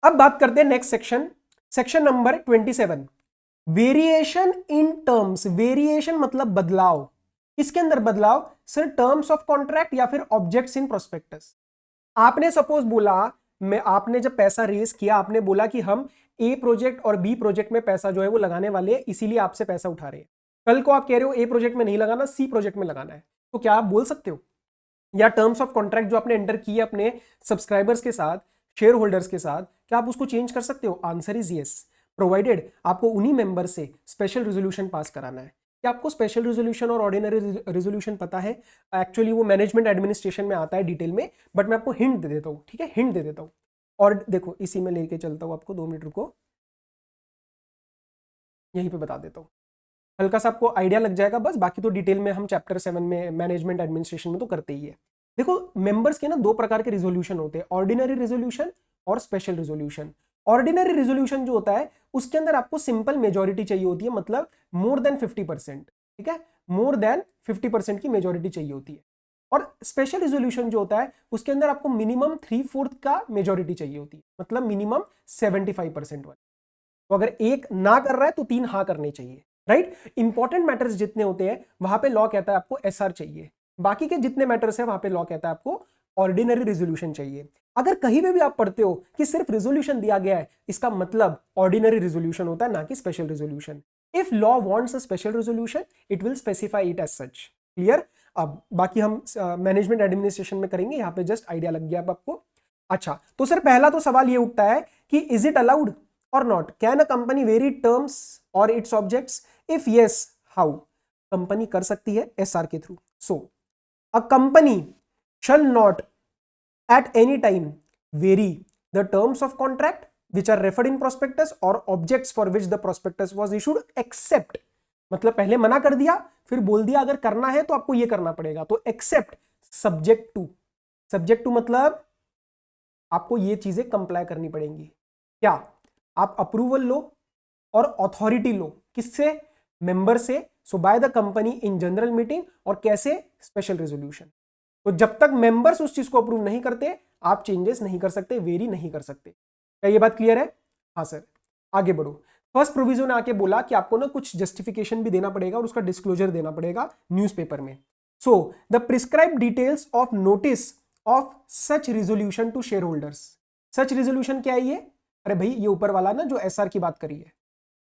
अब बात करते हैं next section, section number 27, variation in terms. Variation मतलब बदलाव, इसके अंदर बदलाव सर टर्म्स ऑफ कॉन्ट्रैक्ट या फिर ऑब्जेक्ट्स इन प्रोस्पेक्टस। आपने सपोज बोला, आपने जब पैसा रेज किया, आपने बोला कि हम ए प्रोजेक्ट और बी प्रोजेक्ट में पैसा जो है वो लगाने वाले हैं, इसीलिए आपसे पैसा उठा रहे हैं। कल को आप कह रहे हो ए प्रोजेक्ट में नहीं लगाना, सी प्रोजेक्ट में लगाना है, तो क्या आप बोल सकते हो? या टर्म्स ऑफ कॉन्ट्रैक्ट जो आपने एंटर किए अपने सब्सक्राइबर्स के साथ, शेयर होल्डर्स के साथ, क्या आप उसको चेंज कर सकते हो? आंसर इज यस, प्रोवाइडेड आपको उन्हीं मेंबर से स्पेशल रेजोल्यूशन पास कराना है। क्या आपको स्पेशल रेजोल्यूशन और ऑर्डिनरी रेजोल्यूशन पता है? एक्चुअली वो मैनेजमेंट एडमिनिस्ट्रेशन में आता है डिटेल में, बट मैं आपको हिंट दे देता हूँ, ठीक है, हिंट दे देता हूँ। और देखो इसी में लेके चलता हूँ आपको, 2 मिनट रुको, यहीं पे बता देता हूँ, हल्का सा आपको आइडिया लग जाएगा बस, बाकी तो डिटेल में हम चैप्टर 7 में मैनेजमेंट एडमिनिस्ट्रेशन में तो करते ही है। देखो मेंबर्स के ना 2 प्रकार के रिजोल्यूशन होते हैं, ऑर्डिनरी रिजोल्यूशन और स्पेशल रिजोल्यूशन। ऑर्डिनरी रिजोल्यूशन जो होता है उसके अंदर आपको सिंपल मेजोरिटी चाहिए होती है, मतलब मोर देन 50%, ठीक है, मोर देन 50% की मेजोरिटी चाहिए होती है। और स्पेशल रिजोल्यूशन जो होता है उसके अंदर आपको मिनिमम 3/4 का मेजोरिटी चाहिए होती है, मतलब मिनिमम 75% वाली। तो अगर एक ना कर रहा है तो 3 हाँ करने चाहिए, राइट। इंपॉर्टेंट मैटर्स जितने होते हैं वहां पे लॉ कहता है आपको एसआर चाहिए, बाकी के जितने मैटर्स हैं वहां पे लॉ कहता है आपको ऑर्डिनरी रिजोल्यूशन चाहिए। अगर कहीं पे भी आप पढ़ते हो कि सिर्फ रिजोल्यूशन दिया गया है, इसका मतलब ऑर्डिनरी रिजोल्यूशन होता है, ना कि special resolution. If law wants a special resolution it will specify it as such. Clear? अब बाकी हम मैनेजमेंट एडमिनिस्ट्रेशन में करेंगे, यहां पे जस्ट आइडिया लग गया अब आपको। अच्छा, तो सर पहला तो सवाल ये उठता है कि is it allowed or not? Can a company vary terms or its objects? If yes, how? Company कर सकती है एसआर के through. So a company shall not at any time vary the terms of contract which are referred in prospectus or objects for which the prospectus was issued except, मतलब पहले मना कर दिया फिर बोल दिया अगर करना है तो आपको ये करना पड़ेगा, तो except subject to. Subject to मतलब आपको ये चीजें कंप्लाई करनी पड़ेंगी। क्या? आप अप्रूवल लो और अथॉरिटी लो, किससे? मेंबर से। So by the company in general meeting, और कैसे? Special resolution. तो जब तक मेंबर्स उस चीज को अप्रूव नहीं करते आप चेंजेस नहीं कर सकते, वेरी नहीं कर सकते। क्या ये बात क्लियर है? हाँ सर, आगे बढ़ो। फर्स्ट प्रोविजन ने आके बोला कि आपको ना कुछ जस्टिफिकेशन भी देना पड़ेगा और उसका डिस्क्लोजर देना पड़ेगा न्यूज़पेपर में। So the prescribe details of notice of such resolution to shareholders. Such resolution क्या है ये? अरे भाई ये ऊपर वाला ना जो एसआर की बात करी है,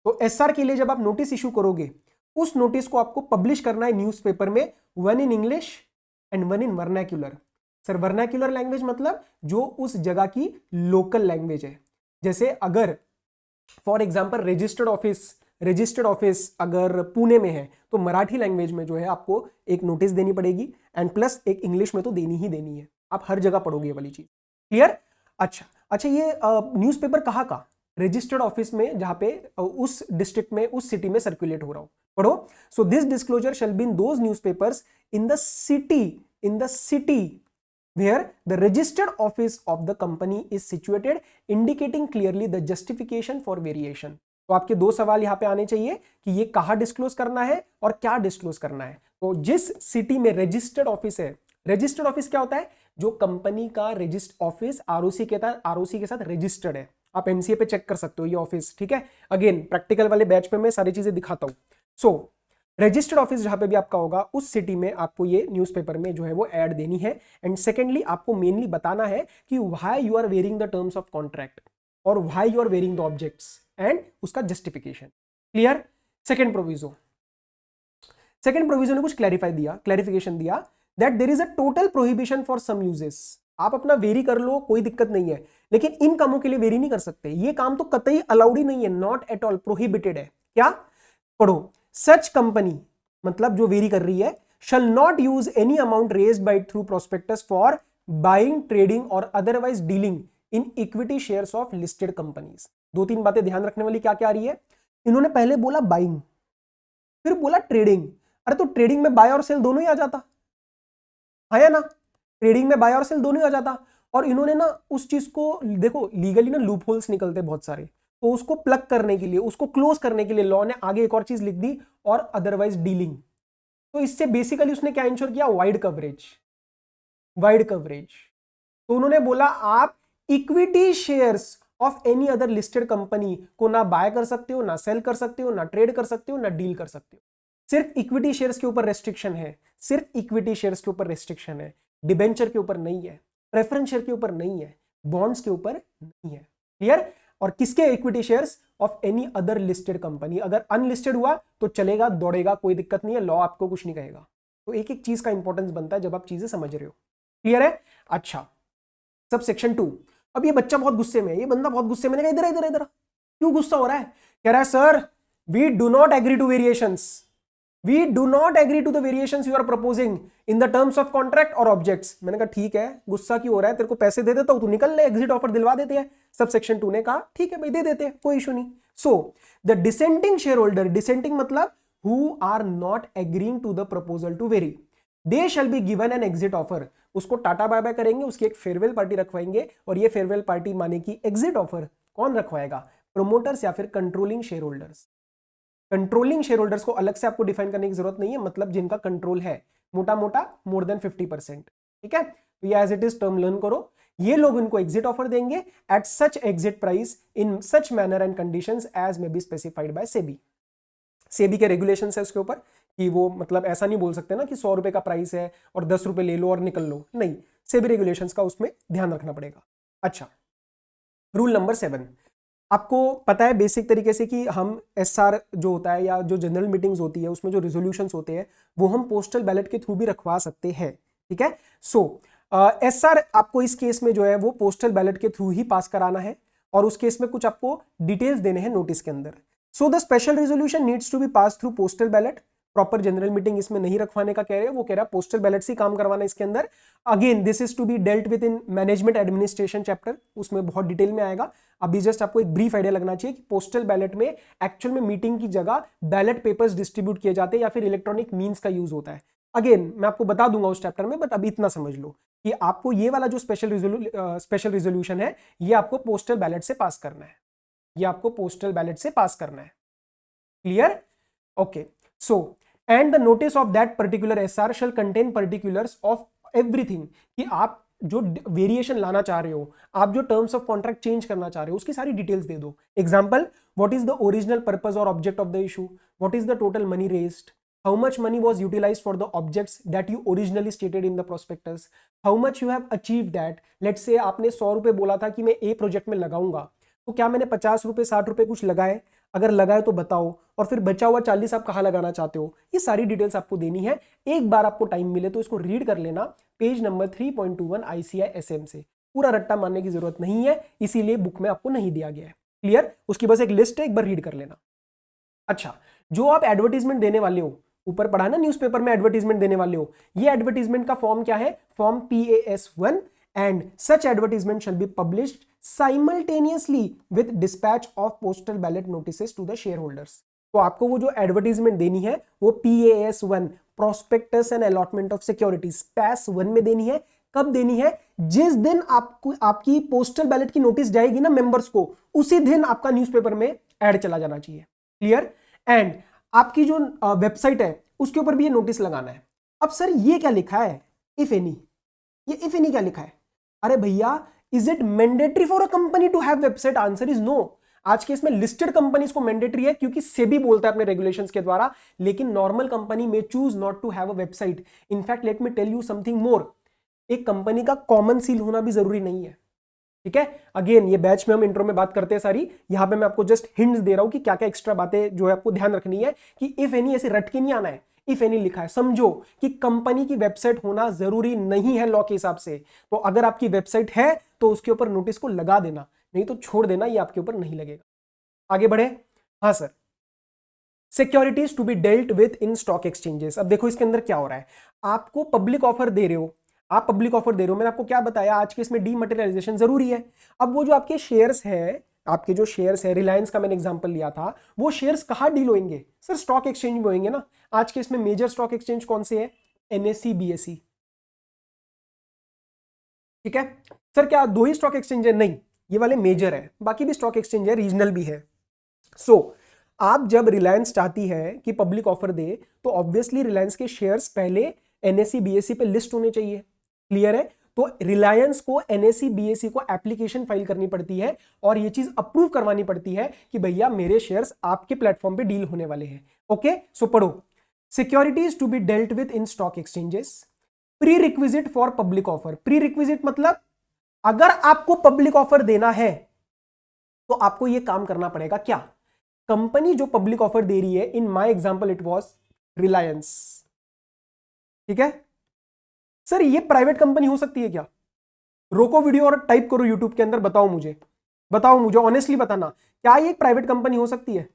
तो एसआर के लिए जब आप नोटिस इशू करोगे उस नोटिस को आपको पब्लिश करना है न्यूज़पेपर में, 1 in English and 1 in vernacular. Sir vernacular language मतलब जो उस जगह की लोकल लैंग्वेज है। जैसे अगर फॉर एग्जांपल रजिस्टर्ड ऑफिस अगर पुणे में है तो मराठी लैंग्वेज में जो है आपको एक नोटिस देनी पड़ेगी, एंड प्लस एक इंग्लिश में तो देनी ही देनी है, आप हर जगह पढ़ोगे ये वाली चीज। क्लियर? अच्छा ये न्यूज़पेपर कहाँ का? रजिस्टर्ड ऑफिस में, जहां पे उस डिस्ट्रिक्ट में उस सिटी में सर्कुलेट हो रहा हो, पढ़ो। So this disclosure shall be in those newspapers in the city where the registered office of the company is situated, indicating clearly the justification for variation। तो आपके 2 सवाल यहां पे आने चाहिए कि ये कहां डिस्क्लोज करना है और क्या डिस्क्लोज करना है। तो जिस सिटी में रजिस्टर्ड ऑफिस है, रजिस्टर्ड ऑफिस क्या होता है? जो कंपनी का रजिस्टर्ड ऑफिस आरओसी के साथ रजिस्टर्ड है। आप एमसीए पे चेक कर सकते हो ये ऑफिस, ठीक है। अगेन प्रैक्टिकल वाले बैच पे मैं सारी चीजें दिखाता हूं। सो रजिस्टर्ड ऑफिस जहां पे भी आपका होगा उस सिटी में आपको ये न्यूज़पेपर में जो है वो ऐड देनी है। एंड सेकेंडली आपको मेनली बताना है कि why you are varying the terms of contract और why you are varying the objects and उसका जस्टिफिकेशन। क्लियर? सेकेंड प्रोविजो ने कुछ क्लैरिफिकेशन दिया that there is a total prohibition for some uses. आप अपना वेरी कर लो, कोई दिक्कत नहीं है, लेकिन इन कामों के लिए वेरी नहीं कर सकते। ये काम तो कतई अलाउड ही नहीं है, नॉट एट ऑल, प्रोहिबिटेड है। क्या? पढ़ो। सच कंपनी मतलब जो वेरी कर रही है shall not use any amount raised by through prospectus for buying, trading or otherwise dealing in equity shares of listed companies। 2-3 बातें ध्यान रखने वाली क्या क्या आ रही है। इन्होंने पहले बोला बाइंग, फिर बोला ट्रेडिंग। अरे तो ट्रेडिंग में बाय और सेल दोनों ही आ जाता है ना, ट्रेडिंग में बाय और सेल दोनों ही आ जाता। और इन्होंने ना उस चीज को देखो, लीगली ना लूप होल्स निकलते बहुत सारे, तो उसको प्लग करने के लिए, उसको क्लोज करने के लिए लॉ ने आगे एक और चीज लिख दी, और अदरवाइज डीलिंग। तो इससे बेसिकली उसने क्या इंश्योर किया? Wide coverage. तो उन्होंने बोला आप equity shares of any other listed company को ना बाय कर सकते हो, ना सेल कर सकते हो, ना ट्रेड कर सकते हो, ना डील कर सकते हो। सिर्फ इक्विटी शेयर्स के ऊपर रेस्ट्रिक्शन है, सिर्फ इक्विटी शेयर्स के ऊपर रेस्ट्रिक्शन है, डिबेंचर के ऊपर नहीं है, प्रेफरेंस शेयर के ऊपर नहीं है, बॉन्ड्स के ऊपर नहीं है। क्लियर? और किसके equity shares? Of any other listed company. अगर अनलिस्टेड हुआ तो चलेगा, दौड़ेगा, कोई दिक्कत नहीं है, लॉ आपको कुछ नहीं कहेगा। तो एक एक चीज का इंपॉर्टेंस बनता है जब आप चीजें समझ रहे हो। क्लियर है? अच्छा, सब सेक्शन 2। अब ये बच्चा बहुत गुस्से में है, ये बंदा बहुत गुस्से में है, इधर इधर इधर। क्यों गुस्सा हो रहा है? कह रहा है sir we do not agree to variations, we do not agree to the variations you are proposing in the terms of contract और ऑब्जेक्ट्स। मैंने कहा ठीक है, गुस्सा क्यों हो रहा है, तेरे को पैसे दे देता हूं, तू निकल ले, एग्जिट ऑफर दिलवा देते हैं। सब सेक्शन 2 ने कहा ठीक है भाई, दे देते हैं, कोई इशू नहीं। So the dissenting shareholder, dissenting मतलब who are not agreeing to the proposal to vary, they shall be given an exit offer. उसको टाटा बाय बाय करेंगे, उसकी एक फेयरवेल पार्टी रखवाएंगे, और ये फेयरवेल पार्टी माने की एग्जिट ऑफर कौन रखवाएगा? प्रोमोटर्स या फिर controlling share holders. Controlling share holders को अलग से आपको डिफाइन करने की जरूरत नहीं है, मतलब जिनका कंट्रोल है मोटा मोटा मोर देन 50%। ठीक है, तो ये as it is term learn करो। ये लोग इनको एग्जिट ऑफर देंगे at such exit price in such manner and conditions as may be specified by SEBI. SEBI के रेगुलेशन है उसके ऊपर कि वो मतलब ऐसा नहीं बोल सकते ना कि 100 रुपए का प्राइस है और 10 रुपए ले लो और निकल लो, नहीं, सेबी रेगुलेशंस का उसमें ध्यान रखना पड़ेगा। अच्छा, रूल नंबर 7, आपको पता है बेसिक तरीके से कि हम एसआर जो होता है या जो जनरल मीटिंग्स होती है उसमें जो रिजोल्यूशंस होते हैं वो हम पोस्टल बैलेट के थ्रू भी रखवा सकते हैं। ठीक है, सो एसआर आपको इस केस में जो है वो पोस्टल बैलेट के थ्रू ही पास कराना है, और उस केस में कुछ आपको डिटेल्स देने हैं नोटिस के अंदर। So the special resolution needs to be pass through postal ballot. Proper general meeting इसमें नहीं रखवाने का कह रहे हैं, वो कह रहा है पोस्टल बैलेट से काम करवाना इसके अंदर। Again this is to be dealt with in management administration chapter, उसमें बहुत डिटेल में आएगा। अभी जस्ट आपको एक ब्रीफ आइडिया लगना चाहिए कि पोस्टल बैलेट में एक्चुअल में मीटिंग की जगह बैलेट पेपर्स डिस्ट्रीब्यूट किए जाते हैं या फिर इलेक्ट्रॉनिक मीन्स का यूज होता है। अगेन मैं आपको बता दूंगा उस चैप्टर में, बट अभी इतना समझ लो कि आपको ये वाला जो स्पेशल रिजोल्यूशन है ये आपको पोस्टल बैलेट से पास करना है, ये आपको पोस्टल बैलेट से पास करना है। Clear? Okay, so and the notice of that particular SR shall contain particulars of everything, कि आप जो वेरिएशन लाना चाह रहे हो, आप जो टर्म्स ऑफ कॉन्ट्रैक्ट चेंज करना चाह रहे हो उसकी सारी डिटेल्स दे दो। Example, what is the original purpose और object of the issue, what is the total money raised, how much money was utilized for the objects that you originally stated in the prospectus, how much you have achieved that। let's say आपने 100 रुपए बोला था कि मैं ए project में लगाऊंगा, तो क्या मैंने 50 रुपए 60 रुपए कुछ लगाए, अगर लगाए तो बताओ, और फिर बचा हुआ 40 आप कहां लगाना चाहते हो, ये सारी डिटेल्स आपको देनी है। एक बार आपको टाइम मिले तो इसको रीड कर लेना, पेज नंबर 3.21 ICI SM से। पूरा रट्टा मारने की जरूरत नहीं है, इसीलिए बुक में आपको नहीं दिया गया है। क्लियर? उसकी बस एक लिस्ट है, एक बार रीड कर लेना। अच्छा, जो आप एडवर्टीजमेंट देने वाले हो, ऊपर पढ़ा ना न्यूज़पेपर में एडवर्टीजमेंट देने वाले हो, ये एडवर्टीजमेंट का फॉर्म क्या है? Form PAS1, and such advertisement shall be published simultaneously with dispatch of postal ballot notices to the shareholders. तो आपको वो जो एडवर्टीजमेंट देनी है वो PAS1, prospectus and allotment of securities, PAS1 में देनी है। कब देनी है? जिस दिन आपको आपकी पोस्टल बैलेट की नोटिस जाएगी ना मेंबर्स को, उसी दिन आपका न्यूज़पेपर में ऐड चला जाना चाहिए। क्लियर? एंड आपकी जो वेबसाइट है उसके ऊपर भी ये नोटिस लगाना है। अब सर ये क्या लिखा है? इफ एनी, ये इफ एनी क्या लिखा है? अरे भैया, is it mandatory for a company to have website? Answer is no. आज के इसमें लिस्टेड कंपनीज को मैंडेटरी है क्योंकि सेबी बोलता है अपने रेगुलेशंस के द्वारा, लेकिन नॉर्मल कंपनी में choose not to have a website. In fact let me tell you something more, एक कंपनी का कॉमन सील होना भी जरूरी नहीं है। ठीक है, अगेन ये बैच में हम इंट्रो में बात करते हैं सारी, यहां पे मैं आपको जस्ट हिंट्स दे रहा हूं कि क्या क्या एक्स्ट्रा बातें जो है आपको ध्यान रखनी है, कि इफ एनी ऐसे रट के नहीं आना है। इफ एनी लिखा है, समझो कि कंपनी की वेबसाइट होना जरूरी नहीं है लॉ के हिसाब से। तो अगर आपकी वेबसाइट है तो उसके ऊपर नोटिस को लगा देना, नहीं तो छोड़ देना, ये आपके ऊपर नहीं लगेगा। आगे बढ़े। हाँ sir, securities to be dealt with in stock exchanges. अब देखो इसके अंदर क्या हो रहा है, आपको पब्लिक ऑफर दे रहे हो, आप पब्लिक ऑफर दे रहे हो, मैंने आपको क्या बताया, आज के इसमें डीमटेरियलाइजेशन जरूरी है। अब वो जो आपके शेयर्स है, आपके जो शेयर्स है, रिलायंस का मैंने एग्जांपल लिया था, वो शेयर्स कहां डील होंगे? सर स्टॉक एक्सचेंज में होंगे ना। आज के इसमें मेजर स्टॉक एक्सचेंज कौन से हैं? NSE BSE। ठीक है सर, क्या 2 ही स्टॉक एक्सचेंज है? नहीं, ये वाले मेजर है, बाकी भी स्टॉक एक्सचेंज है, रीजनल भी है। सो आप जब रिलायंस चाहती है कि पब्लिक ऑफर दे, तो ऑब्वियसली रिलायंस के शेयर्स पहले NSE BSE पे लिस्ट होने चाहिए। क्लियर है? तो रिलायंस को एनएससी बीएससी को एप्लीकेशन फाइल करनी पड़ती है और ये चीज अप्रूव करवानी पड़ती है कि भैया मेरे शेयर्स आपके प्लेटफॉर्म पे डील होने वाले हैं। ओके, सो पढ़ो, securities to be dealt with in stock exchanges, prerequisite for public offer. Prerequisite मतलब अगर आपको पब्लिक ऑफर देना है तो आपको यह काम करना पड़ेगा। क्या? कंपनी जो पब्लिक ऑफर दे रही है, in my example it was Reliance, ठीक है सर, ये प्राइवेट कंपनी हो सकती है क्या? रोको वीडियो और टाइप करो यूट्यूब के अंदर, बताओ मुझे ऑनेस्टली बताना, क्या ये एक प्राइवेट कंपनी हो सकती है?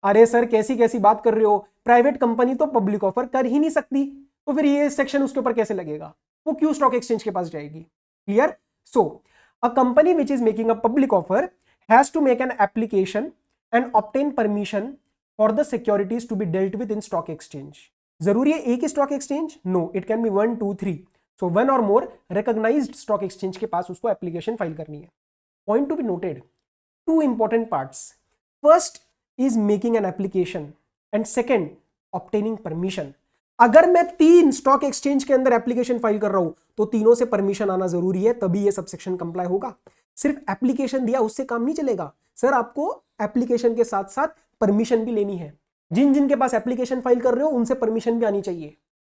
अरे सर कैसी कैसी बात कर रहे हो, प्राइवेट कंपनी तो पब्लिक ऑफर कर ही नहीं सकती, तो फिर ये सेक्शन उसके ऊपर कैसे लगेगा? वो क्यों स्टॉक एक्सचेंज के पास जाएगी? Clear? So a company which is making a public offer has to make an application and obtain permission for the securities to be dealt with in stock exchange. जरूरी है एक ही stock exchange? No, it can be 1 2 3, so 1 और मोर recognised stock exchange के पास उसको application file करनी है। Point to be noted, two important parts. First is making an application and second obtaining permission. अगर मैं 3 स्टॉक एक्सचेंज के अंदर एप्लीकेशन फाइल कर रहा हूं तो तीनों से परमिशन आना जरूरी है, तभी ये सबसेक्शन कंप्लाई होगा। सिर्फ एप्लीकेशन दिया उससे काम नहीं चलेगा सर, आपको एप्लीकेशन के साथ साथ परमिशन भी लेनी है। जिन जिन के पास एप्लीकेशन फाइल कर रहे हो उनसे परमिशन भी आनी चाहिए।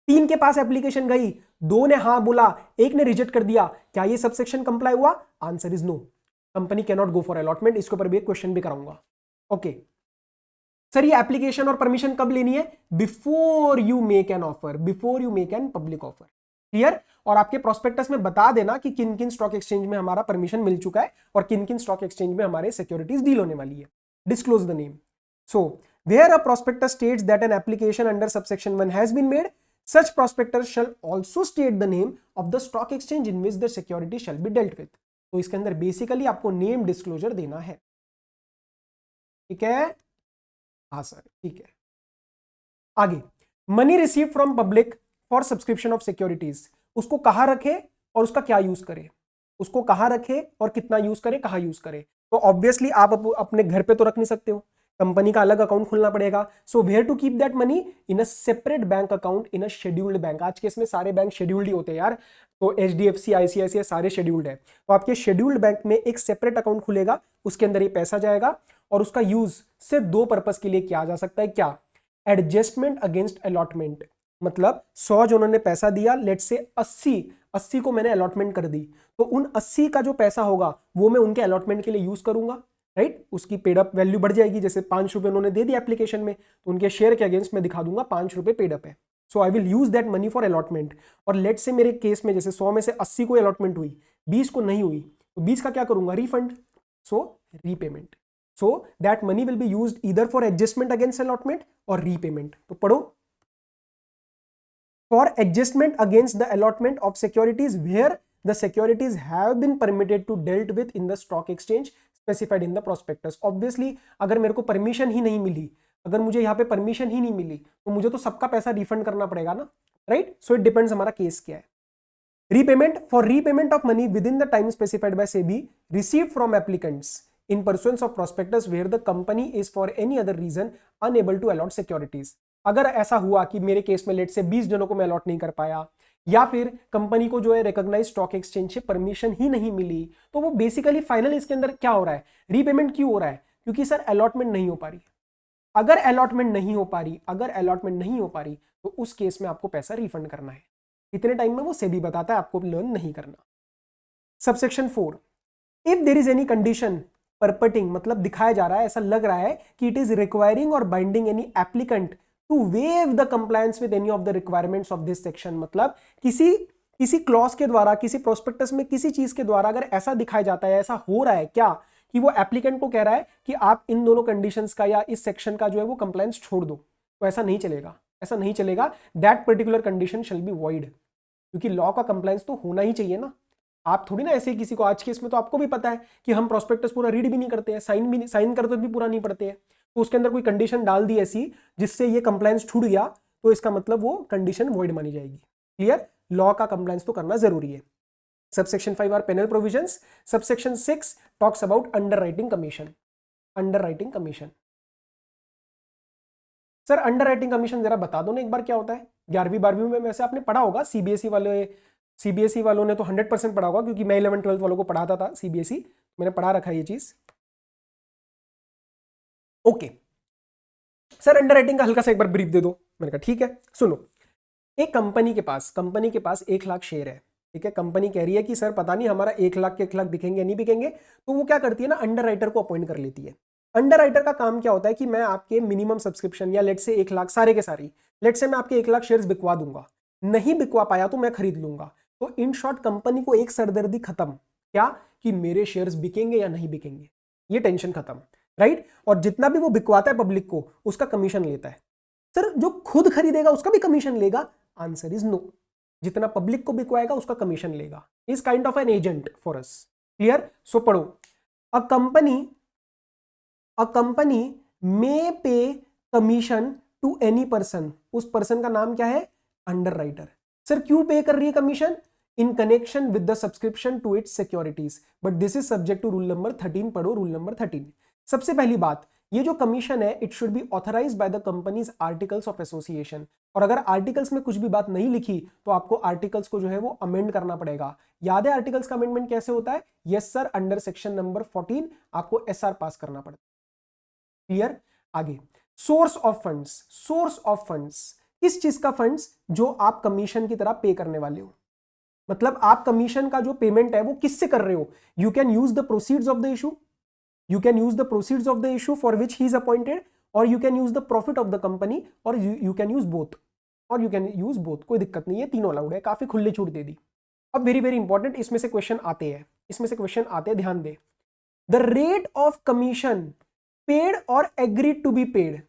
3 के पास एप्लीकेशन गई, 2 ने हाँ बोला, 1 ने रिजेक्ट कर दिया, क्या ये सबसेक्शन कंप्लाई हुआ? Answer is no, company can not go for allotment. इसके ऊपर भी एक क्वेश्चन भी कराऊंगा। ओके सर, ये एप्लीकेशन और परमिशन कब लेनी है? Before you make an offer, before you make an public offer. Clear? और आपके प्रोस्पेक्टस में बता देना कि किन किन स्टॉक एक्सचेंज में हमारा परमिशन मिल चुका है और किन किन स्टॉक एक्सचेंज में हमारे सिक्योरिटीज डील होने वाली है। Disclose the name. So where a prospectus states that an application under subsection 1 has been made, such prospectus shall also state the name of the stock exchange in which the security shall be dealt with। तो इसके अंदर basically आपको name disclosure देना है। ठीक है? हाँ sir, ठीक है। आगे, money receive from public for subscription of securities, उसको कहां रखे और उसका क्या यूज करे, उसको कहां रखे और कितना यूज करे, कहां यूज करे। तो ऑब्वियसली आप अपने घर पे तो रख नहीं सकते हो, कंपनी का अलग अकाउंट खोलना पड़ेगा। So where to keep that money? In a separate bank account in a scheduled bank. आज के इसमें सारे बैंक शेड्यूल्ड ही होते हैं यार, तो HDFC ICICI सारे शेड्यूल्ड है, तो आपके शेड्यूल्ड बैंक में एक सेपरेट अकाउंट खुलेगा, उसके अंदर ये पैसा जाएगा और उसका यूज सिर्फ 2 पर्पस के लिए किया जा सकता है। क्या? एडजस्टमेंट अगेंस्ट अलॉटमेंट, मतलब 100 जो उन्होंने पैसा दिया, लेट से 80 को मैंने अलॉटमेंट कर दी, तो उन 80 का जो पैसा होगा वो मैं उनके अलॉटमेंट के लिए यूज करूंगा, राइट? उसकी पेड अप वैल्यू बढ़ जाएगी। जैसे 5 रुपए उन्होंने दे दिया एप्लीकेशन में, तो उनके शेयर के अगेंस्ट में दिखा दूंगा 5 रुपए पेड अप है। So I will use that money for allotment. और लेट से मेरे केस में जैसे 100 में से 80 को अलॉटमेंट हुई, 20 को नहीं हुई, तो 20 का क्या करूंगा? Refund. So repayment. So that money will be used either for adjustment against allotment और रीपेमेंट। तो पढ़ो, for adjustment against the allotment of securities where the securities have been permitted to dealt with in the stock exchange specified in the prospectus। obviously अगर मेरे को permission ही नहीं मिली, अगर मुझे यहाँ पे परमिशन ही नहीं मिली, तो मुझे तो सबका पैसा रिफंड करना पड़ेगा ना, राइट? सो इट डिपेंड्स हमारा केस क्या है। Repayment, for repayment of money with in the time specified by SEBI received from applicants in pursuance of prospectus where the company is for any other reason unable to allot securities। अगर ऐसा हुआ कि मेरे case में late से 20 जनों को मैं अलॉट नहीं कर पाया, या फिर कंपनी को जो है रिकॉग्नाइज स्टॉक एक्सचेंज से परमिशन ही नहीं मिली, तो वो बेसिकली फाइनल इसके अंदर क्या हो रहा है? रीपेमेंट क्यों हो रहा है? क्योंकि सर अलॉटमेंट नहीं हो पा रही। अगर अलॉटमेंट नहीं हो पा रही तो उस केस में आपको पैसा रिफंड करना है। कितने टाइम में? वो सेबी बताता है, आपको लर्न नहीं करना। Subsection 4, if there is any condition purporting, मतलब दिखाया जा रहा है, ऐसा लग रहा है कि इट इज रिक्वायरिंग और binding any applicant to waive the compliance with any of the requirements of this section. मतलब किसी क्लॉज के द्वारा, किसी प्रोस्पेक्टस में किसी चीज के द्वारा अगर ऐसा दिखाया जाता है, ऐसा हो रहा है क्या कि वो एप्लीकेंट को कह रहा है कि आप इन दोनों कंडीशंस का या इस सेक्शन का जो है वो कंप्लायंस छोड़ दो, तो ऐसा नहीं चलेगा। That particular condition shall be void, क्योंकि लॉ का कंप्लायंस तो होना ही चाहिए ना। आप थोड़ी ना ऐसे किसी को, आज के इसमें तो आपको भी पता है कि हम प्रोस्पेक्टस पूरा रीड भी नहीं करते हैं, साइन करते भी पूरा नहीं पढ़ते हैं, तो उसके अंदर कोई कंडीशन डाल दी ऐसी जिससे ये कंप्लायंस छूट गया, तो इसका मतलब वो कंडीशन वॉइड मानी जाएगी। क्लियर? लॉ का कंप्लायंस तो करना जरूरी है। Subsection 5 are penal provisions. Subsection 6 talks about underwriting commission. Sir underwriting commission जरा बता दो ना एक बार क्या होता है। 11वीं 12वीं में वैसे आपने पढ़ा होगा, CBSE वाले सीबीएसई वालों ने तो 100% पढ़ा होगा, क्योंकि मैं 11th-12th वालों को पढ़ाता था सीबीएसई, मैंने पढ़ा रखा है ये चीज। ओके सर, अंडरराइटिंग का हल्का सा एक बार ब्रीफ दे दो। मैंने कहा ठीक है, सुनो। एक कंपनी के पास 1 लाख शेयर है, ठीक है। कंपनी कह रही है कि सर पता नहीं हमारा 1 लाख के 1 लाख बिकेंगे नहीं बिकेंगे, तो वो क्या करती है ना, अंडरराइटर को अपॉइंट कर लेती है। अंडरराइटर का काम क्या होता है कि मैं आपके मिनिमम सब्सक्रिप्शन या लेट से 1 लाख सारे के सारी, लेट से मैं आपके 1 लाख शेयर्स बिकवा दूंगा, नहीं बिकवा पाया तो मैं खरीद लूंगा। तो इन शॉर्ट कंपनी को एक सरदर्दी खत्म, क्या कि मेरे शेयर्स बिकेंगे या नहीं बिकेंगे, ये टेंशन खत्म, राइट। और जितना भी वो बिकवाता है पब्लिक को, उसका कमीशन लेता है। सर जो खुद खरीदेगा उसका भी कमीशन लेगा? Answer is no. जितना पब्लिक को बिकवाएगा उसका कमीशन लेगा। Is kind of an agent for us. Clear? So पढ़ो, a company may pay commission to any person. उस पर्सन का नाम क्या है? अंडरराइटर। सर क्यों पे कर रही है commission? In connection with the subscription to its securities, but this is subject to rule number 13। पढ़ो रूल नंबर 13। सबसे पहली बात, ये जो कमीशन है it should B authorised by the companies articles of association. और अगर आर्टिकल्स में कुछ भी बात नहीं लिखी तो आपको आर्टिकल्स को जो है वो अमेंड करना पड़ेगा। याद है आर्टिकल्स का अमेंडमेंट कैसे होता है? Yes sir, under section number 14 आपको एसआर पास करना पड़ता है। क्लियर? आगे, source of funds. Source of funds किस चीज का फंड्स? जो आप कमीशन की तरह पे करने वाले हो। मतलब आप कमीशन का जो पेमेंट है वो किससे कर रहे हो? You can use the proceeds of the issue, you can use the proceeds of the issue for which he is appointed, or you can use the profit of the company, or you can use both, और you can use both। कोई दिक्कत नहीं है, तीनों allowed है, काफी खुली छूट दे दी। अब वेरी वेरी इंपॉर्टेंट, इसमें से क्वेश्चन आते हैं, ध्यान दे। The rate of commission paid और एग्रीड टू बी पेड।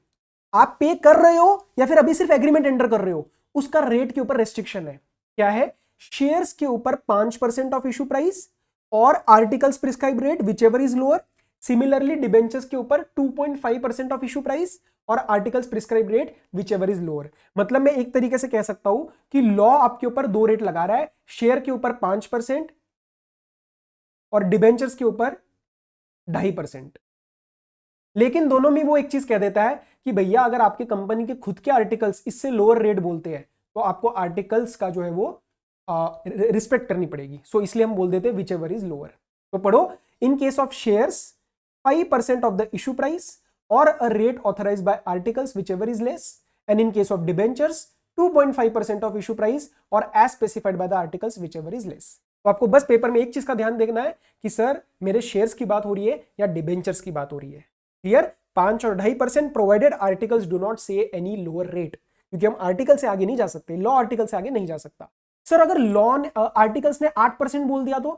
आप पे कर रहे हो या फिर अभी सिर्फ एग्रीमेंट एंटर कर रहे हो, उसका रेट के ऊपर रेस्ट्रिक्शन है। क्या है? शेयर्स के ऊपर 5% ऑफ इशू प्राइस और articles prescribe rate which ever is lower. Similarly debentures के ऊपर 2.5% ऑफ इशू प्राइस और articles prescribe rate which ever is lower. मतलब मैं एक तरीके से कह सकता हूं कि लॉ आपके ऊपर दो रेट लगा रहा है, शेयर के ऊपर 5% और डिबेंचर्स के ऊपर 2.5%। लेकिन दोनों में वो एक चीज कह देता है कि भैया अगर आपकी कंपनी के खुद के आर्टिकल्स इससे लोअर रेट बोलते हैं तो आपको आर्टिकल्स का जो है वो रिस्पेक्ट करनी पड़ेगी। सो इसलिए हम बोल देते हैं विच एवर इज लोअर। तो पढ़ो, इन case of shares 5% of the issue price or a rate authorized by articles whichever is less, and in case of debentures 2.5% of issue price or as specified by the articles whichever is less। तो आपको बस paper में एक चीज का ध्यान देखना है कि सर मेरे शेयर्स की बात हो रही है या डिबेंचर्स की बात हो रही है। क्लियर? 5 और 2.5% प्रोवाइडेड आर्टिकल्स डू नॉट से एनी लोअर रेट, क्योंकि हम आर्टिकल से आगे नहीं जा सकते, लॉ आर्टिकल से आगे नहीं जा सकता। सर अगर लॉ आर्टिकल्स ने 8% बोल दिया तो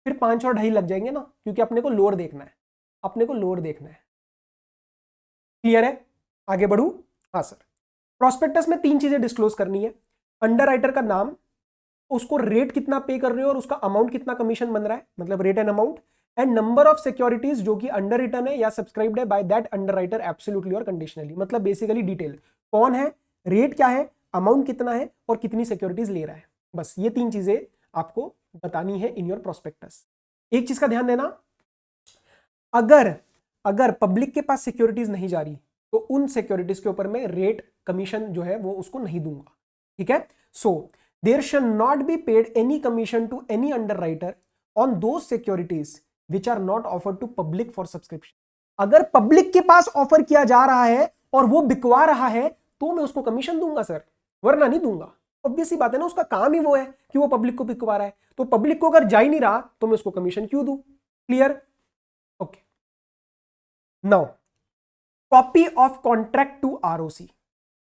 फिर 5 और 2.5 लग जाएंगे ना, क्योंकि अपने को लोअर देखना है, अपने को लोअर देखना है। क्लियर है? आगे बढ़ू? हाँ सर, प्रोस्पेक्टस में 3 चीजें डिस्क्लोज करनी है। अंडरराइटर का नाम, उसको रेट कितना पे कर रहे हो और उसका अमाउंट कितना कमीशन बन रहा है, मतलब rate and amount, and number of securities जो कि अंडर रिटन है या सब्सक्राइब्ड है बाय दैट अंडरराइटर एब्सोल्युटली और कंडीशनली। मतलब बेसिकली डिटेल, कौन है, रेट क्या है, अमाउंट कितना है और कितनी सिक्योरिटीज ले रहा है। बस ये 3 चीजें आपको बतानी है इन योर प्रोस्पेक्टस। एक चीज का ध्यान देना, अगर पब्लिक के पास सिक्योरिटीज नहीं जा रही तो उन सिक्योरिटीज के ऊपर मैं रेट कमीशन जो है वो उसको नहीं दूंगा। ठीक है? So there shall not be paid any commission to any underwriter on those securities which are not offered to public for subscription. अगर पब्लिक के पास ऑफर किया जा रहा है और वो बिकवा रहा है तो मैं उसको कमीशन दूंगा सर, वरना नहीं दूंगा। ऑब्वियस सी बात है ना, उसका काम ही वो है कि वो पब्लिक को बिकवा रहा है, तो पब्लिक को अगर जा ही नहीं रहा तो मैं उसको कमीशन क्यों दूं। Clear? Okay, now copy of contract to ROC.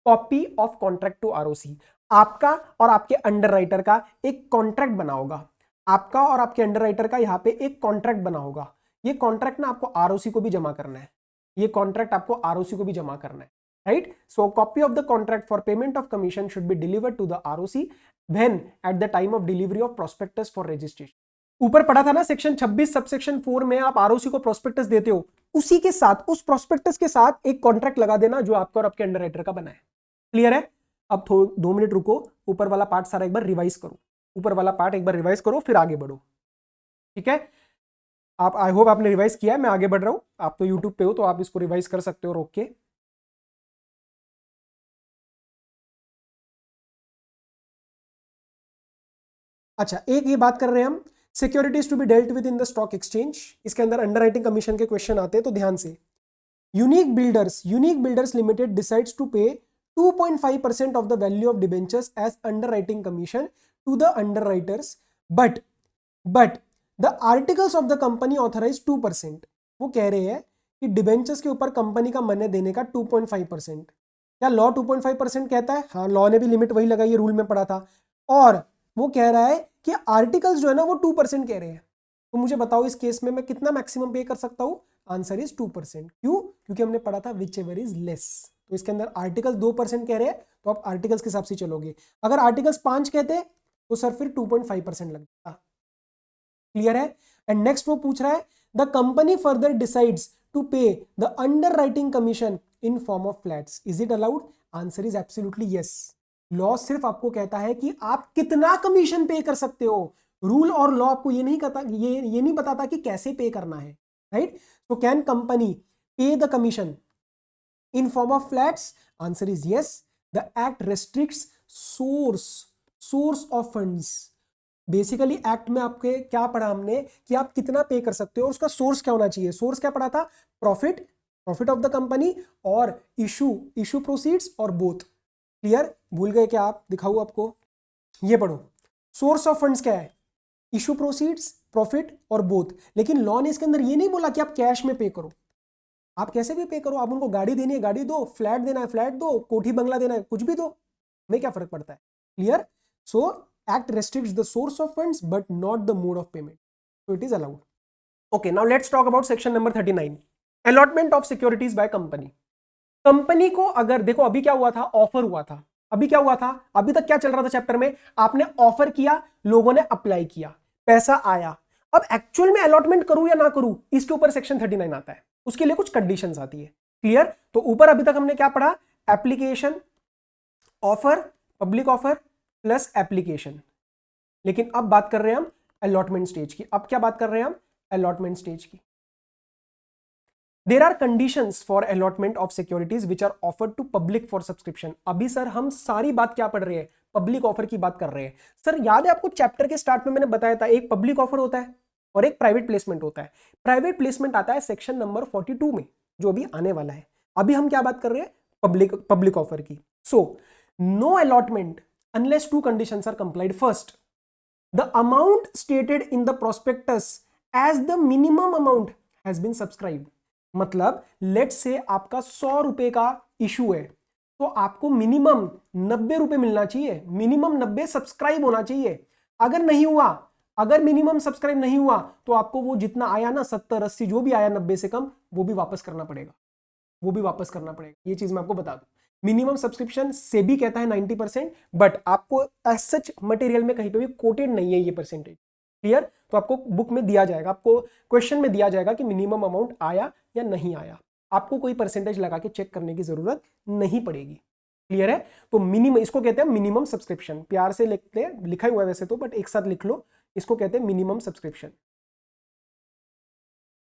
Copy of contract to ROC, आपका और आपके अंडरराइटर का एक कॉन्ट्रैक्ट बना होगा। आपका और आपके अंडरराइटर का यहां पे एक कॉन्ट्रैक्ट बना होगा। ये कॉन्ट्रैक्ट ना आपको आरओसी को भी जमा करना है, ये कॉन्ट्रैक्ट आपको आरओसी को भी जमा करना है, right. So copy of the contract for payment of commission should be delivered to the ROC when at the time of delivery of prospectus for registration. ऊपर पढ़ा था ना सेक्शन 26 सबसेक्शन 4 में आप आरओसी को प्रोस्पेक्टस देते हो, उसी के साथ उस प्रोस्पेक्टस के साथ एक कॉन्ट्रैक्ट लगा देना जो आपका और आपके अंडरराइटर का बना है। क्लियर है? अब 2 मिनट रुको, ऊपर वाला पार्ट सारा एक बार रिवाइज करो, ऊपर वाला पार्ट एक बार रिवाइज करो फिर आगे बढ़ो। ठीक है? आप, आई होप आपने रिवाइज किया है, मैं आगे बढ़ रहा हूं। आप तो यूट्यूब पे हो तो आप इसको रिवाइज कर सकते हो रोक के। अच्छा, एक ये बात कर रहे हैं हम, securities to be dealt with in the stock exchange, इसके अंदर अंडरराइटिंग कमीशन के क्वेश्चन आते हैं, तो ध्यान से, Unique Builders Limited decides to pay 2.5% of the value of debentures as underwriting commission to the underwriters, but the articles of the company authorize 2%. वो कह रहे हैं कि डिबेंचर्स के ऊपर कंपनी का मन देने का 2.5%। क्या लॉ 2.5% कहता है? हाँ, लॉ ने भी लिमिट वही लगाई है, रूल में पढ़ा था। और वो कह रहा है कि आर्टिकल्स जो है ना वो 2% कह रहे हैं। तो मुझे बताओ इस केस में मैं कितना मैक्सिमम पे कर सकता हूं? Answer is 2%। क्यों? क्योंकि हमने पढ़ा था विच एवर इज लेस। तो इसके अंदर आर्टिकल 2% कह रहे हैं, तो आप आर्टिकल्स के हिसाब से चलोगे। अगर आर्टिकल्स 5 कहते तो सर फिर 2.5% लग जाता। क्लियर है? एंड नेक्स्ट वो पूछ रहा है, the company further decides to pay the underwriting commission in form of flats, is it allowed? Answer is absolutely yes. Law सिर्फ आपको कहता है कि आप कितना कमीशन पे कर सकते हो। रूल और लॉ आपको ये नहीं कहता, ये नहीं बताता कि कैसे पे करना है, राइट? तो कैन कंपनी पे the commission in form of flats? Answer is yes. The act restricts source of funds. Basically act में आपके क्या पढ़ा हमने कि आप कितना पे कर सकते हो, उसका सोर्स क्या होना चाहिए। सोर्स क्या पढ़ा था? प्रॉफिट ऑफ द कंपनी और इशू प्रोसीड्स और बोथ। क्लियर? भूल गए क्या आप? दिखाऊं आपको, ये पढ़ो। सोर्स ऑफ फंड्स क्या है? इशू प्रोसीड्स, प्रॉफिट और बोथ। लेकिन लॉ ने इसके अंदर ये नहीं बोला कि आप कैश में पे करो, आप कैसे भी पे करो। आप उनको गाड़ी देनी है गाड़ी दो, फ्लैट देना है फ्लैट दो, कोठी बंगला देना है कुछ भी दो, हमें क्या फर्क पड़ता है। Clear? So act restricts the source of funds but not the mode of payment, so it is allowed. Okay, now let's talk about section number 39, allotment of securities by company. Company को अगर देखो, अभी क्या हुआ था? Offer हुआ था। अभी क्या हुआ था? अभी तक क्या चल रहा था चैप्टर में? आपने ऑफर किया, लोगों ने अप्लाई किया, पैसा आया। अब एक्चुअल में अलॉटमेंट करूं या ना करूं, इसके ऊपर सेक्शन 39 आता है, उसके लिए कुछ कंडीशंस आती है। क्लियर? तो ऊपर अभी तक हमने क्या पढ़ा? Application, offer, public offer plus application. लेकिन अब बात कर रहे हैं हम अलॉटमेंट स्टेज की। अब क्या बात कर रहे हैं हम? अलॉटमेंट स्टेज की। There are conditions for allotment of securities which are offered to public for subscription. अभी सर हम सारी बात क्या पढ़ रहे हैं? पब्लिक ऑफर की बात कर रहे हैं। सर याद है आपको चैप्टर के स्टार्ट में मैंने बताया था, एक पब्लिक ऑफर होता है और एक प्राइवेट प्लेसमेंट होता है। प्राइवेट प्लेसमेंट आता है सेक्शन नंबर 42 में, जो अभी आने वाला है। अभी हम क्या बात कर रहे हैं? पब्लिक ऑफर की। So no allotment unless two conditions are complied. First, the amount stated in the prospectus as the minimum amount has been subscribed. मतलब लेट से आपका 100 रुपए का इशू है, तो आपको मिनिमम 90 रुपए मिलना चाहिए, मिनिमम 90 सब्सक्राइब होना चाहिए। अगर नहीं हुआ, अगर मिनिमम सब्सक्राइब नहीं हुआ, तो आपको वो जितना आया ना 70 80 जो भी आया 90 से कम, वो भी वापस करना पड़ेगा, वो भी वापस करना पड़ेगा। ये चीज मैं आपको बता दूं। मिनिमम सब्सक्रिप्शन से भी कहता है 90%, बट आपको एज सच मटेरियल में कहीं पे भी कोटेड नहीं है ये परसेंटेज। क्लियर? तो आपको बुक में दिया जाएगा, आपको क्वेश्चन में दिया जाएगा कि मिनिमम अमाउंट आया या नहीं आया। आपको कोई परसेंटेज लगा के चेक करने की जरूरत नहीं पड़ेगी। क्लियर है? तो मिनिमम, इसको कहते हैं मिनिमम सब्सक्रिप्शन। प्यार से लिखते हैं, लिखा हुआ है वैसे तो, बट एक साथ लिख लो, इसको कहते हैं मिनिमम सब्सक्रिप्शन।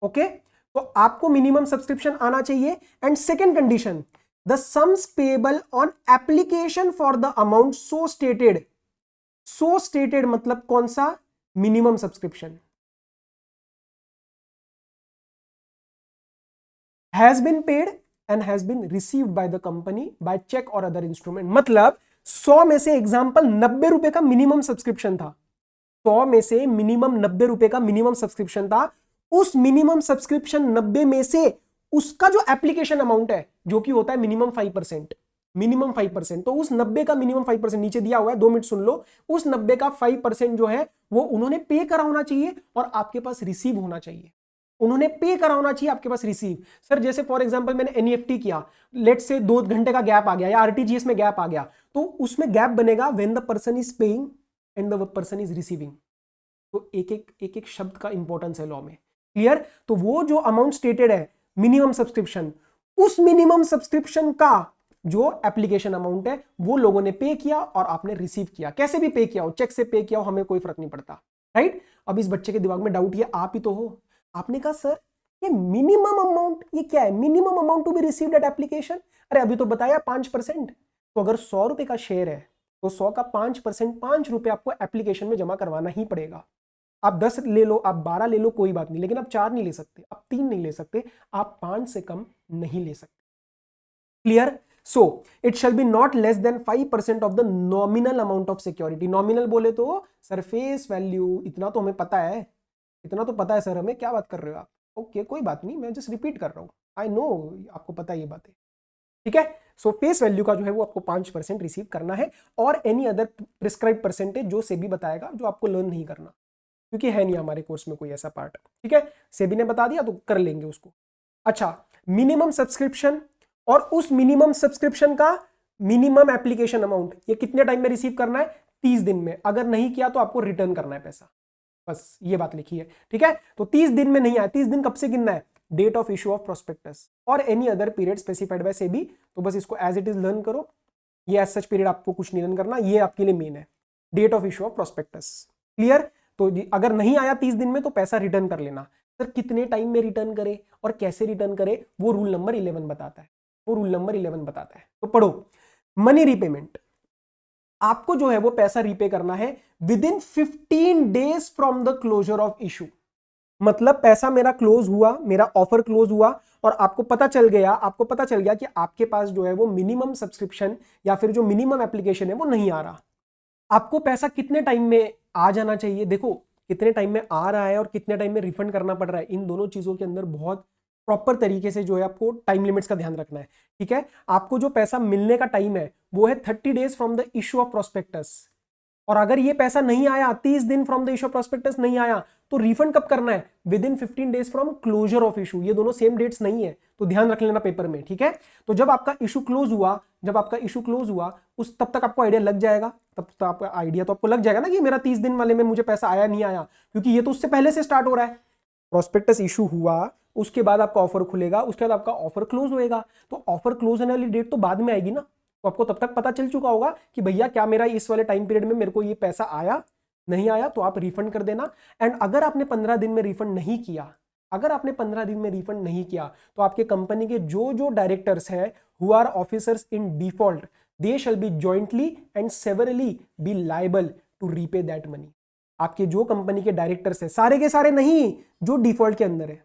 ओके? तो आपको मिनिमम सब्सक्रिप्शन आना चाहिए। And second condition, the sums payable on application for the amount so stated मतलब कौन सा? Minimum subscription has been paid and has been received by the company by check or other instrument। मतलब 100 में से example 90 रुपए का minimum subscription था, 100 में से मिनिमम 90 रुपए का मिनिमम सब्सक्रिप्शन था। उस मिनिमम सब्सक्रिप्शन 90 में से उसका जो एप्लीकेशन अमाउंट है, जो कि होता है मिनिमम 5%, मिनिमम 5%, तो उस 90 का मिनिमम 5% नीचे दिया हुआ है, 2 मिनट सुन लो। उस 90 का 5% जो है वो उन्होंने पे करा होना चाहिए और आपके पास रिसीव होना चाहिए। उन्होंने पे करा होना चाहिए, आपके पास रिसीव। सर जैसे फॉर एग्जांपल मैंने एनईएफटी किया, लेट से 2 घंटे का गैप आ गया या आरटीजीएस में गैप आ गया, तो उसमें गैप बनेगा when the person is paying and the person is receiving. तो एक एक शब्द का इंपॉर्टेंस है लॉ में। क्लियर? तो वो जो अमाउंट स्टेटेड है मिनिमम सब्सक्रिप्शन, उस मिनिमम सब्सक्रिप्शन का जो एप्लीकेशन अमाउंट है वो लोगों ने पे किया और आपने रिसीव किया। कैसे भी पे किया हो, चेक से पे किया हो, हमें कोई फर्क नहीं पड़ता। राइट? अब इस बच्चे के दिमाग में डाउट, ये आप ही तो हो। आपने कहा सर ये मिनिमम अमाउंट ये क्या है? Minimum amount to be received at application. अरे अभी तो बताया 5%। तो अगर 100 रुपए का शेयर है तो 100 का 5%, 5 रुपए आपको एप्लीकेशन में जमा करवाना ही पड़ेगा। आप 10 ले लो, आप 12 ले लो, कोई बात नहीं, लेकिन आप 4 नहीं ले सकते, आप 3 नहीं ले सकते, आप 5 से कम नहीं ले सकते। Clear? So it shall B not less than 5% of the nominal amount of security. Nominal बोले तो सरफेस वैल्यू, इतना तो हमें पता है, इतना तो पता है सर हमें, क्या बात कर रहे हो आप? ओके कोई बात नहीं, मैं जस्ट रिपीट कर रहा हूं, आई नो आपको पता है ये बातें, ठीक है। सो फेस वैल्यू का जो है वो आपको 5% रिसीव करना है, और एनी अदर प्रिस्क्राइब परसेंटेज जो सेबी बताएगा, जो आपको लर्न नहीं करना, क्योंकि है नहीं हमारे कोर्स में कोई ऐसा पार्ट, ठीक है। सेबी ने बता दिया तो कर लेंगे उसको। अच्छा, मिनिमम सब्सक्रिप्शन, और उस मिनिमम सब्सक्रिप्शन का मिनिमम एप्लीकेशन अमाउंट, ये कितने टाइम में रिसीव करना है? 30 दिन में। अगर नहीं किया तो आपको रिटर्न करना है पैसा, बस ये बात लिखी है, ठीक है। तो 30 दिन में नहीं आया, 30 दिन कब से गिनना है? Date of issue of prospectus और any other period specified by SEBI. तो बस इसको एज इट इज लर्न करो, ये एज सच पीरियड आपको कुछ नहीं लर्न करना, ये आपके लिए मेन है, date of issue of prospectus. Clear? तो अगर नहीं आया 30 दिन में तो पैसा रिटर्न कर लेना। सर कितने टाइम में रिटर्न करे और कैसे रिटर्न करे, वो रूल नंबर 11 बताता है, वो रूल नंबर 11 बताता है। तो पढ़ो, मनी रीपेमेंट, आपको जो है वो पैसा रीपे करना है within 15 days from the closure of issue. मतलब पैसा मेरा क्लोज हुआ, मेरा ऑफर क्लोज हुआ, और आपको पता चल गया कि आपके पास जो है वो मिनिमम सब्सक्रिप्शन या फिर जो मिनिमम एप्लीकेशन है वो नहीं आ रहा। आपको पैसा कितने टाइम में आ जाना चाहिए? देखो कितने टाइम में आ रहा है और कितने टाइम में रिफंड करना पड़ रहा है, इन दोनों चीजों के अंदर बहुत प्रॉपर तरीके से जो है आपको टाइम लिमिट्स का ध्यान रखना है, ठीक है। आपको जो पैसा मिलने का टाइम है वो है 30 days from the issue of prospectus, और अगर ये पैसा नहीं आया, 30 दिन from the issue of prospectus नहीं आया, तो रिफंड कब करना है? Within 15 days from closure of issue. ये दोनों सेम डेट्स नहीं है, तो ध्यान रख लेना पेपर में, ठीक है। तो जब आपका इशू क्लोज हुआ, उस तब तक आपको आइडिया लग जाएगा, तब तक आपका आइडिया तो आपको लग जाएगा ना कि मेरा 30 दिन वाले में मुझे पैसा आया नहीं आया, क्योंकि ये तो उससे पहले से स्टार्ट हो रहा है। प्रोस्पेक्टस इशू हुआ, उसके बाद आपका ऑफर खुलेगा, उसके बाद आपका ऑफर क्लोज होएगा, तो ऑफर क्लोज होने वाली डेट तो बाद में आएगी ना, तो आपको तब तक पता चल चुका होगा कि भैया क्या मेरा इस वाले टाइम पीरियड में मेरे को ये पैसा आया नहीं आया, तो आप रिफंड कर देना। एंड अगर आपने 15 दिन में रिफंड नहीं किया, तो आपके कंपनी के जो जो डायरेक्टर्स हैं who are officers in default, they shall be jointly and severally be liable to repay that money. आपके जो कंपनी के डायरेक्टर्स हैं, सारे के सारे नहीं, जो डिफॉल्ट के अंदर है,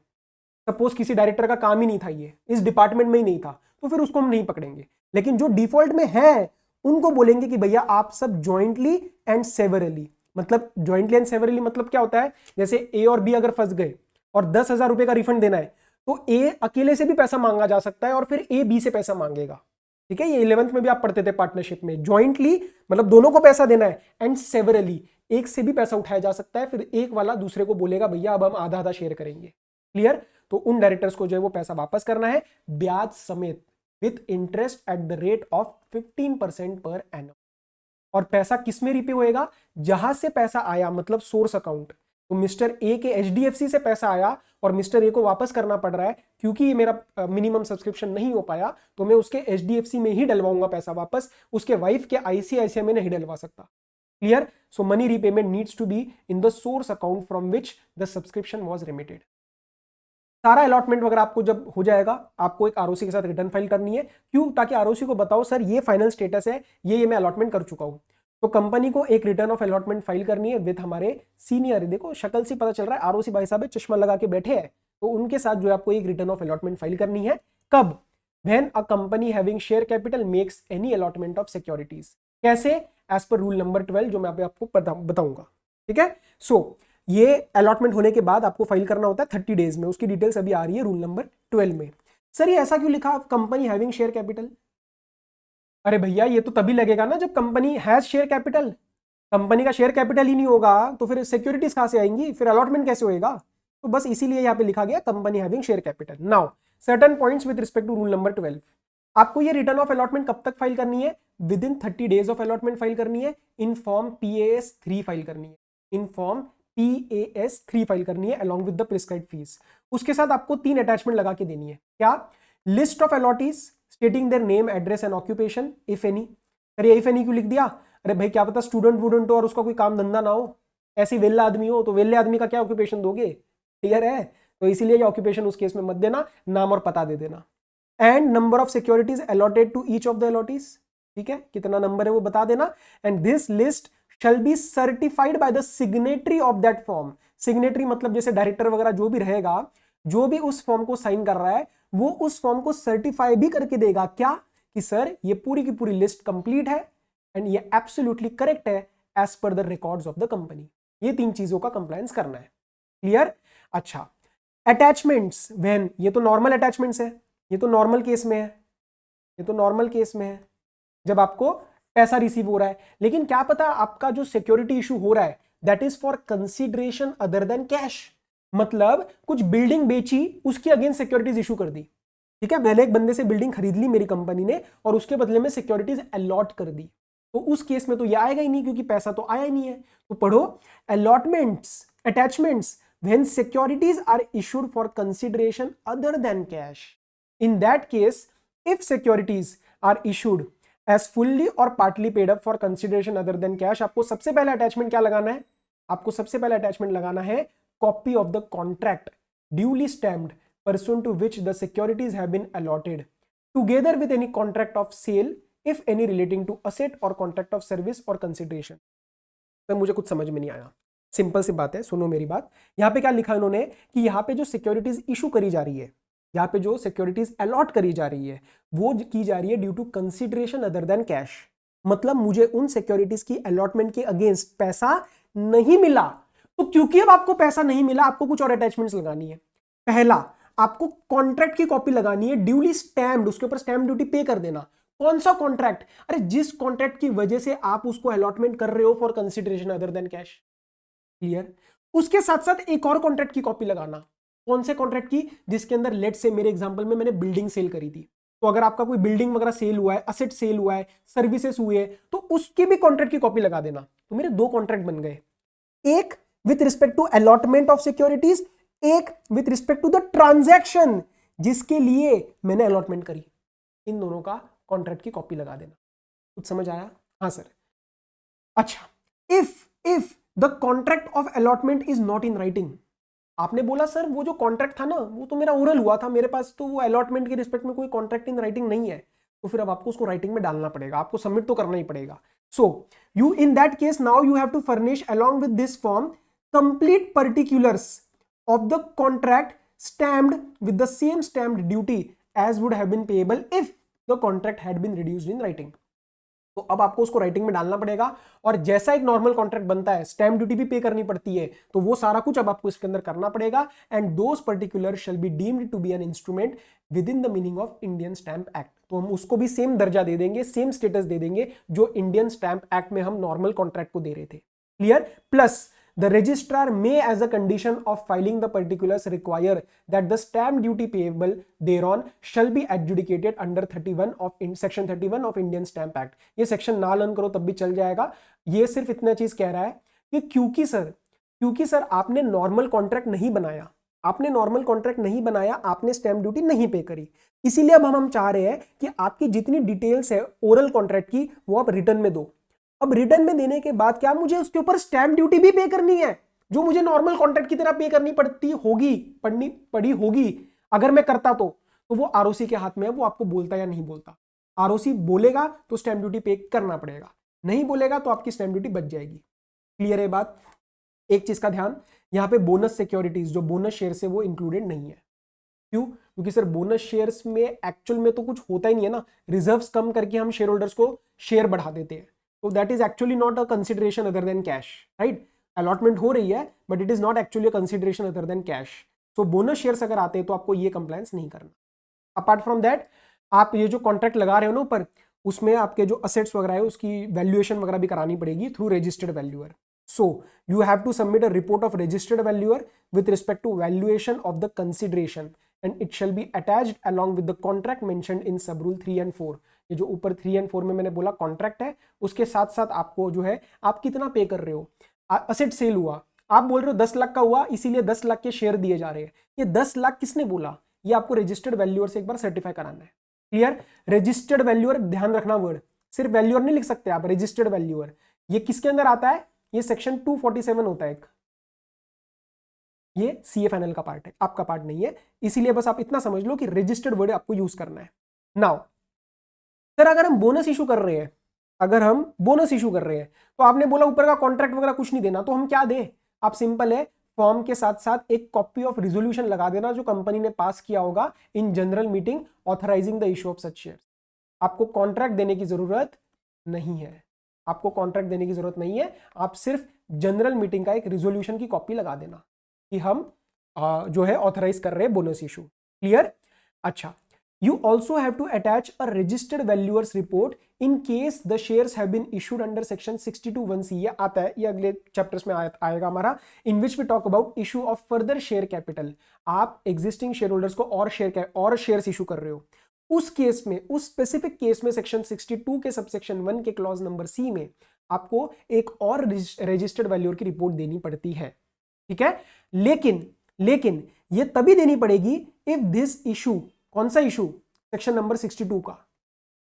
सपोज किसी डायरेक्टर का काम ही नहीं था, ये इस डिपार्टमेंट में ही नहीं था, तो फिर उसको हम नहीं पकड़ेंगे, लेकिन जो डिफॉल्ट में है उनको बोलेंगे कि भैया आप सब जॉइंटली एंड सेवरली। मतलब जॉइंटली एंड सेवरली मतलब क्या होता है? जैसे ए और बी अगर फंस गए और 10,000 रुपए का रिफंड देना है, तो ए अकेले से भी पैसा मांगा जा सकता है और फिर ए बी से पैसा मांगेगा, ठीक है। ये 11th में भी आप पढ़ते थे पार्टनरशिप में, जॉइंटली मतलब दोनों को पैसा देना है, एंड सेवरली एक से भी पैसा उठाया जा सकता है, फिर एक वाला दूसरे को बोलेगा भैया अब हम आधा आधा शेयर करेंगे। क्लियर? तो उन डायरेक्टर्स को जो है वो पैसा वापस करना है ब्याज समेत, with interest at the rate of 15% per annum. और पैसा किस में रिपे होएगा? जहां से पैसा आया, मतलब सोर्स अकाउंट। तो मिस्टर ए के एचडीएफसी से पैसा आया और मिस्टर ए को वापस करना पड़ रहा है क्योंकि ये मेरा मिनिमम सब्सक्रिप्शन नहीं हो पाया, तो मैं उसके एचडीएफसी में ही डलवाऊंगा पैसा वापस, उसके वाइफ के आईसीआईसीआई में नहीं डलवा सकता। Clear? So money repayment needs to be in the source account from which the subscription was remitted. सारा अलॉटमेंट वगैरह आपको जब हो जाएगा, आपको एक आरओसी के साथ रिटर्न फाइल करनी है। क्यों? ताकि आरओसी को बताओ सर ये फाइनल स्टेटस है, ये मैं अलॉटमेंट कर चुका हूं। तो कंपनी को एक रिटर्न ऑफ अलॉटमेंट फाइल करनी है विद हमारे सीनियर, देखो शक्ल से पता चल रहा है आरओसी भाई साहब चश्मा लगा के बैठे हैं, तो उनके साथ जो है आपको एक रिटर्न ऑफ अलॉटमेंट फाइल करनी है। कब? When a company having share capital makes any allotment of securities. कैसे? एज पर रूल नंबर 12 जो मैं आपको बताऊंगा, ठीक है। सो ये अलॉटमेंट होने के बाद आपको फाइल करना होता है 30 डेज में, उसकी डिटेल्स अभी आ रही है रूल नंबर 12 में। सर ये ऐसा क्यों लिखा कंपनी हैविंग शेयर कैपिटल? अरे भैया ये तो तभी लगेगा ना जब company has share capital. Company का शेयर कैपिटल ही नहीं होगा तो फिर सिक्योरिटीज कहां से आएंगी, फिर अलॉटमेंट कैसे होएगा? तो बस इसीलिए यहां पे लिखा गया company having share capital. Now certain points with respect to rule number 12। आपको ये रिटर्न ऑफ अलॉटमेंट कब तक फाइल करनी है? Within 30 days of allotment file करनी है। इन फॉर्म PAS 3 फाइल करनी है, इन फॉर्म PAS 3 फाइल करनी है along with the prescribed fees. उसके साथ आपको 3 अटैचमेंट लगा के देनी है। क्या? List of allottees स्टेटिंग their name, address and occupation if any. अरे इफ एनी क्यों लिख दिया? अरे भाई क्या पता स्टूडेंट वूडेंट हो और उसका कोई काम धंधा ना हो, ऐसी वेल्ला आदमी हो, तो वेल्ले आदमी का क्या ऑक्यूपेशन दोगे? क्लियर है? तो इसीलिए ये ऑक्यूपेशन उस केस में मत देना, नाम और पता दे देना। And number of securities allotted to each of the allottees, ठीक है, कितना नंबर है वो बता देना। And this list shall be certified by the signatory of that form. Signatory मतलब जैसे डायरेक्टर वगैरह जो भी रहेगा, जो भी उस फॉर्म को साइन कर रहा है, वो उस फॉर्म को सर्टिफाई भी करके देगा क्या, कि सर ये पूरी की पूरी लिस्ट कंप्लीट है एंड ये एब्सोल्युटली करेक्ट है as per the records of the company. ये 3 चीजों का कंप्लायंस करना है। क्लियर? अच्छा, अटैचमेंट्स व्हेन, ये तो नॉर्मल अटैचमेंट्स है, ये तो नॉर्मल केस में है, ये तो नॉर्मल केस में है जब आपको पैसा रिसीव हो रहा है। लेकिन क्या पता आपका जो सिक्योरिटी इशू हो रहा है that is for consideration other than cash, मतलब कुछ बिल्डिंग बेची, उसके अगेंस्ट सिक्योरिटीज इशू कर दी। ठीक है, मैंने एक बंदे से बिल्डिंग खरीद ली मेरी कंपनी ने और उसके बदले में सिक्योरिटीज अलॉट कर दी, तो उस केस में तो ये आएगा ही नहीं क्योंकि पैसा तो आया ही नहीं है। तो पढ़ो, allotments, attachments when securities are issued for consideration other than cash. In that case, if securities are issued as fully or partly paid up for consideration other than cash, आपको सबसे पहले अटैचमेंट क्या लगाना है? आपको सबसे पहले अटैचमेंट लगाना है copy of the contract duly stamped pursuant to which the securities have been allotted together with any contract of sale if any relating to asset or contract of service or consideration. तो मुझे कुछ समझ में नहीं आया, simple सी बात है, सुनो मेरी बात। यहां पे क्या लिखा है उन्होंने कि यहां पे जो सिक्योरिटीज इशू करी जा रही है, यहां पे जो सिक्योरिटीज अलॉट करी जा रही है वो की जा रही है due to consideration other than cash. मतलब मुझे उन सिक्योरिटीज की अलॉटमेंट के अगेंस्ट पैसा नहीं मिला, तो क्योंकि अब आपको पैसा नहीं मिला आपको कुछ और अटैचमेंट्स लगानी है। पहला, आपको कॉन्ट्रैक्ट की कॉपी लगानी है ड्यूली स्टैम्प्ड, उसके ऊपर स्टैम्प ड्यूटी पे कर देना। कौन सा कॉन्ट्रैक्ट? अरे जिस कॉन्ट्रैक्ट की वजह से आप उसको अलॉटमेंट कर रहे हो for consideration other than cash. Clear? उसके साथ साथ एक और कॉन्ट्रैक्ट की कॉपी लगाना। कौन से कॉन्ट्रैक्ट की? जिसके अंदर लेट से मेरे एग्जांपल में मैंने बिल्डिंग सेल करी थी, तो अगर आपका कोई बिल्डिंग वगैरह सेल हुआ है, असेट सेल हुआ है, सर्विसेज हुए, तो उसके भी कॉन्ट्रैक्ट की कॉपी लगा देना। तो मेरे 2 कॉन्ट्रैक्ट बन गए, एक with respect to allotment of securities, एक with respect to the transaction जिसके लिए मैंने अलॉटमेंट करी। इन दोनों का कॉन्ट्रैक्ट की कॉपी लगा देना। कुछ समझ आया? हाँ सर। अच्छा, if the contract of allotment is not in writing. आपने बोला सर वो जो कॉन्ट्रैक्ट था ना वो तो मेरा ओरल हुआ था, मेरे पास तो वो अलॉटमेंट के रिस्पेक्ट में कोई कॉन्ट्रैक्ट इन राइटिंग नहीं है, तो फिर अब आपको उसको राइटिंग में डालना पड़ेगा, आपको सबमिट तो करना ही पड़ेगा। So you in that case now you have to furnish along with this form complete particulars of the contract stamped with the same stamped duty as would have been payable if the contract had been reduced in writing. तो अब आपको उसको writing में डालना पड़ेगा, और जैसा एक नॉर्मल कॉन्ट्रैक्ट बनता है, स्टैम्प ड्यूटी भी पे करनी पड़ती है, तो वो सारा कुछ अब आपको इसके अंदर करना पड़ेगा। And those particular shall be deemed to be an instrument with in the meaning of Indian stamp act. तो हम उसको भी सेम दर्जा दे देंगे, सेम स्टेटस दे देंगे जो इंडियन स्टैम्प एक्ट में हम नॉर्मल कॉन्ट्रैक्ट को दे रहे थे। Clear? Plus the registrar may as a condition of filing the particulars require that the stamp duty payable thereon shall be adjudicated under 31 of section 31 of Indian Stamp Act। ये section ना learn करो तब भी चल जाएगा। ये सिर्फ इतना चीज कह रहा है कि क्योंकि सर आपने नॉर्मल कॉन्ट्रैक्ट नहीं बनाया, आपने नॉर्मल कॉन्ट्रैक्ट नहीं बनाया, आपने स्टैम्प ड्यूटी नहीं पे करी, इसीलिए अब हम चाह रहे हैं कि आपकी जितनी डिटेल्स है ओरल कॉन्ट्रैक्ट की वो आप रिटर्न में दो। अब रिटर्न में देने के बाद क्या मुझे उसके ऊपर स्टैम्प ड्यूटी भी पे करनी है, जो मुझे नॉर्मल कॉन्ट्रैक्ट की तरह पे करनी पड़ती होगी, पड़ी होगी अगर मैं करता तो वो आरओसी के हाथ में है, वो आपको बोलता या नहीं बोलता। आरओसी बोलेगा तो स्टैम्प ड्यूटी पे करना पड़ेगा, नहीं बोलेगा तो आपकी स्टैम्प ड्यूटी बच जाएगी। क्लियर है बात? एक चीज का ध्यान, यहां पे बोनस सिक्योरिटीज जो बोनस शेयर से वो इंक्लूडेड नहीं है। क्यों? क्योंकि सर बोनस शेयर्स में एक्चुअल में तो कुछ होता ही नहीं है ना, रिजर्व्स कम करके हम शेयर होल्डर्स को शेयर बढ़ा देते हैं, तो that is actually not a consideration other than cash, right? Allotment हो रही है but it is not actually a consideration other than cash. So bonus shares अगर आते हैं तो आपको ये कंप्लायंस नहीं करना। अपार्ट फ्रॉम दैट, आप ये जो कॉन्ट्रैक्ट लगा रहे हो ना ऊपर, उसमें आपके जो असेट्स वगैरह है उसकी वैल्यूएशन वगैरह भी करानी पड़ेगी through registered valuer. So you have to submit a report of registered valuer with respect to valuation of the consideration and it shall be attached along with the contract mentioned in sub rule 3 and 4। ये जो ऊपर 3 and 4 में मैंने बोला contract है, उसके साथ साथ आपको जो है आप कितना पे कर रहे हो। असेट सेल हुआ, आप बोल रहे हो 10 लाख का हुआ इसीलिए 10 लाख के शेयर दिए जा रहे हैं, ये 10 लाख किसने बोला? ये आपको रजिस्टर्ड वैल्यूअर से एक बार सर्टिफाई कराना है। क्लियर? रजिस्टर्ड वैल्यूअर, ध्यान रखना वर्ड, सिर्फ वैल्यूअर नहीं लिख सकते आप, रजिस्टर्ड वैल्यूअर। ये किसके अंदर आता है? ये सेक्शन 247 होता है एक, ये CA फाइनल का पार्ट है, आपका पार्ट नहीं है, इसीलिए बस आप इतना समझ लो कि रजिस्टर्ड वर्ड आपको यूज करना है। नाउ सर अगर हम बोनस इशू कर रहे हैं अगर हम बोनस इशू कर रहे हैं तो आपने बोला ऊपर का कॉन्ट्रैक्ट वगैरह कुछ नहीं देना, तो हम क्या दें? आप सिंपल है, फॉर्म के साथ साथ एक कॉपी ऑफ रिजोल्यूशन लगा देना जो कंपनी ने पास किया होगा इन general meeting authorising the issue of such share. आपको कॉन्ट्रैक्ट देने की जरूरत नहीं है, आपको कॉन्ट्रैक्ट देने की जरूरत नहीं है, आप सिर्फ जनरल मीटिंग का एक रिजोल्यूशन की कॉपी लगा देना कि हम जो है ऑथराइज कर रहे हैं बोनस इशू। क्लियर? अच्छा, you also have to attach a registered valuers report in case the shares have been issued under section 62(1)(c). ये आता है, ये अगले चैप्टर्स में आएगा हमारा, in which we talk about issue of further share capital। आप existing shareholders को और शेयर्स इशू कर रहे हो, उस केस में, उस स्पेसिफिक केस में सेक्शन 62 के सबसेक्शन 1 के क्लॉज नंबर सी में आपको एक और रजिस्टर्ड वैल्यूअर की रिपोर्ट देनी पड़ती है। ठीक है, लेकिन ये तभी देनी पड़ेगी इफ दिस इशू, कौन सा इशू? सेक्शन नंबर 62 का,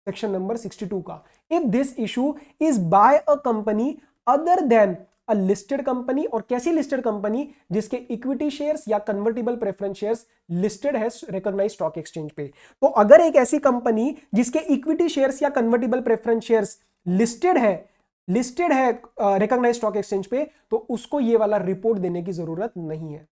सेक्शन नंबर 62 का, if this issue is by a company other than a listed company. और कैसी लिस्टेड कंपनी? जिसके इक्विटी शेयर्स या कन्वर्टिबल प्रेफरेंस शेयर्स लिस्टेड है रिकॉग्नाइज्ड स्टॉक एक्सचेंज पे। तो अगर एक ऐसी कंपनी जिसके इक्विटी शेयर्स या कन्वर्टिबल प्रेफरेंस शेयर्स लिस्टेड है रिकॉग्नाइज्ड स्टॉक एक्सचेंज पे, तो उसको ये वाला रिपोर्ट देने की जरूरत नहीं है,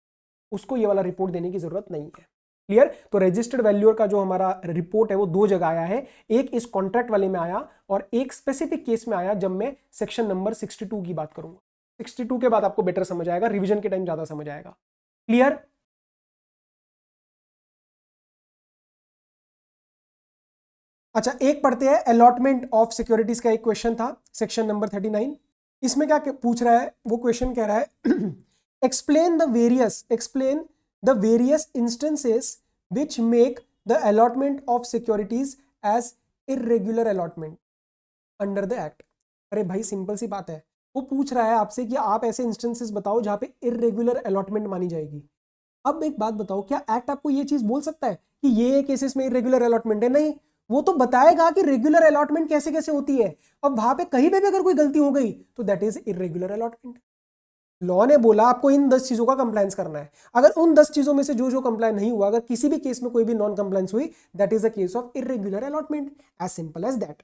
उसको ये वाला रिपोर्ट देने की जरूरत नहीं है। क्लियर? तो रजिस्टर्ड वैल्यूअर का जो हमारा रिपोर्ट है वो दो जगह आया है, एक इस कॉन्ट्रैक्ट वाले में आया और एक स्पेसिफिक केस में आया जब मैं सेक्शन नंबर 62 की बात करूंगा। 62 के बाद आपको बेटर समझ आएगा, रिवीजन के टाइम ज्यादा समझ आएगा। क्लियर? अच्छा, एक पढ़ते हैं, अलॉटमेंट ऑफ सिक्योरिटीज का एक क्वेश्चन था सेक्शन नंबर 39। इसमें क्या पूछ रहा है? वो क्वेश्चन कह रहा है explain the various instances which make the allotment of securities as irregular allotment under the act। अरे भाई सिंपल सी बात है, वो पूछ रहा है आपसे कि आप ऐसे इंस्टेंसेस बताओ जहां पे इरेगुलर अलॉटमेंट मानी जाएगी। अब एक बात बताओ, क्या एक्ट आपको ये चीज बोल सकता है कि ये केसेस में इरेगुलर अलॉटमेंट है? नहीं, वो तो बताएगा कि रेगुलर अलॉटमेंट कैसे कैसे होती है। अब वहां पे कहीं पे भी अगर कोई गलती हो गई तो that is irregular allotment. Law ने बोला आपको इन 10 चीजों का कंप्लायंस करना है, अगर उन 10 चीजों में से जो जो कंप्लायंस नहीं हुआ, अगर किसी भी केस में कोई भी नॉन कंप्लायंस हुई, that is a case of irregular allotment, as simple as that.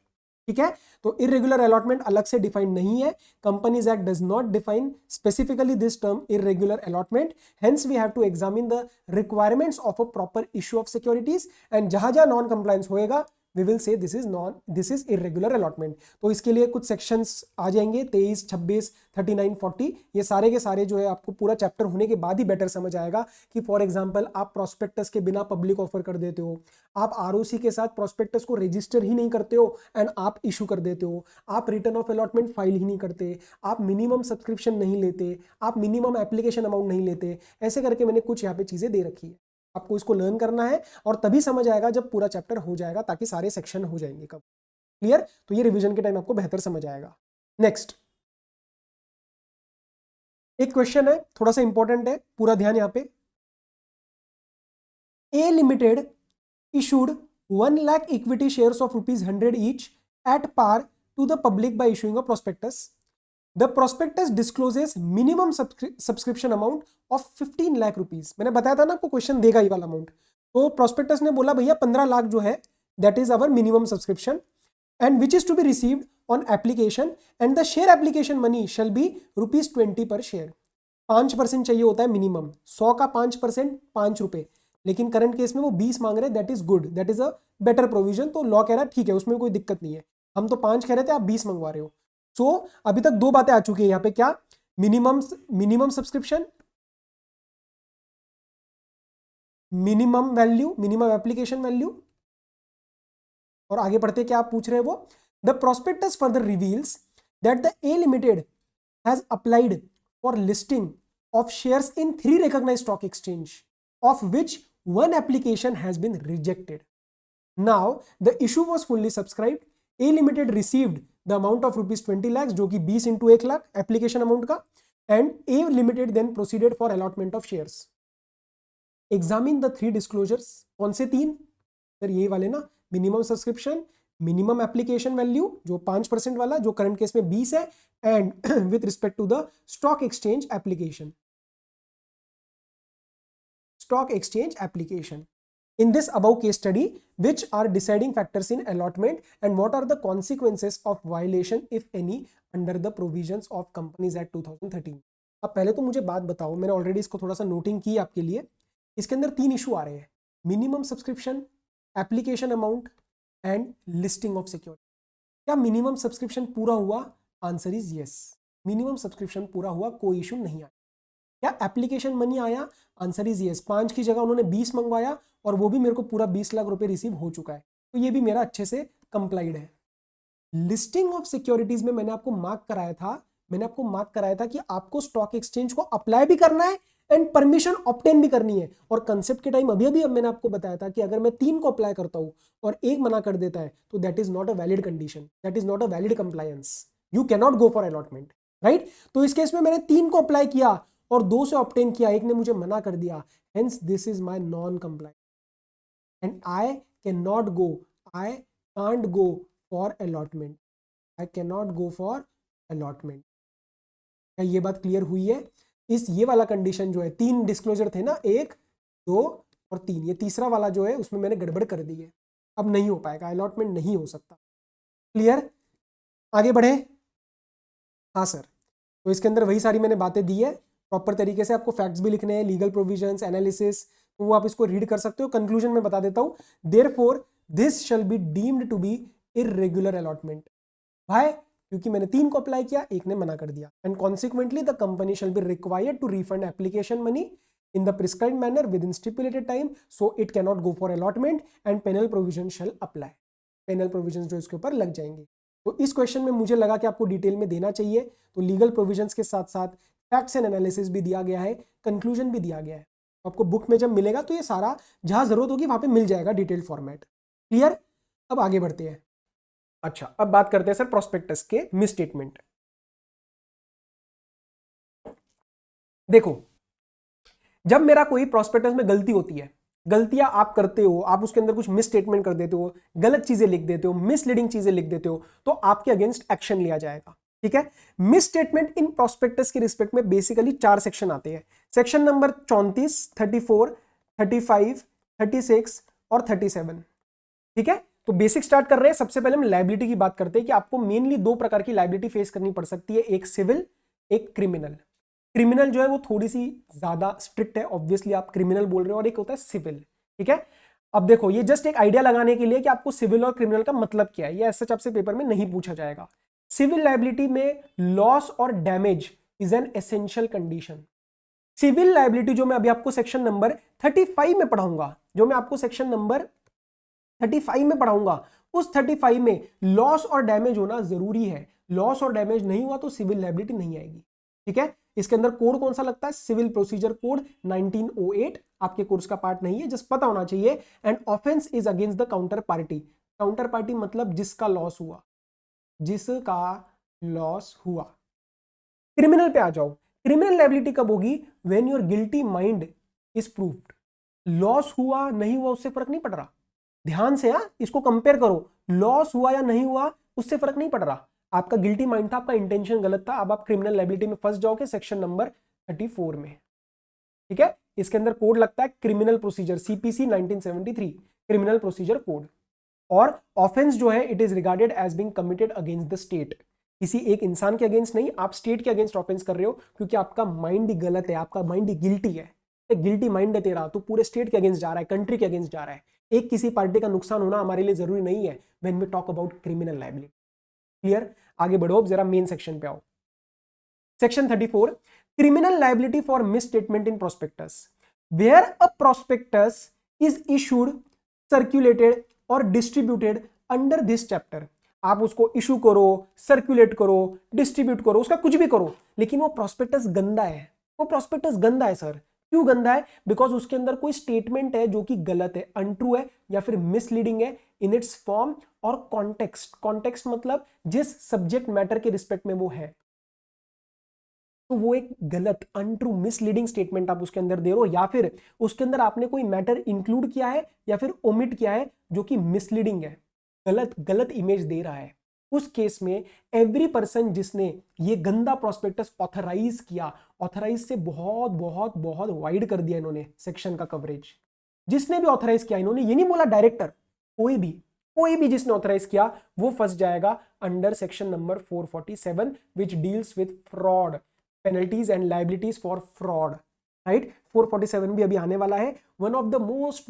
ठीक है, तो इरेगुलर अलॉटमेंट अलग से डिफाइंड नहीं है, companies act does not define specifically this term irregular allotment, hence we have to examine the requirements of a proper issue of securities, and जहां जहां non compliance होएगा we will say this is irregular allotment। तो इसके लिए कुछ sections आ जाएंगे, 23, 26, 39, 40, ये सारे के सारे जो है आपको पूरा चैप्टर होने के बाद ही बेटर समझ आएगा कि फॉर एग्जांपल आप प्रोस्पेक्टस के बिना पब्लिक ऑफर कर देते हो, आप आरओसी के साथ प्रोस्पेक्टस को रजिस्टर ही नहीं करते हो एंड आप इशू कर देते हो, आप रिटर्न ऑफ अलॉटमेंट फाइल ही नहीं करते, आप मिनिमम सब्सक्रिप्शन नहीं लेते, आप मिनिमम एप्लीकेशन अमाउंट नहीं लेते, ऐसे करके मैंने कुछ यहाँ पे चीजें दे रखी है। आपको इसको लर्न करना है और तभी समझ आएगा जब पूरा चैप्टर हो जाएगा, ताकि सारे सेक्शन हो जाएंगे कब। क्लियर? तो ये रिवीजन के टाइम आपको बेहतर समझ आएगा। नेक्स्ट एक क्वेश्चन है, थोड़ा सा इंपॉर्टेंट है, पूरा ध्यान यहाँ पे। ए limited issued 1 lakh equity shares of ₹100 each at par to the public by issuing a prospectus. The prospectus discloses minimum subscription amount of 15 lakh rupees। मैंने बताया था ना आपको क्वेश्चन देगा ये वाला अमाउंट। तो प्रोस्पेक्टस ने बोला भैया 15 लाख जो है that is our minimum subscription and which is to be received on application and the share application money shall be ₹20 per share. 5% चाहिए होता है मिनिमम, 100 का 5% ₹5, लेकिन करंट केस में वो 20 मांग रहे हैं, that is good, that is a better provision. तो लॉ कह रहा है ठीक है, उसमें कोई दिक्कत नहीं है, हम तो 5 कह रहे थे, आप 20 मंगवा रहे हो। सो अभी तक दो बातें आ चुकी है यहाँ पे, क्या? Minimum subscription, minimum value, minimum application value. और आगे बढ़ते क्या आप पूछ रहे हैं वो, the prospectus further reveals that the A limited has applied for listing of shares in 3 recognized stock exchange, of which 1 application has been rejected. Now the issue was fully subscribed. A Limited received the amount of ₹20 lakhs, जो कि 20 into 1 lakh application amount का, and A Limited then proceeded for allotment of shares. Examine the 3 disclosures। कौन से 3? Sir ये वाले ना, minimum subscription, minimum application value जो 5% वाला, जो करंट केस में 20 है, and with respect to the stock exchange application, stock exchange application. in this above case study which are deciding factors in allotment and what are the consequences of violation if any under the provisions of Companies Act 2013। अब पहले तो मुझे बात बताओ, मैंने already इसको थोड़ा सा नोटिंग की आपके लिए। इसके अंदर 3 इशू आ रहे हैं, minimum subscription, application amount and listing of security. क्या मिनिमम सब्सक्रिप्शन पूरा हुआ? Answer is yes, minimum subscription पूरा हुआ, कोई इशू नहीं आया। क्या एप्लीकेशन मनी आया? आंसर इज यस, 5 की जगह उन्होंने 20 मंगवाया और वो भी मेरे को पूरा 20 लाख रुपए रिसीव हो चुका है, तो ये भी मेरा अच्छे से कंप्लाइड है। लिस्टिंग ऑफ सिक्योरिटीज में मैंने आपको मार्क कराया था कि आपको स्टॉक एक्सचेंज को अप्लाई भी करना है एंड परमिशन ऑब्टेन भी करनी है। और कंसेप्ट के टाइम अभी मैंने आपको बताया था कि अगर मैं 3 को अप्लाई करता हूं और 1 मना कर देता है तो that is not a valid condition, that is not a valid compliance, you can not go for allotment, right. तो इस केस में मैंने 3 को अप्लाई किया और 2 से ऑब्टेन किया, 1 ने मुझे मना कर दिया, hence this is my non compliance and I can not go, I can't go for allotment, I can not go for allotment. क्या ये बात क्लियर हुई है? ये वाला कंडीशन जो है, 3 डिस्क्लोजर थे ना, 1, 2 और 3, ये तीसरा वाला जो है उसमें मैंने गड़बड़ कर दी है, अब नहीं हो पाएगा, अलॉटमेंट नहीं हो सकता। क्लियर? आगे बढ़े। हाँ सर, तो इसके अंदर वही सारी मैंने बातें दी है प्रॉपर तरीके से, आपको फैक्ट्स भी लिखने हैं, लीगल प्रोविजंस, एनालिसिस, तो वो आप इसको रीड कर सकते हो। कंक्लूजन में बता देता हूं, therefore this shall be deemed to be irregular allotment. भाई क्योंकि मैंने 3 को अप्लाई किया, 1 ने मना कर दिया, and consequently the company shall be required to refund application money in the prescribed manner within stipulated time, so it cannot go for allotment and penal provision shall apply। penal provisions जो इसके ऊपर लग जाएंगे। तो इस question में मुझे लगा कि आपको डिटेल में देना चाहिए, तो लीगल प्रोविजंस के साथ साथ फैक्ट्स एंड एनालिसिस भी दिया गया है, कंक्लूजन भी दिया गया है। आपको बुक में जब मिलेगा तो ये सारा जहां जरूरत होगी वहां पे मिल जाएगा डिटेल फॉर्मेट। क्लियर? अब आगे बढ़ते हैं। अच्छा, अब बात करते हैं सर प्रोस्पेक्टस के मिस स्टेटमेंट। देखो, जब मेरा कोई प्रोस्पेक्टस में गलती होती है, गलतियां आप करते हो, आप उसके अंदर कुछ मिस स्टेटमेंट कर देते हो, गलत चीजें लिख देते हो, मिसलीडिंग चीजें लिख देते हो, तो आपके अगेंस्ट एक्शन लिया जाएगा। ठीक है? मिस स्टेटमेंट इन प्रोस्पेक्टस के रिस्पेक्ट में बेसिकली 4 सेक्शन आते हैं। सेक्शन नंबर 34, 34, 35, 36 और 37। ठीक है? तो बेसिक स्टार्ट कर रहे हैं। सबसे पहले हम लायबिलिटी की बात करते हैं कि आपको मेनली 2 प्रकार की लायबिलिटी फेस करनी पड़ सकती है, एक सिविल, एक क्रिमिनल। क्रिमिनल जो है वो थोड़ी सी ज्यादा स्ट्रिक्ट है, ऑब्वियसली आप क्रिमिनल बोल रहे हो, और एक होता है सिविल। ठीक है? अब देखो, ये जस्ट एक आइडिया लगाने के लिए कि आपको सिविल और क्रिमिनल का मतलब क्या है, ये सच आपसे पेपर में नहीं पूछा जाएगा। सिविल लायबिलिटी में लॉस और damage is an essential condition. Civil liability जो मैं अभी आपको सेक्शन नंबर 35 में पढ़ाऊंगा, उस 35 में लॉस और डैमेज होना जरूरी है। लॉस और डैमेज नहीं हुआ तो सिविल लायबिलिटी नहीं आएगी। ठीक है? इसके अंदर कोड कौन सा लगता है? Civil procedure code 1908। आपके कोर्स का पार्ट नहीं है, जस्ट पता होना चाहिए। And offence is against the counter party. Counter party मतलब जिसका लॉस हुआ, क्रिमिनल पे आ जाओ। क्रिमिनल लायबिलिटी कब होगी? When your guilty mind is proved. Loss हुआ नहीं हुआ उससे फर्क नहीं पड़ रहा, ध्यान से इसको कंपेयर करो, लॉस हुआ या नहीं हुआ उससे फर्क नहीं पड़ रहा, आपका गिल्टी माइंड था, आपका इंटेंशन गलत था, अब आप क्रिमिनल लायबिलिटी में फंस जाओगे सेक्शन नंबर 34 में। ठीक है? इसके अंदर कोड लगता है criminal procedure, CPC 1973 criminal procedure code. और ऑफेंस जो है it is regarded as being committed against the state. किसी एक इंसान के अगेंस्ट नहीं, आप स्टेट के अगेंस्ट ऑफेंस कर रहे हो, क्योंकि आपका माइंड ही गलत है, आपका माइंड ही गिल्टी है, गिल्टी माइंड है तेरा, तो पूरे स्टेट के अगेंस्ट जा रहा है, कंट्री के अगेंस्ट जा रहा है। एक किसी पार्टी का नुकसान होना हमारे लिए जरूरी नहीं है when we talk about criminal liability. Clear? आगे बढ़ो, जरा मेन सेक्शन पे आओ। Section 34, criminal liability for misstatement in prospectus. Where a prospectus is issued, circulated और डिस्ट्रीब्यूटेड अंडर दिस चैप्टर। आप उसको इशू करो, सर्कुलेट करो, डिस्ट्रीब्यूट करो, उसका कुछ भी करो, लेकिन वो प्रोस्पेक्टस गंदा है। वो प्रोस्पेक्टस गंदा है सर। क्यों गंदा है? बिकॉज उसके अंदर कोई स्टेटमेंट है जो कि गलत है, अनट्रू है या फिर मिसलीडिंग है इन इट्स फॉर्म और कॉन्टेक्स्ट। कॉन्टेक्स्ट मतलब जिस सब्जेक्ट मैटर के रिस्पेक्ट में वो है, तो वो एक गलत, अनट्रू, मिसलीडिंग स्टेटमेंट आप उसके अंदर दे रहे हो, या फिर उसके अंदर आपने कोई मैटर इंक्लूड किया है या फिर ओमिट किया है जो कि मिसलीडिंग है, गलत इमेज दे रहा है। उस केस में एवरी पर्सन जिसने ये गंदा प्रोस्पेक्टस ऑथराइज किया, ऑथराइज से बहुत बहुत बहुत वाइड कर दिया इन्होंने सेक्शन का कवरेज, जिसने भी ऑथराइज किया, इन्होंने ये नहीं बोला डायरेक्टर, कोई भी जिसने ऑथराइज किया वो फंस जाएगा under section number 447 which deals with fraud, penalties and liabilities for fraud, right. 447 भी अभी आने वाला है। One of the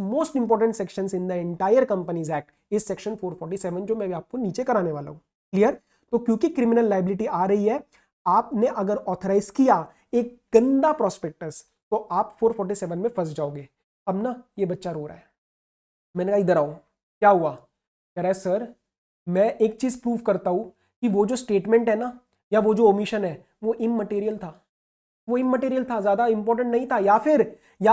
most important sections in the entire companies act is section 447, जो मैं आपको नीचे कराने वाला हूं। क्लियर? तो क्योंकि क्रिमिनल लायबिलिटी आ रही है, आपने अगर ऑथराइज किया एक गंदा प्रोस्पेक्टस, तो आप 447 में फंस जाओगे। अब ना ये बच्चा रो रहा है, मैंने कहा इधर आओ, क्या हुआ? कह रहा है सर मैं एक चीज प्रूव करता हूं कि वो जो स्टेटमेंट है ना, या वो जो ओमिशन है, वो इममटेरियल था, ज्यादा इंपॉर्टेंट नहीं था। या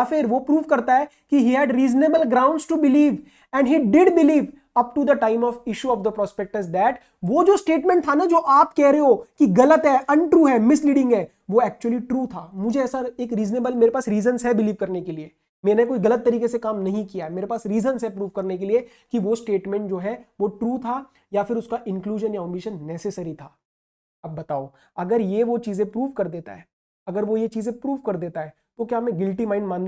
फिर वो प्रूव करता है कि he had reasonable grounds to believe and he did believe up to the time of issue of the prospectus that वो जो स्टेटमेंट था ना, जो आप कह रहे हो कि गलत है, अनट्रू है, मिसलीडिंग है, वो एक्चुअली ट्रू था। मुझे ऐसा एक रीजनेबल, मेरे पास रीजंस है बिलीव करने के लिए, मैंने कोई गलत तरीके से काम नहीं किया, मेरे पास रीजंस है प्रूव करने के लिए कि वो स्टेटमेंट जो है वो ट्रू था, या फिर उसका इंक्लूजन या ओमिशन नेसेसरी था। अब बताओ, अगर ये वो चीजें प्रूव कर देता है, तो क्या मैं गिल्टी माइंड मान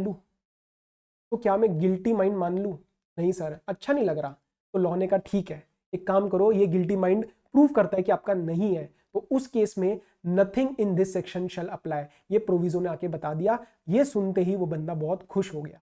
लूं? नहीं सर, अच्छा नहीं लग रहा। तो लॉ ने कहा ठीक है, एक काम करो, ये गिल्टी माइंड प्रूव करता है कि आपका नहीं है, तो उस केस में nothing in this section shall apply, ये प्रोविजो ने आके बता दिया। ये सुनते ही वो बंदा बहुत खुश हो गया।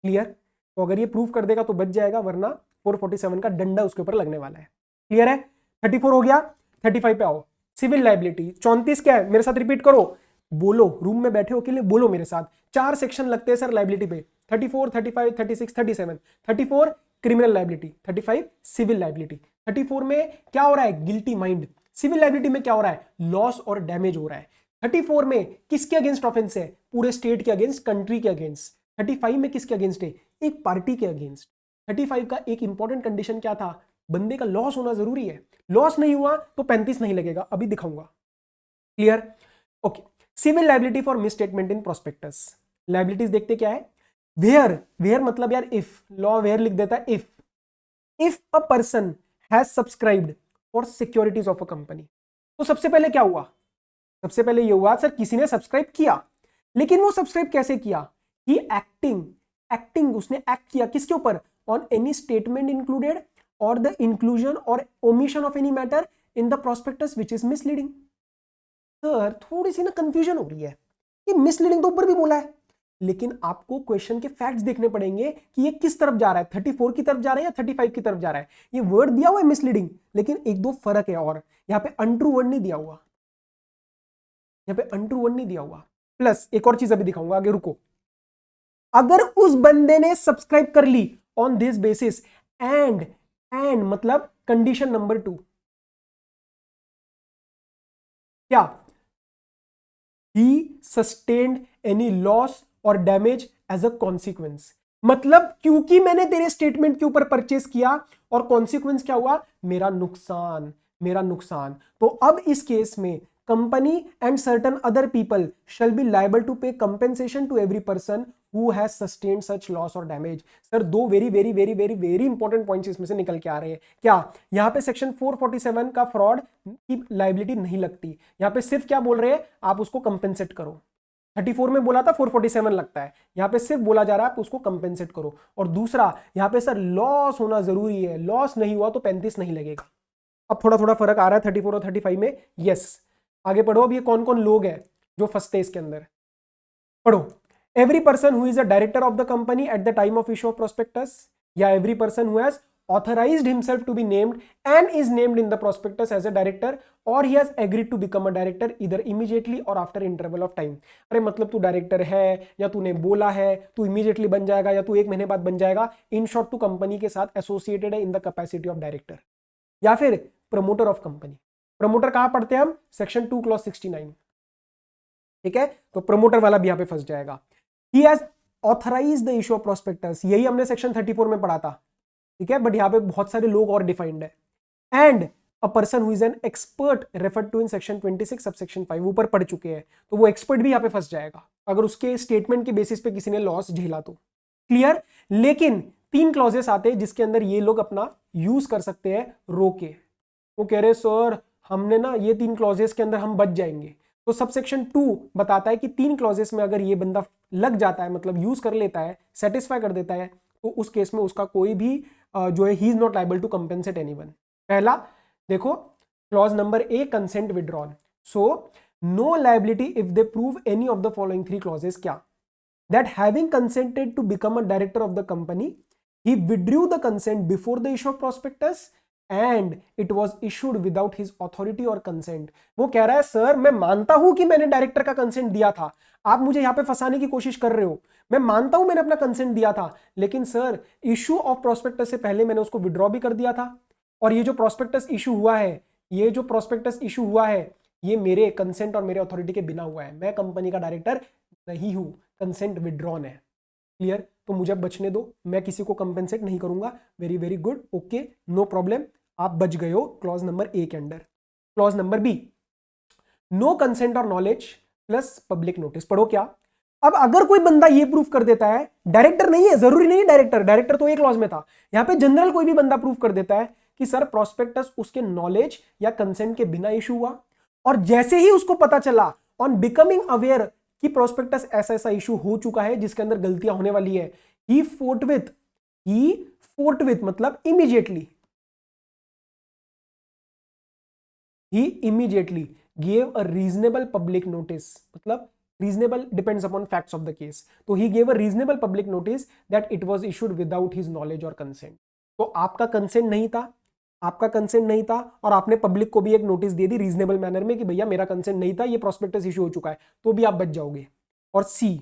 क्लियर? तो अगर ये प्रूव कर देगा तो बच जाएगा, वरना 447 का डंडा उसके ऊपर लगने वाला है। क्लियर है? 34 हो गया, 35 पे आओ। Civil liability. 34 क्या है, मेरे साथ रिपीट करो, बोलो, रूम में बैठे हो के लिए बोलो मेरे साथ। 4 सेक्शन लगते हैं सर लायबिलिटी पे, 34, 35, 36, 37। 34 क्रिमिनल लायबिलिटी, 35 सिविल लायबिलिटी। 34 में क्या हो रहा है? Guilty mind. सिविल लायबिलिटी में क्या हो रहा है? लॉस और डैमेज हो रहा है। 34 में किसके अगेंस्ट ऑफेंस है? पूरे स्टेट के अगेंस्ट, कंट्री के अगेंस्ट। 35 में किसके अगेंस्ट है? एक पार्टी के अगेंस्ट। 35 का एक इंपॉर्टेंट कंडीशन क्या था? बंदे का लॉस होना जरूरी है, लॉस नहीं हुआ तो 35 नहीं लगेगा, अभी दिखाऊंगा। Clear? Okay. Civil liability for misstatement in prospectus. Liabilities देखते क्या है? वेयर मतलब यार इफ, लॉ वेयर लिख देता है if a person has subscribed for securities of a company. तो सबसे पहले क्या हुआ? सबसे पहले ये हुआ सर किसी ने सब्सक्राइब किया, लेकिन वो सब्सक्राइब कैसे किया? ही एक्टिंग, उसने एक्ट किया किसके ऊपर? ऑन एनी स्टेटमेंट इंक्लूडेड और द इंक्लूजन और omission of any matter in the prospectus which is misleading. Sir थोड़ी सी ना कंफ्यूजन हो रही है, ये मिसलीडिंग तो ऊपर भी बोला है, लेकिन आपको क्वेश्चन के फैक्ट्स देखने पड़ेंगे कि ये किस तरफ जा रहा है, 34 की तरफ जा रहा है या 35 की तरफ जा रहा है। ये वर्ड दिया हुआ है मिसलीडिंग, लेकिन एक दो फर्क है, और यहां पे अनट्रू वर्ड नहीं दिया हुआ, प्लस एक और चीज अभी दिखाऊंगा, आगे रुको। अगर उस बंदे ने सब्सक्राइब कर ली ऑन दिस बेसिस एंड मतलब कंडीशन नंबर 2 क्या? ही सस्टेन्ड एनी लॉस और डैमेज एज अ कॉन्सिक्वेंस। मतलब क्योंकि मैंने तेरे स्टेटमेंट के ऊपर परचेस किया, और कॉन्सिक्वेंस क्या हुआ? मेरा नुकसान। तो अब इस केस में company and certain other people shall be liable to pay compensation to every person who has sustained such loss और डैमेज। सर दो वेरी इंपॉर्टेंट पॉइंट्स इसमें से निकल के आ रहे हैं। क्या? यहां पे सेक्शन 447 का फ्रॉड की लायबिलिटी नहीं लगती, यहां पे सिर्फ क्या बोल रहे हैं? आप उसको कंपेंसेट करो। 34 में बोला था 447 लगता है, यहां पे सिर्फ बोला जा रहा है आप उसको कंपेंसेट करो। और दूसरा, यहां पे सर लॉस होना जरूरी है, लॉस नहीं हुआ तो 35 नहीं लगेगा। अब थोड़ा थोड़ा फर्क आ रहा है 34 और 35 में। यस, आगे पढ़ो। अब ये कौन कौन लोग हैं जो फंसते इसके अंदर? पढ़ो। Every person who is a director of the company at the time of issue of prospectus, या every person who has authorized himself to be named and is named in the prospectus as a director, or he has agreed to become a director either immediately or after interval of time। अरे मतलब तू director है, या तूने बोला है तू immediately बन जाएगा, या तू 1 महीने बाद बन जाएगा। इन शॉर्ट तू कंपनी के साथ एसोसिएटेड है in the capacity of director, या फिर प्रमोटर ऑफ कंपनी। प्रमोटर कहां पढ़ते हैं हम? Section 2 clause 69। ठीक है, तो प्रमोटर वाला भी यहां पे फंस जाएगा। He has authorise the issue of prospectus, यही हमने सेक्शन 34 में पढ़ा था। ठीक है, बट यहां पे बहुत सारे लोग और डिफाइंड है। And a person who is an expert referred to in section 26 subsection 5, ऊपर पढ़ चुके हैं, तो वो एक्सपर्ट भी यहां पे फंस जाएगा अगर उसके स्टेटमेंट के बेसिस पे किसी ने लॉस झेला तो। क्लियर? लेकिन 3 क्लॉजेस आते हैं जिसके अंदर ये लोग अपना यूज कर सकते हैं रोके। वो कह रहे सर हमने ना ये 3 क्लॉजेस के अंदर हम बच जाएंगे, तो सबसेक्शन 2 बताता है कि 3 क्लॉजेस में अगर ये बंदा लग जाता है, मतलब यूज कर लेता है, सेटिस्फाई कर देता है, तो उस केस में उसका कोई भी जो है he is not liable to compensate anyone. पहला देखो clause number A, consent withdrawn. So no liability if they prove any of the following 3 clauses. क्या? That having consented to become a director of the company, he withdrew the consent before the issue of prospectus and it was issued without his authority or consent। वो कह रहा है sir मैं मानता हूं कि मैंने डायरेक्टर का कंसेंट दिया था, आप मुझे यहां पे फंसाने की कोशिश कर रहे हो, मैं मानता हूं मैंने अपना कंसेंट दिया था, लेकिन सर इशू ऑफ प्रोस्पेक्टस से पहले मैंने उसको विड्रॉ भी कर दिया था, और ये जो प्रोस्पेक्टस इशू हुआ है, ये जो प्रोस्पेक्टस इशू हुआ है, ये मेरे कंसेंट और मेरे अथॉरिटी के बिना हुआ है, मैं कंपनी का डायरेक्टर नहीं हूं, कंसेंट विड्रॉन है। क्लियर? तो मुझे बचने दो, मैं किसी को कंपेंसेट नहीं करूंगा। Very very good, okay, no problem, आप बच गए हो क्लॉज नंबर ए के under. Clause number B, no consent और नॉलेज प्लस पब्लिक नोटिस। पढ़ो क्या? अब अगर कोई बंदा ये प्रूफ कर देता है, डायरेक्टर नहीं है, जरूरी नहीं है डायरेक्टर, डायरेक्टर तो एक क्लॉज में था, यहां पे जनरल कोई भी बंदा प्रूफ कर देता है कि सर प्रोस्पेक्टस उसके नॉलेज या कंसेंट के बिना इशू हुआ, और जैसे ही उसको पता चला ऑन बिकमिंग अवेयर कि प्रोस्पेक्टस ऐसा ऐसा इशू हो चुका है जिसके अंदर गलतियां होने वाली है, ही फोर्टविथ मतलब immediately gave a reasonable public notice, मतलब reasonable depends upon facts of the case, तो he gave a reasonable public notice that it was issued without his knowledge or consent। तो आपका कंसेंट नहीं था, आपका कंसेंट नहीं था, और आपने पब्लिक को भी एक नोटिस दे दी रीजनेबल मैनर में कि भैया मेरा कंसेंट नहीं था, ये प्रोस्पेक्टस इशू हो चुका है, तो भी आप बच जाओगे। और C,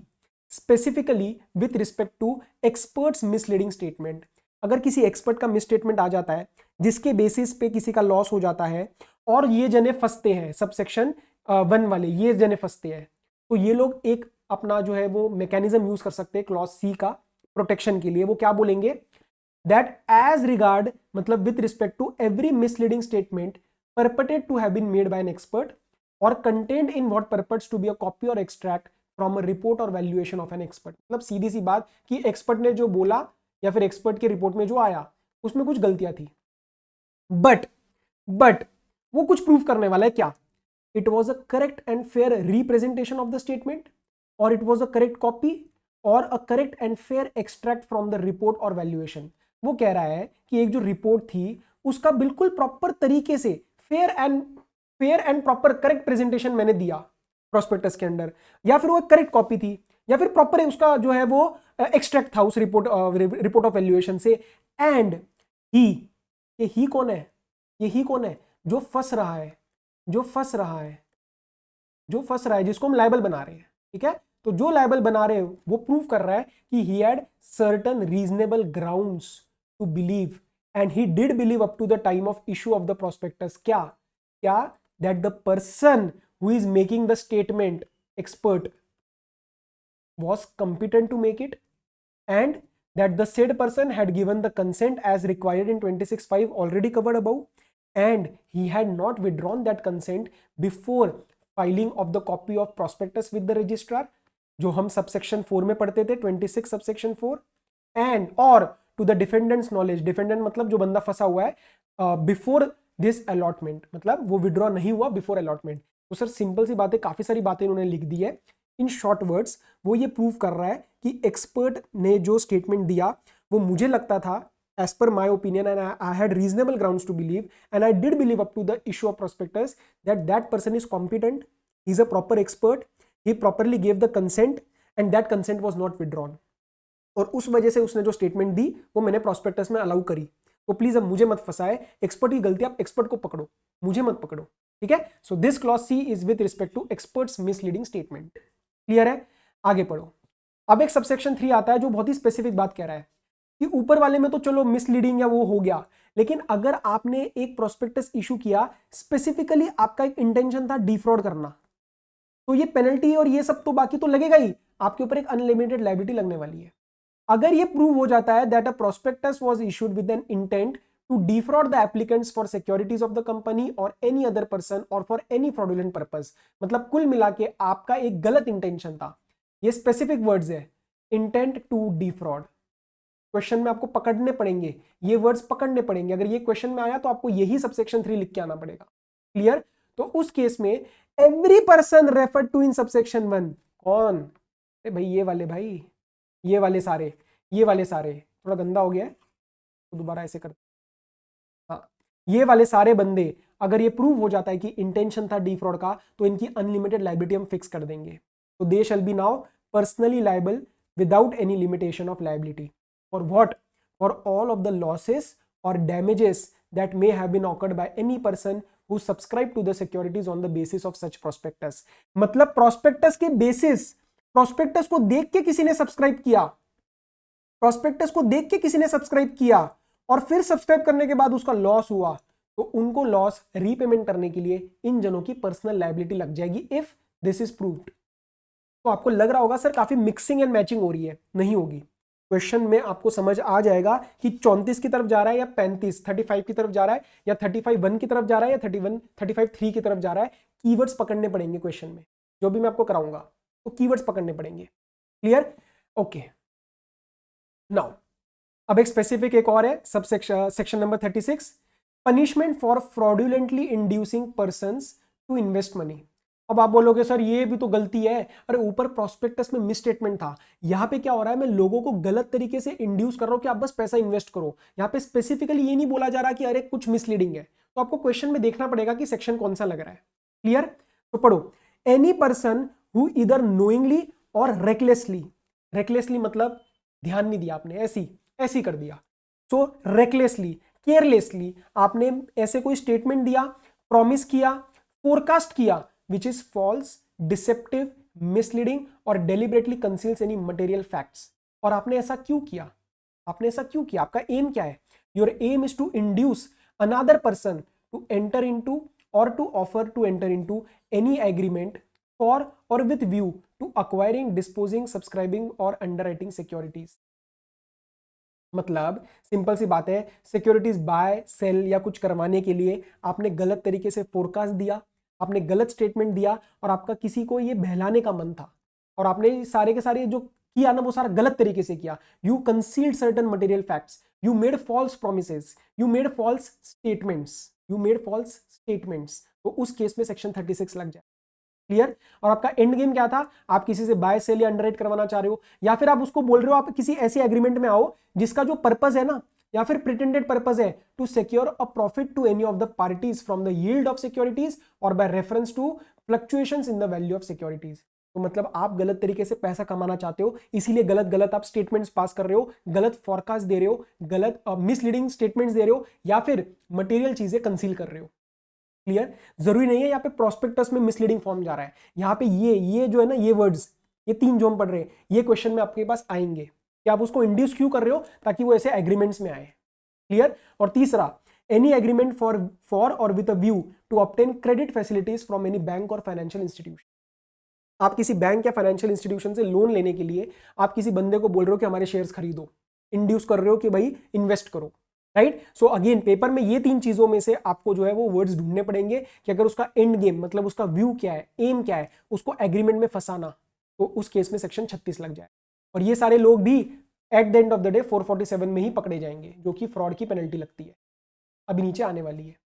specifically with respect to experts misleading statement, अगर किसी एक्सपर्ट का मिसस्टेटमेंट आ जाता है जिसके बेसिस पे किसी का लॉस हो जाता है, और ये जने फंसते हैं, सबसेक्शन 1 वाले ये जने फंसते हैं, तो ये लोग एक अपना जो है वो मैकेनिज्म यूज कर सकते हैं क्लॉज सी का प्रोटेक्शन के लिए। वो क्या बोलेंगे? दैट एज रिगार्ड मतलब with respect to every misleading statement purported to have been made by an expert और content in what purpose to be a copy और एक्सट्रैक्ट फ्रॉम अ रिपोर्ट और वैल्यूएशन ऑफ एन एक्सपर्ट। मतलब सीधी सी बात कि expert ने जो बोला या फिर एक्सपर्ट की रिपोर्ट में जो आया उसमें कुछ गलतियां थी, बट वो कुछ प्रूव करने वाला है। क्या? It was a correct and fair representation of the statement, और it was a correct copy, और a correct and fair extract from the report और वैल्यूएशन। वो कह रहा है कि एक जो रिपोर्ट थी उसका बिल्कुल प्रॉपर तरीके से fair and proper correct presentation मैंने दिया प्रोस्पेक्टस के अंदर, या फिर वो करेक्ट कॉपी थी, या फिर प्रॉपर उसका जो है वो एक्सट्रैक्ट था उस रिपोर्ट ऑफ वैल्यूएशन से। एंड ही कौन है? ये ही कौन है? जो फंस रहा है, जिसको हम लायबल बना रहे हैं। ठीक है? तो जो लायबल बना रहे हैं वो प्रूव कर रहा है कि he had certain reasonable grounds to believe, and he did believe up to the time of issue of the prospectus. क्या? That the person who is making the statement, expert, was competent to make it, and that the said person had given the consent as required in 26(5) already covered above, and he had not withdrawn that consent before filing of the copy of prospectus with the registrar, जो हम subsection 4 में पढ़ते थे, 26 subsection 4, and और to the defendant's knowledge, defendant मतलब जो बंदा फंसा हुआ है, बिफोर दिस अलॉटमेंट, मतलब वो विड्रॉ नहीं हुआ बिफोर अलॉटमेंट। तो सर सिंपल सी बातें, काफी सारी बातें इन्होंने लिख दी है। इन शॉर्ट वर्ड्स वो ये प्रूव कर रहा है कि एक्सपर्ट ने जो स्टेटमेंट दिया वो मुझे लगता था as per my opinion, and I had reasonable grounds to believe, and I did believe up to the issue of prospectus, that person is competent, he's a proper expert, he properly gave the consent, and that consent was not withdrawn, और उस वजह से उसने जो statement दी वो मैंने prospectus में allow करी। तो प्लीज अब मुझे मत फंसाए, एक्सपर्ट की गलती, आप एक्सपर्ट को पकड़ो, मुझे मत पकड़ो। ठीक है? So this clause C is with respect to experts misleading statement. Clear है? आगे पढ़ो। अब एक सबसेक्शन 3 आता है जो बहुत ही स्पेसिफिक बात कह रहा है कि ऊपर वाले में तो चलो मिसलीडिंग या वो हो गया, लेकिन अगर आपने एक प्रोस्पेक्टस इशू किया, स्पेसिफिकली आपका एक इंटेंशन था डिफ्रॉड करना, तो ये पेनल्टी और ये सब तो बाकी तो लगेगा ही, आपके ऊपर एक अनलिमिटेड लायबिलिटी लगने वाली है। अगर ये प्रूव हो जाता है that a prospectus was issued with an intent to defraud the applicants for securities of the company और एनी अदर पर्सन और फॉर एनी फ्रॉडुलेंट पर्पस, मतलब कुल मिला के आपका एक गलत इंटेंशन था। ये स्पेसिफिक वर्ड्स है, इंटेंट टू डिफ्रॉड। क्वेश्चन में आपको पकड़ने पड़ेंगे, ये वर्ड्स पकड़ने पड़ेंगे, अगर ये क्वेश्चन में आया तो आपको यही सबसेक्शन 3 लिख के आना पड़ेगा। क्लियर? तो उस केस में every person refer to in subsection 1। कौन? अरे भाई ये वाले, भाई ये वाले सारे, ये वाले सारे, थोड़ा गंदा हो गया है तो दोबारा ऐसे कर, हाँ, ये वाले सारे बंदे अगर ये प्रूव हो जाता है कि इंटेंशन था डीफ्रॉड का, तो इनकी अनलिमिटेड लायबिलिटी हम फिक्स कर देंगे। तो they shall be now personally liable without any limitation of liability for what? For all of the losses और damages that may have been occurred by any person who subscribed to the securities on the basis of such prospectus। मतलब prospectus के basis, prospectus को देख के किसी ने subscribe किया, prospectus को देख के किसी ने सब्सक्राइब किया और फिर सब्सक्राइब करने के बाद उसका लॉस हुआ, तो उनको लॉस रीपेमेंट करने के लिए इन जनों की पर्सनल लायबिलिटी लग जाएगी इफ दिस इज प्रूव्ड। तो आपको लग रहा होगा सर काफी मिक्सिंग एंड मैचिंग हो रही है, नहीं होगी। क्वेश्चन में आपको समझ आ जाएगा कि 34 की तरफ जा रहा है या 35 की तरफ जा रहा है या 35 की तरफ जा रहा है या 35 की तरफ जा रहा है। कीवर्ड्स पकड़ने पड़ेंगे क्वेश्चन में, जो भी मैं आपको कराऊंगा तो कीवर्ड्स पकड़ने पड़ेंगे। क्लियर? ओके, नाउ अब एक स्पेसिफिक एक और है, sub section number 36, punishment for fraudulently inducing persons to invest money. अब आप बोलोगे सर ये भी तो गलती है, अरे ऊपर प्रोस्पेक्टस में मिस स्टेटमेंट था, यहाँ पे क्या हो रहा है, मैं लोगों को गलत तरीके से इंड्यूस कर रहा हूँ कि आप बस पैसा इन्वेस्ट करो। यहाँ पे स्पेसिफिकली ये नहीं बोला जा रहा कि अरे कुछ मिसलीडिंग है, तो आपको क्वेश्चन में देखना पड़ेगा कि सेक्शन कौन सा लग रहा है। क्लियर? तो पढ़ो, एनी पर्सन हु इधर नोइंगली और रेकलेसली, रेकलेसली मतलब ध्यान नहीं दिया आपने, ऐसी कर दिया, सो रेकलेसली, केयरलेसली आपने ऐसे कोई स्टेटमेंट दिया, प्रॉमिस किया, फोरकास्ट किया which is false, deceptive, misleading और deliberately conceals any material facts। और आपने ऐसा क्यों किया? आपने ऐसा क्यों किया? आपका एम क्या है? Your aim is to induce another person to enter into or to offer to enter into any agreement for or with view to acquiring, disposing, subscribing और underwriting securities। मतलब सिंपल सी बात है, सिक्योरिटीज बाय सेल या कुछ करवाने के लिए आपने गलत तरीके से फोरकास्ट दिया, आपने गलत स्टेटमेंट दिया और आपका किसी को ये बहलाने का मन था और आपने सारे के सारे जो किया ना वो सारा गलत तरीके से किया। You concealed certain material facts, you made false promises, you made false statements, तो उस केस में सेक्शन 36 लग जाए। क्लियर? और आपका एंड गेम क्या था? आप किसी से बाय सेल या अंडरराइट करवाना चाह रहे हो, या फिर आप उसको बोल रहे हो आप किसी ऐसे एग्रीमेंट में आओ जिसका जो पर्पस है ना, या फिर प्रिटेंडेड पर्पस है to secure a profit to any of the parties from the yield of securities और by reference to fluctuations in the value of securities. तो मतलब आप गलत तरीके से पैसा कमाना चाहते हो, इसीलिए गलत आप स्टेटमेंट्स पास कर रहे हो, गलत फॉरकास्ट दे रहे हो, गलत मिसलीडिंग स्टेटमेंट्स दे रहे हो, या फिर मटेरियल चीजें कंसील कर रहे हो। क्लियर? जरूरी नहीं है यहाँ पे प्रोस्पेक्टस में मिसलीडिंग फॉर्म जा रहा है, यहाँ पे ये जो है ना, ये वर्ड्स, ये 3 जो हम पढ़ रहे हैं, ये क्वेश्चन में आपके पास आएंगे कि आप उसको इंड्यूस क्यों कर रहे हो, ताकि वो ऐसे एग्रीमेंट्स में आए। क्लियर? और तीसरा, एनी एग्रीमेंट फॉर और with a view to obtain credit facilities from any bank और फाइनेंशियल इंस्टीट्यूशन। आप किसी बैंक या फाइनेंशियल इंस्टीट्यूशन से लोन लेने के लिए आप किसी बंदे को बोल रहे हो कि हमारे शेयर्स खरीदो, इंड्यूस कर रहे हो कि भाई इन्वेस्ट करो, राइट? सो अगेन पेपर में ये 3 चीजों में से आपको जो है वो वर्ड्स ढूंढने पड़ेंगे कि अगर उसका एंड गेम मतलब उसका व्यू क्या है, एम क्या है, उसको एग्रीमेंट में फंसाना, तो उस केस में सेक्शन 36 लग जाए। और ये सारे लोग भी at the end of the day 447 में ही पकड़े जाएंगे, जो कि फ्रॉड की पेनल्टी लगती है, अभी नीचे आने वाली है।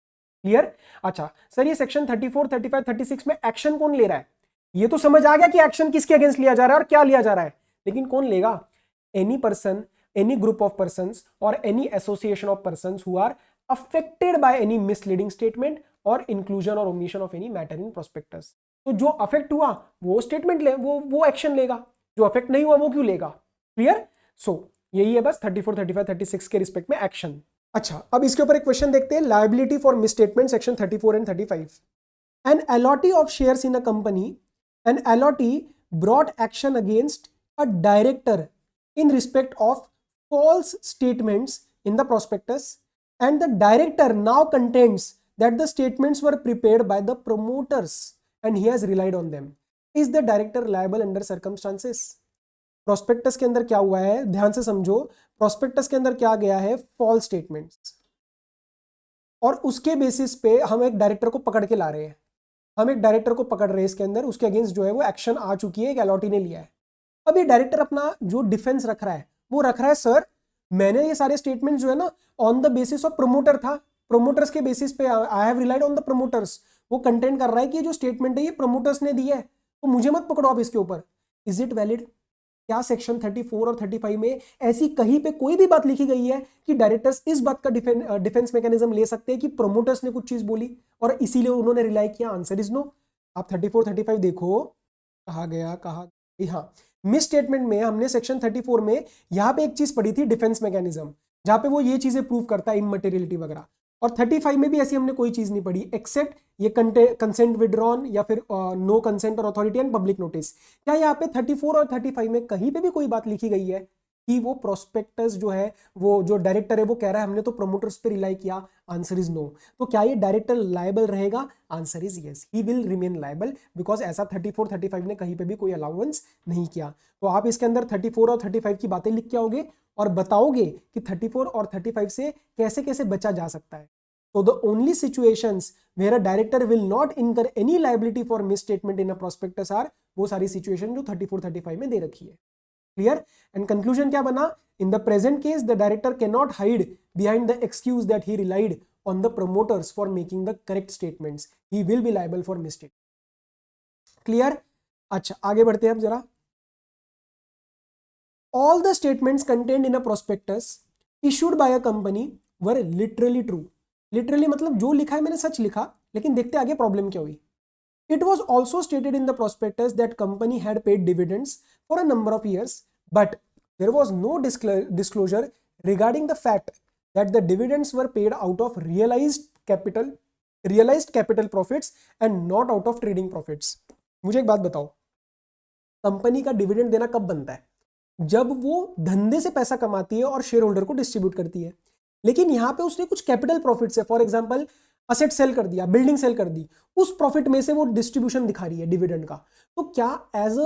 क्लियर? अच्छा सर, ये सेक्शन 34, 35, 36 में एक्शन कौन ले रहा है? ये तो समझ आ गया कि एक्शन किसके अगेंस्ट लिया जा रहा है और क्या लिया जा रहा है, लेकिन कौन लेगा? Any person, any group of persons or any association of persons who are affected by any misleading statement or inclusion or omission of any matter in prospectus। तो जो अफेक्ट हुआ वो स्टेटमेंट ले, वो एक्शन लेगा, जो अफेक्ट नहीं हुआ वो क्यों लेगा? क्लियर? सो यही है बस 34, 35, 36 के रिस्पेक्ट में एक्शन। अच्छा, अब इसके ऊपर एक क्वेश्चन देखते हैं, liability for misstatement section 34 and 35। An allottee of shares in a company, an allottee brought action against a director in respect of false statements in the prospectus, and the director now contends that the statements were prepared by the promoters and he has relied on them. Is the director liable under circumstances? prospectus के अंदर क्या हुआ है, ध्यान से समझो। prospectus के अंदर क्या गया है, false statements, और उसके बेसिस पे हम एक डायरेक्टर को पकड़ के ला रहे हैं, हम एक डायरेक्टर को पकड़ रहे हैं, इसके अंदर उसके अगेंस्ट जो है वो एक्शन आ चुकी है, एक अलॉटी ने लिया है। अब ये डायरेक्टर अपना जो डिफेंस रख रहा है वो रख रहा है, सर मैंने ये सारे स्टेटमेंट जो है ना on the basis of promoter था, प्रोमोटर्स के बेसिस पे, I have relied on the promoters, वो कंटेंट कर रहा है कि ये जो स्टेटमेंट है ये प्रमोटर्स ने दी है, तो मुझे मत पकड़ो आप इसके ऊपर। Is it valid? क्या सेक्शन 34 और 35 में ऐसी कहीं पे कोई भी बात लिखी गई है कि डायरेक्टर्स इस बात का डिफेंस मैकेनिज्म ले सकते हैं कि प्रमोटर्स ने कुछ चीज बोली और इसीलिए उन्होंने रिलाई किया? Answer is no. आप 34 35 देखो, कहा गया, कहा, हाँ, मिस स्टेटमेंट में हमने सेक्शन 34 में यहां पे एक चीज पढ़ी थी, डिफेंस मैकेनिज्म, जहां पे वो ये चीजें प्रूव करता है, इमटेरियलिटी वगैरह। और 35 में भी ऐसी हमने कोई चीज नहीं पढ़ी एक्सेप्ट ये कंसेंट विड्रॉन या फिर नो कंसेंट और अथॉरिटी एंड पब्लिक नोटिस। क्या यहाँ पे 34 और 35 में कहीं पे भी कोई बात लिखी गई है कि वो प्रोस्पेक्टस जो है, वो जो डायरेक्टर है वो कह रहा है हमने तो प्रमोटर्स पे रिलाई किया? Answer is no. तो क्या ये डायरेक्टर लायबल रहेगा? Answer is yes, he will remain liable, because ऐसा 34 35 ने कहीं पे भी कोई अलाउंस नहीं किया। तो आप इसके अंदर 34 और 35 की बातें लिख के आओगे और बताओगे कि 34 और 35 से कैसे कैसे बचा जा सकता है। So the only situations where a director will not incur any liability for misstatement in a prospectus are वो सारी situation जो 34 35 में दे रखी है। क्लियर? एंड कंक्लूजन क्या बना? In the present case the director can not hide behind the excuse that he relied on the promoters for making the correct statements, he will be liable for mistake. Clear? अच्छा, आगे बढ़ते हैं अब जरा। All the statements contained in a prospectus issued by a company were literally true. Literally मतलब जो लिखा है मैंने सच लिखा, लेकिन देखते आगे प्रॉब्लम क्या हुई। It was also stated in the prospectus that company had paid dividends for a number of years, but there was no disclosure regarding the fact that the dividends were paid out of realized capital profits and not out of trading profits. मुझे एक बात बताओ, company का dividend देना कब बनता है? जब वो धंधे से पैसा कमाती है और शेयर होल्डर को डिस्ट्रीब्यूट करती है। लेकिन यहां पे उसने कुछ कैपिटल प्रॉफिट है, फॉर एग्जांपल असेट सेल कर दिया, बिल्डिंग सेल कर दी, उस प्रॉफिट में से वो डिस्ट्रीब्यूशन दिखा रही है डिविडेंड का। तो क्या एज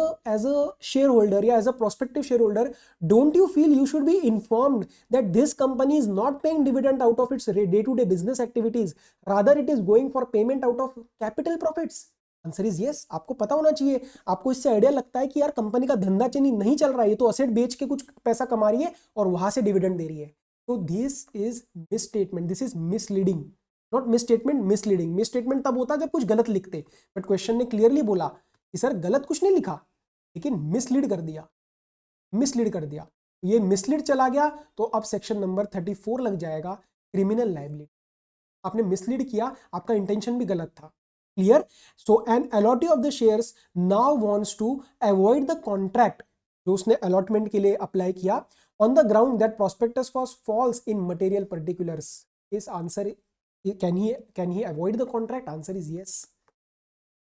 अ शेयर होल्डर या as a prospective shareholder, don't you feel you should be informed that this company is not paying dividend out of its day to day business activities, rather it is going for payment out of capital profits? Answer is yes. आपको पता होना चाहिए। आपको इससे idea लगता है कि यार कंपनी का धंधा चनी नहीं चल रहा है, ये तो असेट बेच के कुछ पैसा कमा रही है और वहां से डिविडेंड दे रही है। तो this is miss statement, this is misleading, not miss statement, misleading. Miss statement तब होता है जब कुछ गलत लिखते, बट क्वेश्चन ने क्लियरली बोला कि सर गलत कुछ नहीं लिखा, लेकिन मिसलीड कर दिया, मिसलीड कर दिया। ये मिसलीड चला गया तो अब सेक्शन नंबर 34 लग जाएगा, क्रिमिनल लायबिलिटी। आपने मिसलीड किया, आपका इंटेंशन भी गलत था। Clear? So an allottee of the shares now wants to avoid the contract, जो उसने अलॉटमेंट के लिए अप्लाई किया, on the ground that prospectus was false in material particulars. इस answer, can he avoid the contract? Answer is yes,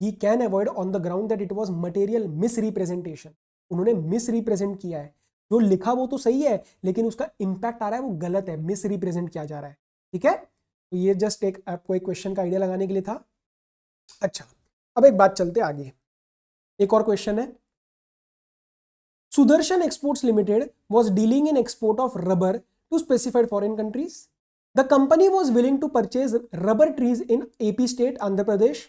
he can avoid on the ground that it was material misrepresentation. उन्होंने misrepresent किया है, जो लिखा वो तो सही है लेकिन उसका इंपैक्ट आ रहा है वो गलत है, मिसरिप्रेजेंट किया जा रहा है। ठीक है, तो ये जस्ट एक आपको एक क्वेश्चन का आइडिया लगाने के लिए था। अच्छा, अब एक बात चलते आगे, एक और क्वेश्चन है। Sudarshan exports limited was dealing in export of rubber to specified foreign countries. The company was willing to purchase rubber trees in AP state, Andhra Pradesh.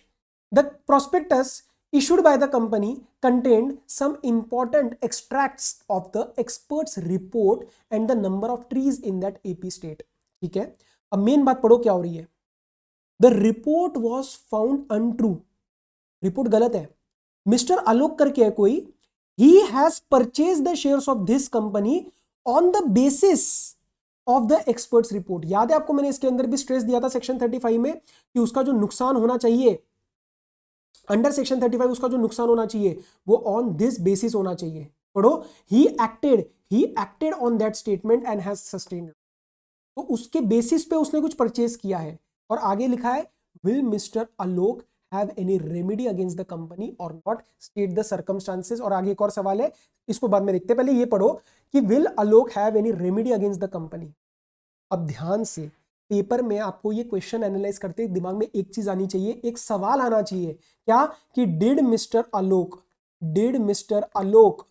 The prospectus issued by the company contained some important extracts of the expert's report and the number of trees in that AP state. ठीक है, अब main बात पढ़ो क्या हो रही है। The report was found untrue, report गलत है। मिस्टर आलोक करके है कोई, he has purchased the shares of this company on the basis of the expert's report। याद है आपको, मैंने इसके अंदर भी स्ट्रेस दिया था सेक्शन 35 में कि उसका जो नुकसान होना चाहिए अंडर सेक्शन 35, उसका जो नुकसान होना चाहिए वो ऑन दिस बेसिस होना चाहिए। पढ़ो, he acted on that statement and has sustained। तो उसके बेसिस पे उसने कुछ परचेस किया है। और आगे लिखा है will Mr. Alok have any remedy against the company or not, state the circumstances। और आगे एक और सवाल है, इसको बाद में देखते, पहले ये पढ़ो कि will Alok have any remedy against the company। अब ध्यान से पेपर में आपको ये क्वेश्चन एनालाइज करते दिमाग में एक चीज आनी चाहिए, एक सवाल आना चाहिए, क्या कि डिड मिस्टर आलोक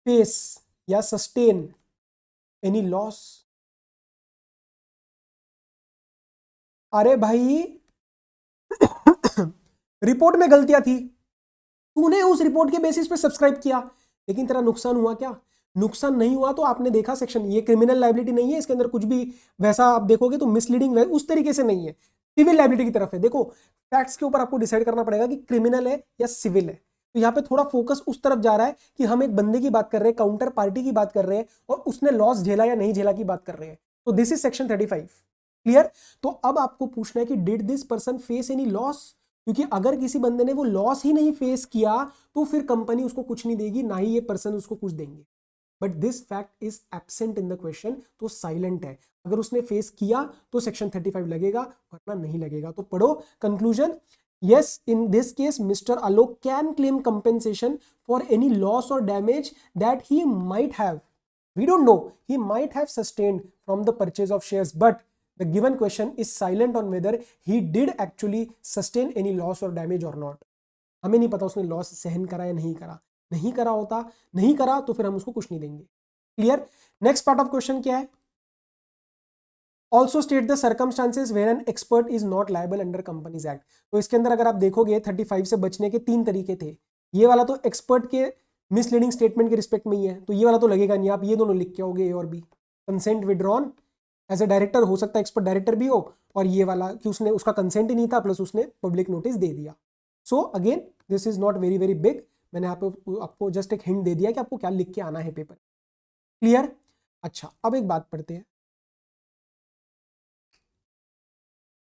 फेस या सस्टेन एनी लॉस। अरे भाई रिपोर्ट में गलतियां थी, तूने उस रिपोर्ट के बेसिस पे सब्सक्राइब किया, लेकिन तेरा नुकसान हुआ क्या? नुकसान नहीं हुआ। तो आपने देखा सेक्शन, ये क्रिमिनल लायबिलिटी नहीं है, इसके अंदर कुछ भी वैसा आप देखोगे तो मिसलीडिंग उस तरीके से नहीं है। सिविल लायबिलिटी की तरफ है। देखो फैक्ट्स के ऊपर आपको डिसाइड करना पड़ेगा कि क्रिमिनल है या सिविल है। तो यहाँ पे थोड़ा फोकस उस तरफ जा रहा है कि हम एक बंदे की बात कर रहे हैं, काउंटर पार्टी की बात कर रहे हैं, और उसने लॉस झेला या नहीं झेला की बात कर रहे हैं। तो दिस इज सेक्शन 35। क्लियर? तो अब आपको पूछना है कि did this person face any loss, क्योंकि अगर किसी बंदे ने वो लॉस ही नहीं फेस किया तो फिर कंपनी उसको कुछ नहीं देगी, ना ही ये पर्सन उसको कुछ देंगे। But this fact is absent in the question, तो साइलेंट है। अगर उसने फेस किया तो सेक्शन 35 लगेगा, वरना नहीं लगेगा। तो पढ़ो conclusion. Yes, in this case, Mr. Alok can claim compensation for any loss or damage that he might have. We don't know. He might have sustained from the purchase of shares, but the given question is silent on whether he did actually sustain any loss or damage or not. हमें नहीं पता उसने loss सहन करा या नहीं करा। नहीं करा होता, नहीं करा तो फिर हम उसको कुछ नहीं देंगे। Clear? Next part of question क्या है? Also state the circumstances where an expert is not liable under companies act. तो इसके अंदर अगर आप देखोगे 35 से बचने के 3 तरीके थे। ये वाला तो एक्सपर्ट के मिसलीडिंग स्टेटमेंट के रिस्पेक्ट में ही है, तो ये वाला तो लगेगा नहीं। आप ये दोनों लिख के आओगे, ए और B. Consent withdrawn as a director, हो सकता है एक्सपर्ट डायरेक्टर भी हो, और ये वाला कि उसने उसका कंसेंट ही नहीं था प्लस उसने पब्लिक नोटिस दे दिया। So again this is not very very big. मैंने आपको जस्ट एक हिंट दे दिया कि आपको क्या लिख के आना है पेपर। क्लियर? अच्छा, अब एक बात पढ़ते हैं।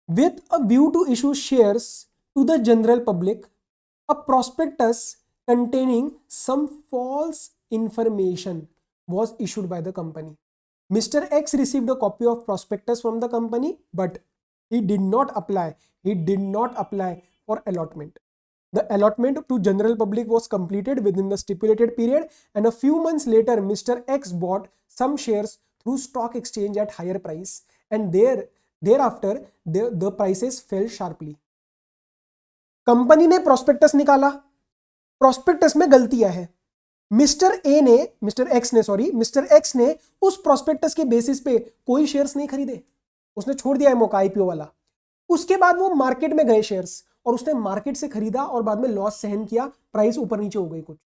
With a view to issue shares to the general public, a prospectus containing some false information was issued by the company. Mr. X received a copy of prospectus from the company, but he did not apply. He did not apply for allotment. The allotment to general public was completed within the stipulated period, and a few months later, Mr. X bought some shares through stock exchange at higher price, and thereafter the prices fell sharply. Company ने prospectus निकाला, prospectus में गलतियां हैं। Mister x ने उस prospectus के basis पे कोई शेयर्स नहीं खरीदे, उसने छोड़ दिया है मौका आईपीओ वाला। उसके बाद वो मार्केट में गए शेयर्स, और उसने मार्केट से खरीदा और बाद में लॉस सहन किया, प्राइस ऊपर नीचे हो गई कुछ।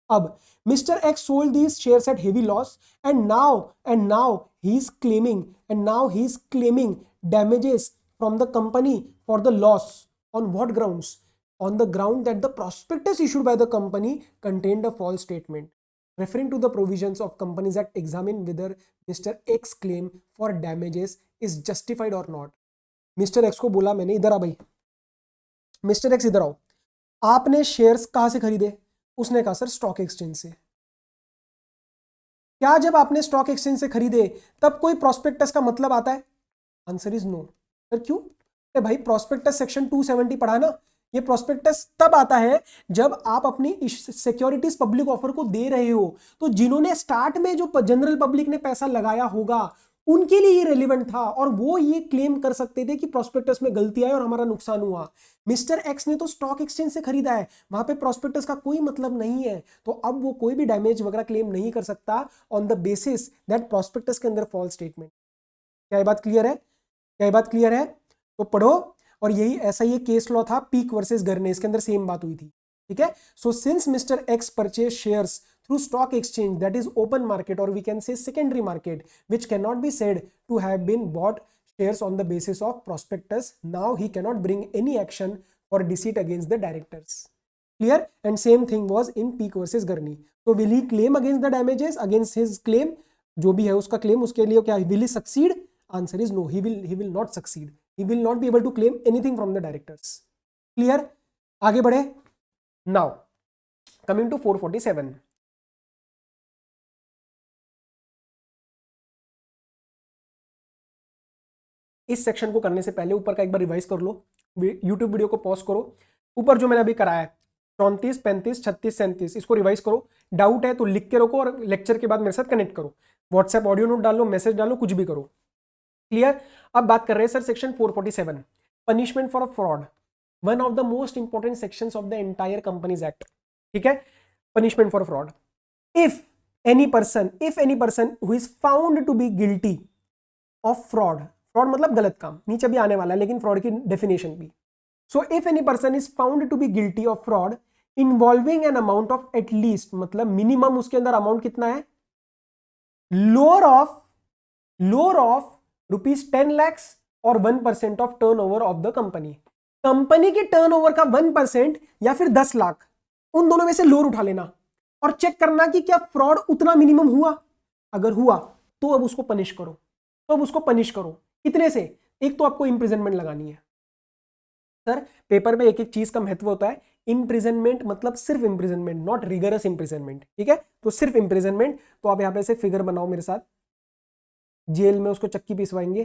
अब mister x sold these shares at heavy loss, and now he is claiming damages from the company for the loss. On what grounds? On the ground that the prospectus issued by the company contained a false statement. Referring to the provisions of Companies Act, examine whether Mr. X claim for damages is justified or not. Mr. X को बोला मैंने, इधर आ भाई, mister x इधर आओ, आपने shares कहां से खरीदे? उसने कहा सर स्टॉक एक्सचेंज से। क्या जब आपने स्टॉक एक्सचेंज से खरीदे तब कोई प्रोस्पेक्टस का मतलब आता है? Answer is no. सर क्यों? अरे भाई प्रोस्पेक्टस सेक्शन 270 पढ़ा ना। ये प्रोस्पेक्टस तब आता है जब आप अपनी सिक्योरिटीज पब्लिक ऑफर को दे रहे हो, तो जिन्होंने स्टार्ट में जो जनरल पब्लिक ने पैसा लगाया होगा उनके लिए ये रेलिवेंट था, और वो ये क्लेम कर सकते थे कि प्रोस्पेक्टस में गलती आई और हमारा नुकसान हुआ। मिस्टर एक्स ने तो स्टॉक एक्सचेंज से खरीदा है, वहां पे प्रोस्पेक्टस का कोई मतलब नहीं है, तो अब वो कोई भी डैमेज वगैरह क्लेम नहीं कर सकता on the basis that prospectus के अंदर फॉल्स स्टेटमेंट। क्या ये बात क्लियर है? क्या ये बात क्लियर है? तो पढ़ो। और यही ऐसा ये केस लॉ था पीक वर्सेस गरने, इसके अंदर सेम बात हुई थी। ठीक है? So since mister x purchase shares through stock exchange, that is open market, or we can say secondary market, which cannot be said to have been bought shares on the basis of prospectus, now he cannot bring any action for deceit against the directors. Clear? And same thing was in Peak versus Gurney. So will he claim against the damages, against his claim, जो भी है उसका claim, उसके लिए क्या will he succeed? Answer is no, he will not succeed. He will not be able to claim anything from the directors. Clear? आगे बढ़े। Now coming to 447. इस सेक्शन को करने से पहले ऊपर का एक बार रिवाइज कर लो, यूट्यूब वीडियो को पॉज करो, ऊपर जो मैंने अभी कराया है 34, 35, 36, 37, इसको रिवाइज करो। डाउट है तो लिख के रखो और लेक्चर के बाद मेरे साथ कनेक्ट करो, व्हाट्सएप ऑडियो नोट डालो, मैसेज डालो, कुछ भी करो। क्लियर? अब बात कर रहे हैं sir section 447, punishment for a fraud, one of the most important sections of the entire companies act. ठीक है? Punishment for fraud, if any person who is found to be guilty of fraud, fraud मतलब गलत काम, नीचे भी आने वाला है लेकिन फ्रॉड की डेफिनेशन भी। So if any person is found to be guilty of fraud involving an amount of at least, मतलब मिनिमम उसके अंदर अमाउंट कितना है, लोअर ऑफ रुपीज 10 lakhs और 1% of turnover of the company. Company के टर्नओवर का 1% या फिर 10 लाख, उन दोनों में से लोअर उठा लेना और चेक करना कि क्या फ्रॉड उतना मिनिमम हुआ। अगर हुआ तो अब उसको पनिश करो, कितने से? एक तो आपको इंप्रिजनमेंट लगानी है। सर पेपर में एक एक चीज का महत्व होता है। इंप्रिजनमेंट मतलब सिर्फ इंप्रिजनमेंट, नॉट रिगरस इंप्रिजनमेंट, ठीक है? तो सिर्फ इंप्रिजनमेंट। तो आप यहां पे से फिगर बनाओ मेरे साथ, जेल में उसको चक्की पिसवाएंगे,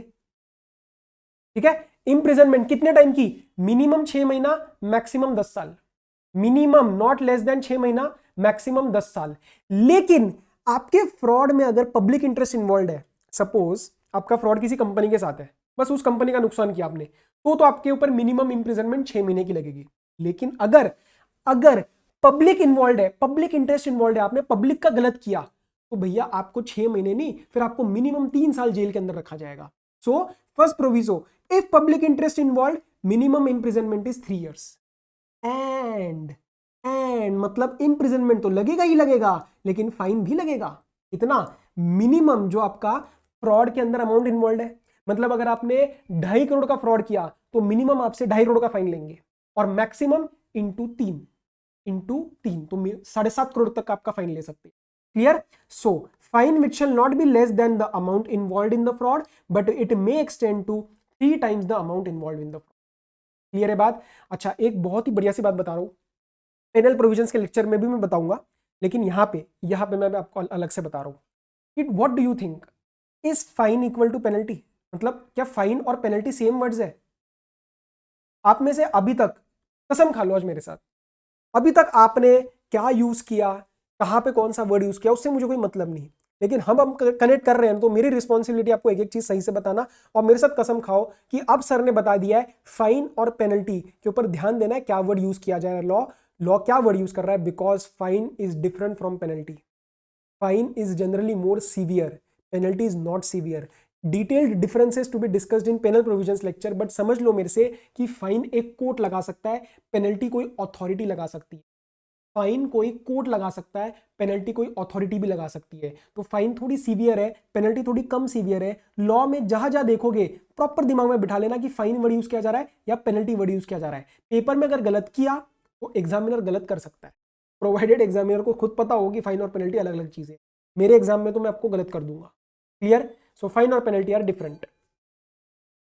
ठीक है? इंप्रिजनमेंट कितने टाइम की? मिनिमम 6 महीना, मैक्सिमम 10 साल। मिनिमम, नॉट लेस देन 6 महीना, मैक्सिमम 10 साल। लेकिन आपके फ्रॉड में अगर पब्लिक इंटरेस्ट इन्वॉल्व है, सपोज आपका फ्रॉड किसी कंपनी के साथ है, बस उस कंपनी का नुकसान किया आपने, तो आपके ऊपर मिनिमम इंप्रिजनमेंट 6 महीने की लगेगी। लेकिन अगर अगर पब्लिक इन्वॉल्व है, पब्लिक इंटरेस्ट इन्वॉल्व है, आपने पब्लिक का गलत किया, तो भैया आपको 6 महीने नहीं, फिर आपको मिनिमम 3 साल जेल के अंदर रखा जाएगा। So first proviso, if public interest involve, minimum imprisonment is 3 years। And मतलब इंप्रिजनमेंट तो लगेगा ही लगेगा, लेकिन फाइन भी लगेगा। इतना मिनिमम जो आपका फ्रॉड के अंदर अमाउंट इन्वॉल्व है, मतलब अगर आपने 2.5 करोड़ का फ्रॉड किया तो मिनिमम आपसे 2.5 करोड़ का फाइन लेंगे, और मैक्सिमम इंटू 3 तो 7.5 करोड़ तक आपका फाइन ले सकते हैं। Clear? So fine which shall not be less than the amount involve in the fraud, but it may extend to 3 times the amount involve in the fraud. Clear है बात? अच्छा, एक बहुत ही बढ़िया सी बात बता रहा हूं, पेनल प्रोविजंस के लेक्चर में भी मैं बताऊंगा, लेकिन यहां पे मैं आपको अलग से बता रहा हूं। What do you think, is fine equal to penalty? मतलब क्या फाइन और पेनल्टी सेम वर्ड्स है? आप में से अभी तक, कसम खा लो आज मेरे साथ, अभी तक आपने क्या यूज किया, कहां पे कौन सा वर्ड यूज किया, उससे मुझे कोई मतलब नहीं। लेकिन हम कनेक्ट कर रहे हैं तो मेरी रिस्पॉन्सिबिलिटी आपको एक एक चीज सही से बताना, और मेरे साथ कसम खाओ कि अब सर ने बता दिया है फाइन और पेनल्टी के ऊपर ध्यान देना है, क्या वर्ड यूज किया जा रहा है। लॉ क्या वर्ड यूज कर रहा है? Because fine is different from penalty. Fine is generally more severe, penalty is not severe. Detailed differences to be discussed in penal provisions lecture, but समझ लो मेरे से कि फाइन एक कोर्ट लगा सकता है, पेनल्टी कोई अथॉरिटी लगा सकती है। फाइन कोई कोर्ट लगा सकता है, पेनल्टी कोई अथॉरिटी भी लगा सकती है। तो फाइन थोड़ी सीवियर है, पेनल्टी थोड़ी कम सीवियर है। लॉ में जहां जहां देखोगे प्रॉपर दिमाग में बिठा लेना कि फाइन वर्ड यूज किया जा रहा है या पेनल्टी वर्ड यूज किया जा रहा है। पेपर में अगर गलत किया तो एग्जामिनर गलत कर सकता है, प्रोवाइडेड एग्जामिनर को खुद पता हो कि फाइन और पेनल्टी अलग अलग चीजें। मेरे एग्जाम में तो मैं आपको गलत कर दूंगा। क्लियर? सो फाइन और पेनल्टी आर डिफरेंट।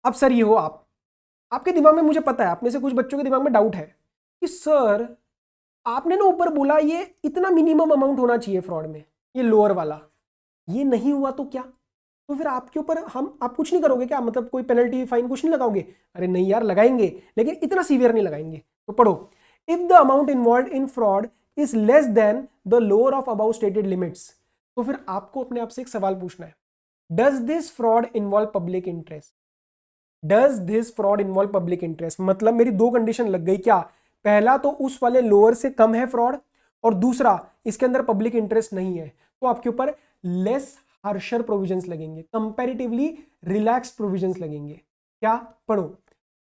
अब सर ये हो आपके दिमाग में, मुझे पता है आप में से कुछ बच्चों के दिमाग में डाउट है कि सर आपने ना ऊपर बोला ये इतना मिनिमम अमाउंट होना चाहिए फ्रॉड में, ये लोअर वाला, ये नहीं हुआ तो क्या? तो फिर आपके ऊपर आप कुछ नहीं करोगे क्या? मतलब कोई पेनल्टी फाइन कुछ नहीं लगाओगे? अरे नहीं यार, लगाएंगे, लेकिन इतना सीवियर नहीं लगाएंगे। तो पढ़ो, if the amount involve in fraud is less than the lower of about stated limits. तो फिर आपको अपने आप से एक सवाल पूछना है, does this fraud involve public interest? Does this fraud involve public interest? मतलब मेरी दो कंडीशन लग गई क्या? पहला तो उस वाले लोअर से कम है फ्रॉड, और दूसरा इसके अंदर पब्लिक इंटरेस्ट नहीं है, तो आपके ऊपर लेस हार्शर प्रोविजंस लगेंगे, कंपैरेटिवली रिलैक्स प्रोविजंस लगेंगे। क्या? पढ़ो,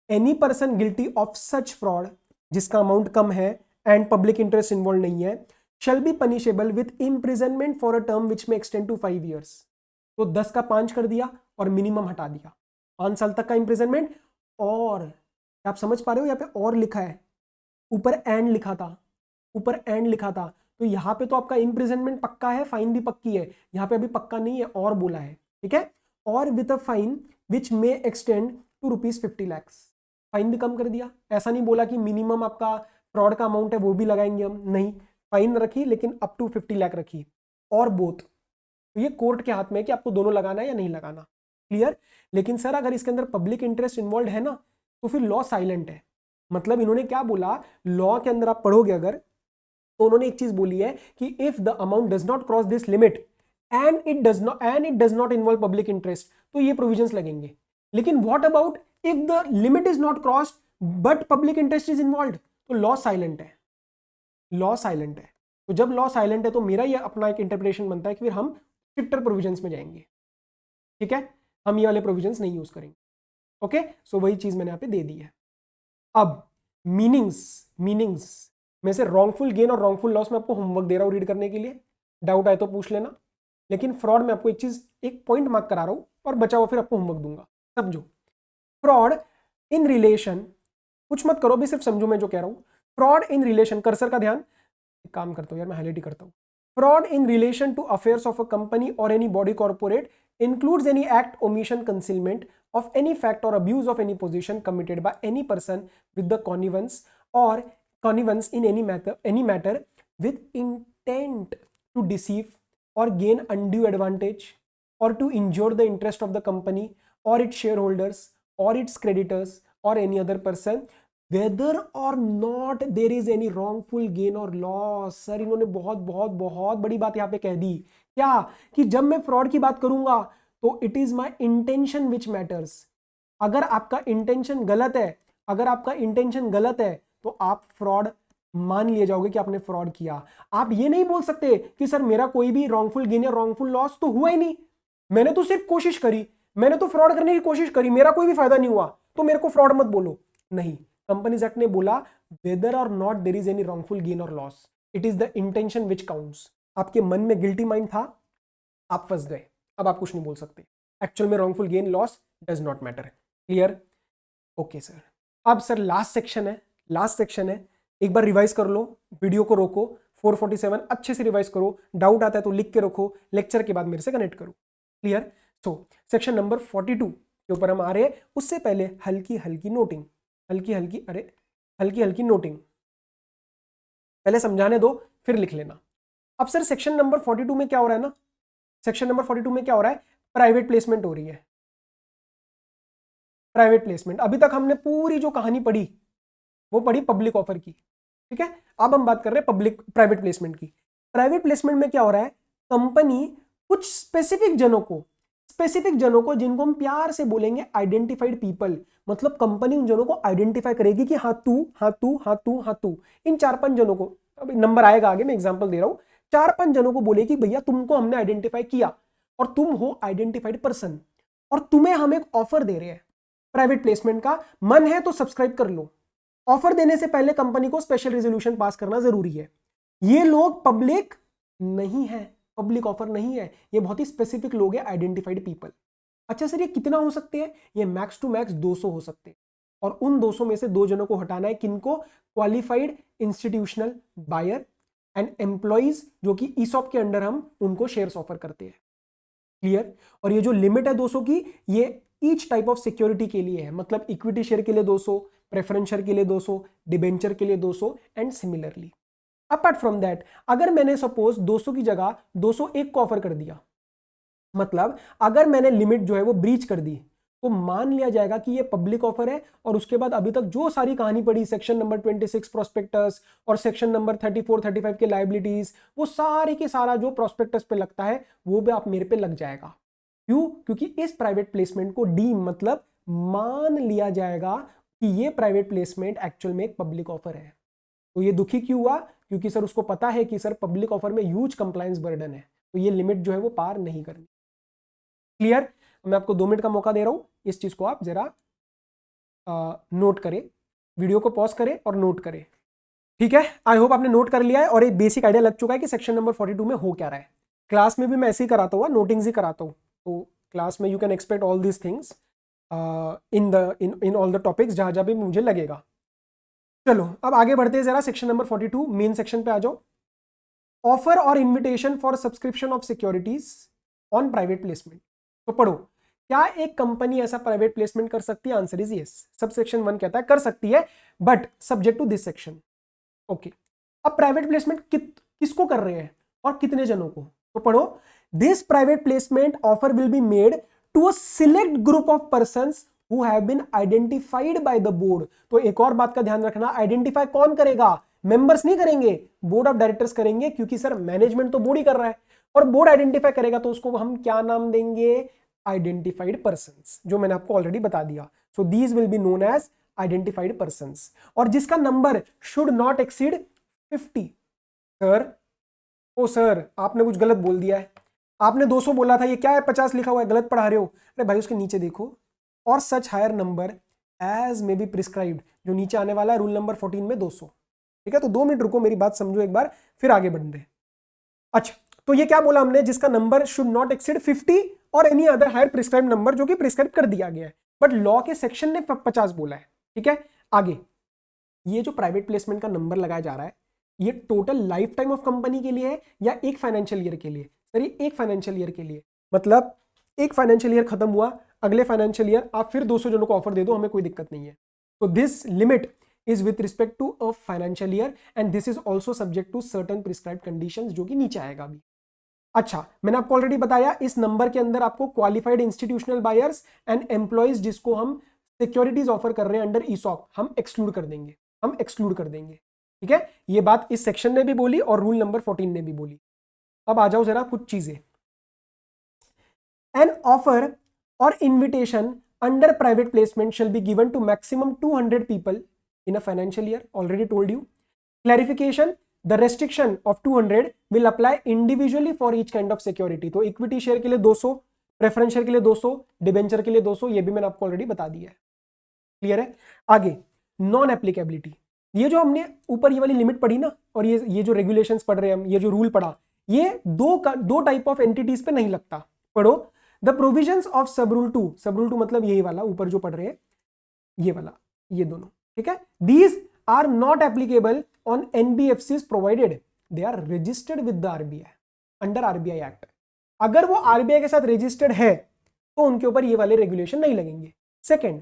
any person guilty of such fraud, जिसका अमाउंट कम है एंड पब्लिक इंटरेस्ट इन्वॉल्व नहीं है, shall be punishable with imprisonment for a term which may extend to 5 years। तो 10 का 5 कर दिया और मिनिमम हटा दिया, 5 साल तक का इंप्रिजनमेंट। और आप समझ पा रहे हो, यहाँ पे और लिखा है, ऊपर एंड लिखा था, तो यहाँ पे तो आपका इंप्रिजनमेंट पक्का है, फाइन भी पक्की है, यहाँ पे अभी पक्का नहीं है, और बोला है, ठीक है? और with a fine which may extend to ₹50 lakh, fine भी कम कर दिया। ऐसा नहीं बोला कि मिनिमम आपका फ्रॉड का अमाउंट है वो भी लगाएंगे हम, नहीं, फाइन रखी लेकिन अप टू 50 लाख रखी, और बोथ। तो ये कोर्ट के हाथ में है कि आपको दोनों लगाना है या नहीं लगाना। क्लियर? लेकिन सर अगर इसके अंदर पब्लिक इंटरेस्ट इन्वॉल्व है ना, तो फिर लॉ साइलेंट है। मतलब इन्होंने क्या बोला, लॉ के अंदर आप पढ़ोगे अगर, तो उन्होंने एक चीज बोली है कि if the amount does not cross this limit and it does not involve public interest, तो ये प्रोविजंस लगेंगे। लेकिन what about if the limit is not crossed but public interest is involve? तो लॉ साइलेंट है, तो जब law silent है तो मेरा ये अपना एक इंटरप्रिटेशन बनता है कि फिर हम स्ट्रिक्टर प्रोविजंस में जाएंगे, ठीक है? हम ये वाले प्रोविजंस नहीं यूज करेंगे। ओके, सो वही चीज मैंने यहाँ पे दे दी है। अब मीनिंग्स में से रॉन्गफुल गेन और रॉन्गफुल लॉस में आपको होमवर्क दे रहा हूँ रीड करने के लिए, डाउट आए तो पूछ लेना। लेकिन फ्रॉड में आपको एक पॉइंट मार्क करा रहा हूँ और बचा हुआ फिर आपको होमवर्क दूंगा। समझो, फ्रॉड इन रिलेशन, कुछ मत करो भी, सिर्फ समझो मैं जो कह रहा हूं। फ्रॉड इन रिलेशन, कर्सर का ध्यान, एक काम करता हूं यार मैं हाईलाइट ही करता हूं। Fraud in relation to affairs of a company और any body corporate includes any act, omission, concealment of any fact or abuse of any position committed by any person with the connivance in any matter with intent to deceive or gain undue advantage or to injure the interest of the company or its shareholders or its creditors or any other person whether or not there is any wrongful gain or loss। Sir इन्होंने बहुत बहुत बहुत बड़ी बात यहाँ पे कह दी, क्या कि जब मैं फ्रॉड की बात करूंगा तो it is my intention which matters. अगर आपका इंटेंशन गलत है, अगर आपका इंटेंशन गलत है तो आप फ्रॉड मान लिए जाओगे कि आपने फ्रॉड किया। आप ये नहीं बोल सकते कि सर मेरा कोई भी रॉन्गफुल गेन या रॉन्गफुल लॉस तो हुआ ही नहीं, मैंने तो सिर्फ कोशिश करी, मैंने तो फ्रॉड करने की कोशिश करी, मेरा कोई भी फायदा नहीं हुआ तो मेरे को फ्रॉड मत बोलो। नहीं, कंपनीज एक्ट ने बोला वेदर और not there is any wrongful gain और loss, it is the intention which counts. आपके मन में गिल्टी माइंड था, आप फंस गए, अब आप कुछ नहीं बोल सकते। एक्चुअल में wrongful gain loss does not matter. Clear? Okay sir. अब सर लास्ट सेक्शन है, लास्ट सेक्शन है, एक बार रिवाइज कर लो, वीडियो को रोको, 447 अच्छे से रिवाइज करो, डाउट आता है तो लिख के रखो, लेक्चर के बाद मेरे से कनेक्ट करो। क्लियर? सो सेक्शन नंबर 42 के ऊपर हम आ रहे हैं। उससे पहले हल्की हल्की नोटिंग, हल्की हल्की नोटिंग पहले समझाने दो फिर लिख लेना। अब सर सेक्शन नंबर 42 में क्या हो रहा है ना, सेक्शन नंबर 42 में क्या हो रहा है, प्राइवेट प्लेसमेंट हो रही है। प्राइवेट प्लेसमेंट, अभी तक हमने पूरी जो कहानी पढ़ी वो पढ़ी पब्लिक ऑफर की, ठीक है। अब हम बात कर रहे हैं पब्लिक प्राइवेट प्लेसमेंट की। प्राइवेट प्लेसमेंट में क्या हो रहा है, कंपनी कुछ स्पेसिफिक जनों को जिनको हम प्यार से बोलेंगे आइडेंटिफाइड पीपल, मतलब कंपनी उन जनों को आइडेंटिफाई करेगी कि हाँ तू, हाँ तू, हाँ तू, हाँ तू, इन 4-5 जनों को, अब नंबर आएगा आगे, मैं एग्जांपल दे रहा हूं, 4-5 जनों को बोले कि भैया तुमको हमने आइडेंटिफाई किया और तुम हो आइडेंटिफाइड पर्सन और तुम्हें हम एक ऑफर दे रहे हैं प्राइवेट प्लेसमेंट का, मन है तो सब्सक्राइब कर लो। ऑफर देने से पहले कंपनी को स्पेशल रेजोल्यूशन पास करना जरूरी है। ये लोग पब्लिक नहीं है, पब्लिक ऑफर नहीं है, ये बहुत ही स्पेसिफिक लोग हैं, आइडेंटिफाइड पीपल। अच्छा सर ये कितना हो सकते हैं, ये मैक्स टू मैक्स 200 हो सकते हैं और उन 200 में से 2 जनों को हटाना है, किनको, qualified institutional buyer and employees जो कि ईसॉप के अंडर हम उनको शेयर्स ऑफर करते हैं। क्लियर? और ये जो लिमिट है 200 की, ये ईच टाइप ऑफ सिक्योरिटी के लिए है, मतलब इक्विटी शेयर के लिए 200, प्रेफरेंस शेयर के लिए 200, डिबेंचर के लिए 200 and similarly. Apart from that अगर मैंने सपोज 200 की जगह 201 को ऑफर कर दिया, मतलब अगर मैंने लिमिट जो है वो ब्रीच कर दी, तो मान लिया जाएगा कि ये पब्लिक ऑफर है और उसके बाद अभी तक जो सारी कहानी पड़ी, सेक्शन नंबर 26 प्रोस्पेक्टस और सेक्शन नंबर 34-35 के लायबिलिटीज, वो सारे के सारा जो प्रोस्पेक्टस पे लगता है वो भी आप मेरे पे लग जाएगा। क्यों? क्योंकि इस प्राइवेट प्लेसमेंट को डीम मतलब मान लिया जाएगा कि ये प्राइवेट प्लेसमेंट एक्चुअल में एक पब्लिक ऑफर है। तो ये दुखी क्यों हुआ? क्योंकि सर उसको पता है कि सर पब्लिक ऑफर में ह्यूज कंप्लायंस बर्डन है, तो ये लिमिट जो है वो पार नहीं करनी। क्लियर? मैं आपको 2 मिनट का मौका दे रहा हूं, इस चीज को आप जरा नोट करें, वीडियो को पॉज करें और नोट करें। ठीक है, आई होप आपने नोट कर लिया है और एक बेसिक आइडिया लग चुका है कि सेक्शन नंबर 42 में हो क्या रहा है। क्लास में भी मैं ऐसे ही कराता हूँ, नोटिंग्स ही कराता हूँ, तो क्लास में you can expect all these things in all the topics जहां जहां भी मुझे लगेगा। चलो अब आगे बढ़ते हैं जरा, सेक्शन नंबर 42 मेन सेक्शन पे आ जाओ। ऑफर और invitation for subscription of securities on private placement. तो पढ़ो, क्या एक कंपनी ऐसा प्राइवेट प्लेसमेंट कर सकती है? Answer is yes. Sub section 1 कहता है कर सकती है, but subject to this section. Okay, अब प्राइवेट प्लेसमेंट किसको कर रहे हैं और कितने जनों को? तो पढ़ो, this private placement offer will be made to a select group of persons who have been identified by the board। तो एक और बात का ध्यान रखना, आइडेंटिफाई कौन करेगा? मेंबर्स नहीं करेंगे, बोर्ड ऑफ डायरेक्टर्स करेंगे, क्योंकि सर मैनेजमेंट तो बोर्ड ही कर रहा है और बोर्ड आइडेंटिफाई करेगा, तो उसको हम क्या नाम देंगे? आइडेंटिफाइड पर्संस, जो मैंने आपको ऑलरेडी बता दिया। So these will be known as identified persons, और जिसका नंबर शुड नॉट एक्सीड 50। सर ओ सर आपने कुछ गलत बोल दिया है, आपने 200 बोला था, ये क्या है 50 लिखा हुआ है, गलत पढ़ा रहे हो। अरे भाई उसके नीचे देखो, और such higher number as may be prescribed, जो नीचे आने वाला है रूल नंबर 14 में 200। ठीक है, तो 2 मिनट रुको, मेरी बात समझो एक बार, फिर आगे बढ़ रहे। अच्छा, तो ये क्या बोला हमने? जिसका नंबर शुड नॉट एक्सीड 50 और any other higher prescribe number, जो कि प्रिस्क्राइब कर दिया गया है। बट लॉ के सेक्शन ने 50 बोला है, ठीक है। आगे ये जो प्राइवेट प्लेसमेंट का नंबर लगाया जा रहा है, ये total life time of company के लिए है या एक फाइनेंशियल ईयर के लिए? सर ये एक फाइनेंशियल ईयर के लिए, मतलब एक फाइनेंशियल ईयर खत्म हुआ, अगले फाइनेंशियल ईयर आप फिर 200 जनों को ऑफर दे दो, हमें कोई दिक्कत नहीं है। तो this limit is with respect to a financial year and this is also subject to certain prescribed conditions, जो कि नीचे आएगा अभी। अच्छा, मैंने आपको ऑलरेडी बताया इस नंबर के अंदर आपको qualified institutional buyers and employees जिसको हम सिक्योरिटीज ऑफर कर रहे हैं अंडर ईसॉप, हम एक्सक्लूड कर देंगे, हम एक्सक्लूड कर देंगे, ठीक है। ये बात इस सेक्शन ने भी बोली और रूल नंबर 14 ने भी बोली। अब आ जाओ जरा कुछ चीजें। एन ऑफर और invitation under private placement shall be given to maximum 200 people in a financial year, already told you. Clarification, the restriction of 200 will apply individually for each kind of security. तो equity share के लिए 200, preference share के लिए 200, debenture के लिए 200, ये भी मैंने आपको ऑलरेडी बता दिया है, क्लियर है। आगे नॉन एप्लीकेबिलिटी, ये जो हमने ऊपर ये वाली लिमिट पढ़ी ना, और ये जो रेगुलेशंस पढ़ रहे हैं हम, ये जो रूल पढ़ा, ये दो टाइप ऑफ एंटिटीज पे नहीं लगता। पढ़ो, द प्रोविजंस ऑफ सब रूल 2, सब रूल 2 मतलब यही वाला ऊपर जो पढ़ रहे हैं, ये वाला, ये दोनों, ठीक है। These are not applicable on NBFCs provided they are registered with the RBI under RBI act. अगर वो आरबीआई के साथ रजिस्टर्ड है तो उनके ऊपर ये वाले रेगुलेशन नहीं लगेंगे। Second,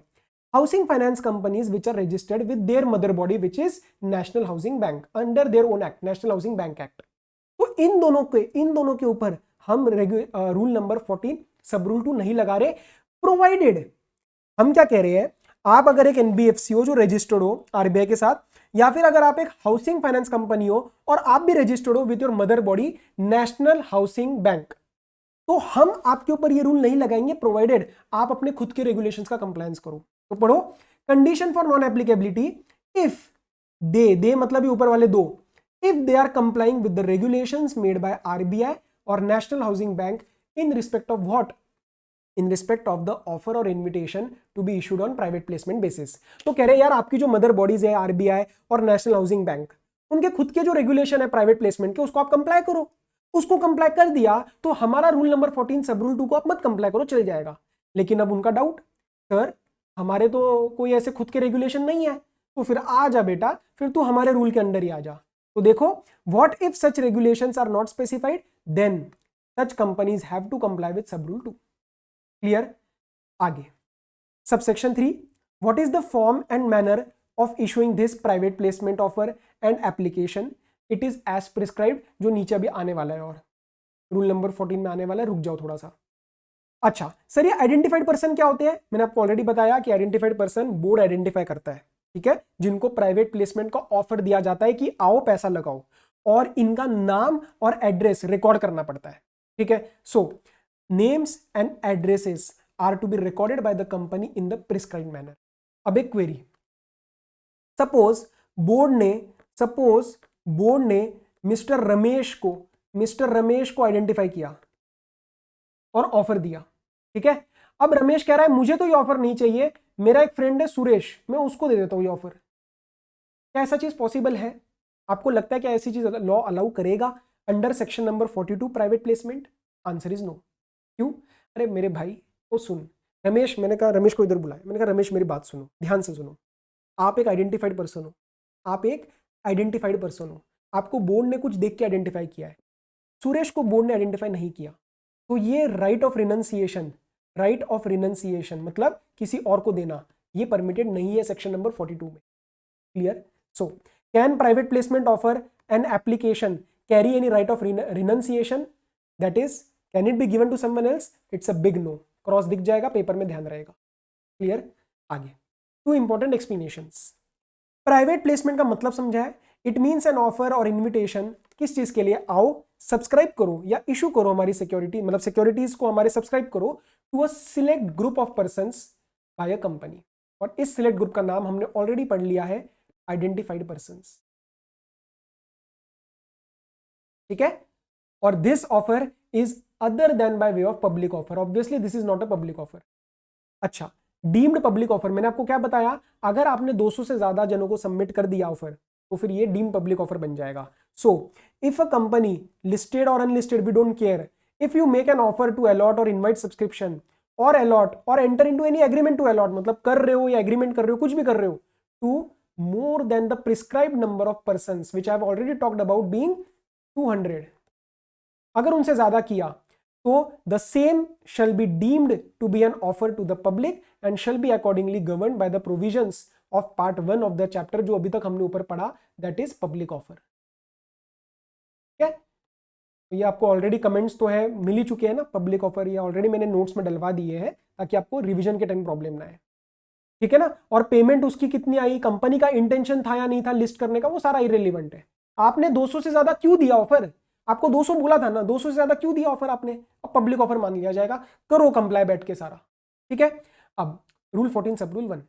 housing finance companies which are registered with their mother body which is national housing bank under their own act, national housing bank act. तो इन दोनों के ऊपर हम रूल नंबर 14 सब रूल 2 नहीं लगा रहे, प्रोवाइडेड। हम क्या कह रहे हैं, आप अगर एक एनबीएफसी हो जो रजिस्टर्ड हो आरबीआई के साथ, या फिर अगर आप एक हाउसिंग फाइनेंस कंपनी हो और आप भी रजिस्टर्ड हो with your mother body national housing bank, तो हम आपके ऊपर ये रूल नहीं लगाएंगे, प्रोवाइडेड आप अपने खुद के रेगुलेशंस का कंप्लायंस करो। तो पढ़ो, condition for non applicability if they मतलब ये ऊपर वाले दो, if they are complying with the regulations made by RBI और National housing Bank in respect of what? In respect of the offer or invitation to be issued on private placement basis. तो कह रहे हैं यार आपकी जो mother bodies है RBI और नेशनल हाउसिंग बैंक, उनके खुद के जो रेगुलेशन है प्राइवेट प्लेसमेंट के, उसको आप कंप्लाई करो। उसको कंप्लाई कर दिया तो हमारा रूल नंबर 14 सब रूल 2 को आप मत कंप्लाई करो, चल जाएगा। लेकिन अब उनका डाउट, सर हमारे तो कोई ऐसे खुद के रेगुलेशन नहीं है, तो फिर आ जा बेटा, फिर तू हमारे रूल के अंडर ही आ जा। तो देखो, what if such regulations are not specified, then such companies have to comply with sub rule 2. Clear? आगे subsection 3, what is the form and manner of issuing this private placement offer and application? It is as prescribed, जो नीचे अभी आने वाला है और rule number 14 में आने वाला है, रुक जाओ थोड़ा सा। अच्छा सर, ये आइडेंटिफाइड पर्सन क्या होते हैं? मैंने आपको ऑलरेडी बताया कि आइडेंटिफाइड पर्सन बोर्ड आइडेंटिफाई करता है, ठीक है, जिनको प्राइवेट प्लेसमेंट का ऑफर दिया जाता है कि आओ पैसा लगाओ, और इनका नाम और एड्रेस रिकॉर्ड करना पड़ता है, ठीक है। So names and addresses are to be recorded by the company in the prescribed manner. अब एक क्वेरी, सपोज बोर्ड ने मिस्टर रमेश को आइडेंटिफाई किया और ऑफर दिया, ठीक है। अब रमेश कह रहा है मुझे तो ये ऑफर नहीं चाहिए, मेरा एक फ्रेंड है सुरेश, मैं उसको दे देता हूं ये ऑफर। क्या ऐसा चीज पॉसिबल है? आपको लगता है कि ऐसी चीज लॉ अलाउ करेगा under section number 42 private placement? Answer is no. क्यों? अरे मेरे भाई तो सुन, रमेश, मैंने कहा रमेश को इधर बुलाया, मैंने कहा रमेश मेरी बात सुनो, ध्यान से सुनो, आप एक आइडेंटिफाइड पर्सन हो, आपको बोर्ड ने कुछ देख के आइडेंटिफाई किया है, सुरेश को बोर्ड ने आइडेंटिफाई नहीं किया, तो ये राइट ऑफ रिनंसिएशन मतलब किसी और को देना, ये परमिटेड नहीं है सेक्शन नंबर 42 में। Clear? So can private placement offer an application carry any right of renunciation, that is can it be given to someone else? It's a big no, cross दिख जाएगा पेपर में, ध्यान रहेगा। Clear? आगे 2 important explanations. Private placement का मतलब समझा है, इट मींस एन ऑफर और इन्विटेशन, किस चीज के लिए? आओ सब्सक्राइब करो या इशू करो हमारी सिक्योरिटी, मतलब सिक्योरिटीज को हमारे सब्सक्राइब करो to a select group of persons by a company, और इस सिलेक्ट ग्रुप का नाम हमने ऑलरेडी पढ़ लिया है, आइडेंटिफाइड पर्संस, ठीक है। और this offer is other than by way of public offer, obviously this is not a public offer. अच्छा, डीम्ड पब्लिक ऑफर, मैंने आपको क्या बताया, अगर आपने 200 से ज्यादा जनों को सबमिट कर दिया ऑफर, तो फिर ये डीम्ड पब्लिक ऑफर बन जाएगा। So if a company listed और unlisted, we don't care, if you make an offer to allot और इनवाइट सब्सक्रिप्शन और अलॉट और enter into any agreement to allot, मतलब कर रहे हो या एग्रीमेंट कर रहे हो, कुछ भी कर रहे हो, to more than the prescribed number of persons which I have already talked about being 200, अगर उनसे ज्यादा किया तो the same shall be deemed to be an offer to the public and shall be accordingly governed by the provisions of part 1 of the chapter, जो अभी तक हमने ऊपर पढ़ा, दैट इज पब्लिक ऑफर। ठीक है, तो ये आपको ऑलरेडी कमेंट्स तो है मिल ही चुके हैं ना, पब्लिक ऑफर ये ऑलरेडी मैंने नोट्स में डलवा दिए हैं ताकि आपको रिवीजन के टाइम प्रॉब्लम ना आए। ठीक है ना, और पेमेंट उसकी कितनी आई, कंपनी का इंटेंशन था या नहीं था लिस्ट करने का, वो सारा इरेलीवेंट है। आपने 200 से ज्यादा क्यों दिया ऑफर, आपको 200 बोला था ना, 200 से ज्यादा क्यों दिया ऑफर आपने, अब पब्लिक ऑफर मान लिया जाएगा, करो कंप्लाई बैठ के सारा। ठीक है, अब रूल 14 सब रूल 1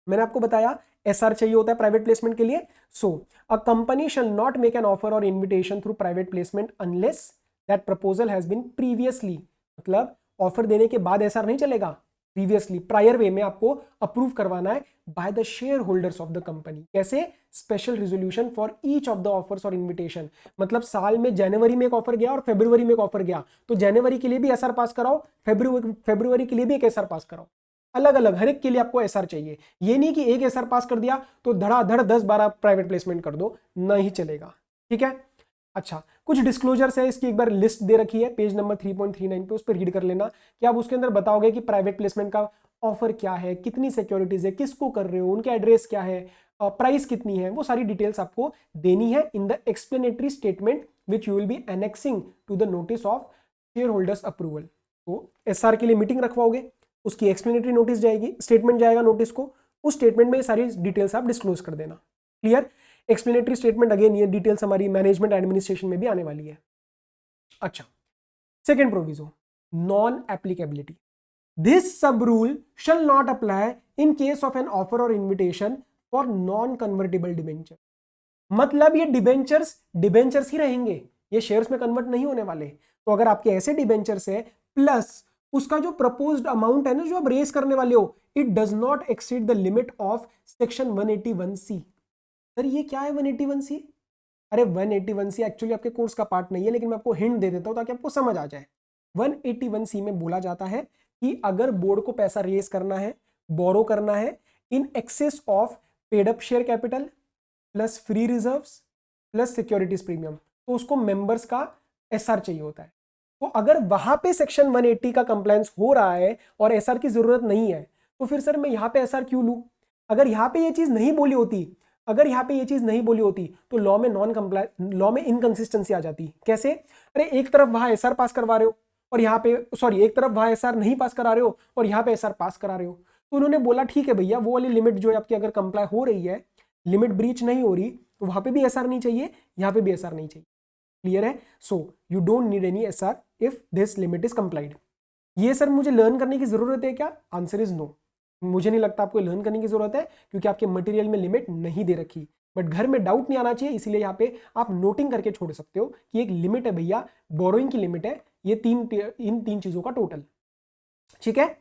मैंने आपको बताया, एसआर चाहिए होता है प्राइवेट प्लेसमेंट के लिए। So a company shall not make an offer और invitation through private placement unless that proposal has been previously, मतलब ऑफर देने के बाद एसआर नहीं चलेगा, प्रीवियसली प्रायर वे में आपको अप्रूव करवाना है by the shareholders of the company. कैसे, special resolution for each of the offers और इन्विटेशन, मतलब साल में जनवरी में एक ऑफर गया और फरवरी में एक ऑफर गया, तो जनवरी के लिए भी एसआर पास कराओ, फरवरी के लिए भी एक एसआर पास कराओ, अलग अलग हर एक के लिए आपको एसआर चाहिए। ये नहीं कि एक एसआर पास कर दिया तो धड़ाधड़ 10-12 प्राइवेट प्लेसमेंट कर दो, नहीं चलेगा। ठीक है, अच्छा कुछ डिस्क्लोजर्स है, इसकी एक बार लिस्ट दे रखी है पेज नंबर 3.39 पे, उस पर रीड कर लेना कि आप उसके अंदर बताओगे कि प्राइवेट प्लेसमेंट का ऑफर क्या है, कितनी सिक्योरिटीज है, किसको कर रहे हो, उनके एड्रेस क्या है, प्राइस कितनी है, वो सारी डिटेल्स आपको देनी है in the explanatory statement which you will be annexing to the notice of share holders approval. तो एसआर के लिए मीटिंग रखवाओगे, उसकी एक्सप्लेनेटरी नोटिस जाएगी, स्टेटमेंट जाएगा नोटिस को, उस स्टेटमेंट में ये सारी डिटेल्स आप डिस्क्लोज कर देना। क्लियर, एक्सप्लेनेटरी स्टेटमेंट अगेन ये डिटेल्स हमारी मैनेजमेंट एडमिनिस्ट्रेशन में भी आने वाली है। अच्छा, second proviso, non applicability, this sub rule shall not apply in case of an offer और invitation for non convertible debenture, मतलब ये डिबेंचर्स ही रहेंगे, ये शेयर्स में कन्वर्ट नहीं होने वाले। तो अगर आपके ऐसे डिबेंचर्स है प्लस उसका जो प्रपोज्ड अमाउंट है ना जो आप रेज करने वाले हो, it does not exceed the limit of section 181C। Sir ये क्या है 181C? अरे 181C एक्चुअली आपके कोर्स का पार्ट नहीं है, लेकिन मैं आपको हिंट दे देता हूं ताकि आपको समझ आ जाए। 181C में बोला जाता है कि अगर बोर्ड को पैसा रेज करना है, बोरो करना है in excess of paid up share capital plus free reserves plus securities premium, तो उसको मेंबर्स का एसआर चाहिए होता है। तो अगर वहां पे सेक्शन 180 का कंप्लायंस हो रहा है और एसआर की जरूरत नहीं है, तो फिर सर मैं यहां पे एसआर क्यों लूं? अगर यहां पे ये चीज नहीं बोली होती, तो लॉ में लॉ में इनकंसिस्टेंसी आ जाती। कैसे? अरे एक तरफ वहां एसआर पास करवा रहे हो और यहाँ पे एक तरफ वहां एसआर नहीं पास करा रहे हो और यहाँ पे एसआर पास करा रहे हो। तो उन्होंने बोला ठीक है भैया, वो वाली लिमिट जो है आपकी अगर कंप्लाई हो रही है, लिमिट ब्रीच नहीं हो रही, तो वहां पे भी एसआर नहीं चाहिए, यहां पे भी एसआर नहीं चाहिए। क्लियर है? So you don't need any SR if this limit is complied. ये सर मुझे लर्न करने की जरूरत है क्या? आंसर इज नो, मुझे नहीं लगता आपको लर्न करने की जरूरत है, क्योंकि आपके मटेरियल में लिमिट नहीं दे रखी। बट घर में डाउट नहीं आना चाहिए, इसलिए यहाँ पे आप नोटिंग करके छोड़ सकते हो कि एक लिमिट है भैया, बोरोइंग की लिमिट है, ये इन तीन चीजों का टोटल। ठीक है,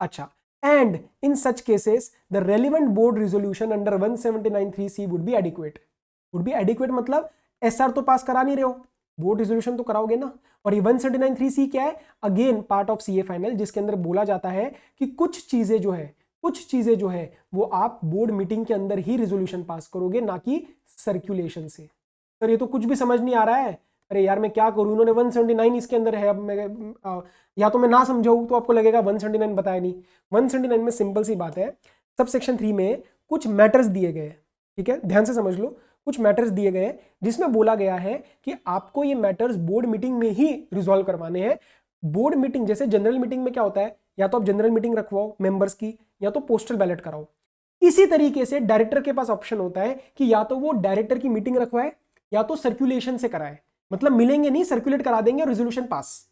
अच्छा, and in such cases the relevant board resolution under 179(3)(c would be adequate. मतलब एसआर तो पास करा नहीं रहे हो, बोर्ड रिजोल्यूशन तो कराओगे ना। और ये 179(3)(c क्या है? Again part of CA final, जिसके अंदर बोला जाता है कि कुछ चीजें जो है वो आप बोर्ड मीटिंग के अंदर ही रिजोल्यूशन पास करोगे, ना कि सर्कुलेशन से। सर ये तो कुछ भी समझ नहीं आ रहा है, अरे यार मैं क्या करूं, इन्होंने 179 इसके अंदर है, अब मैं या तो मैं ना समझाऊं तो आपको लगेगा 179 बताया नहीं। 179 में सिंपल सी बात है, सब सेक्शन 3 में कुछ मैटर्स दिए गए हैं, ठीक है, ध्यान से समझ लो, कुछ मैटर्स दिए गए हैं जिसमें बोला गया है कि आपको ये मैटर्स बोर्ड मीटिंग में ही रिजॉल्व करवाने हैं। बोर्ड मीटिंग जैसे जनरल मीटिंग में क्या होता है, या तो आप जनरल मीटिंग रखवाओ मेंबर्स की, या तो पोस्टल बैलेट कराओ। इसी तरीके से डायरेक्टर के पास ऑप्शन होता है कि या तो वो डायरेक्टर की मीटिंग रखवाए या तो सर्कुलेशन से कराए, मतलब मिलेंगे नहीं, सर्कुलेट करा देंगे और रिजोल्यूशन पास।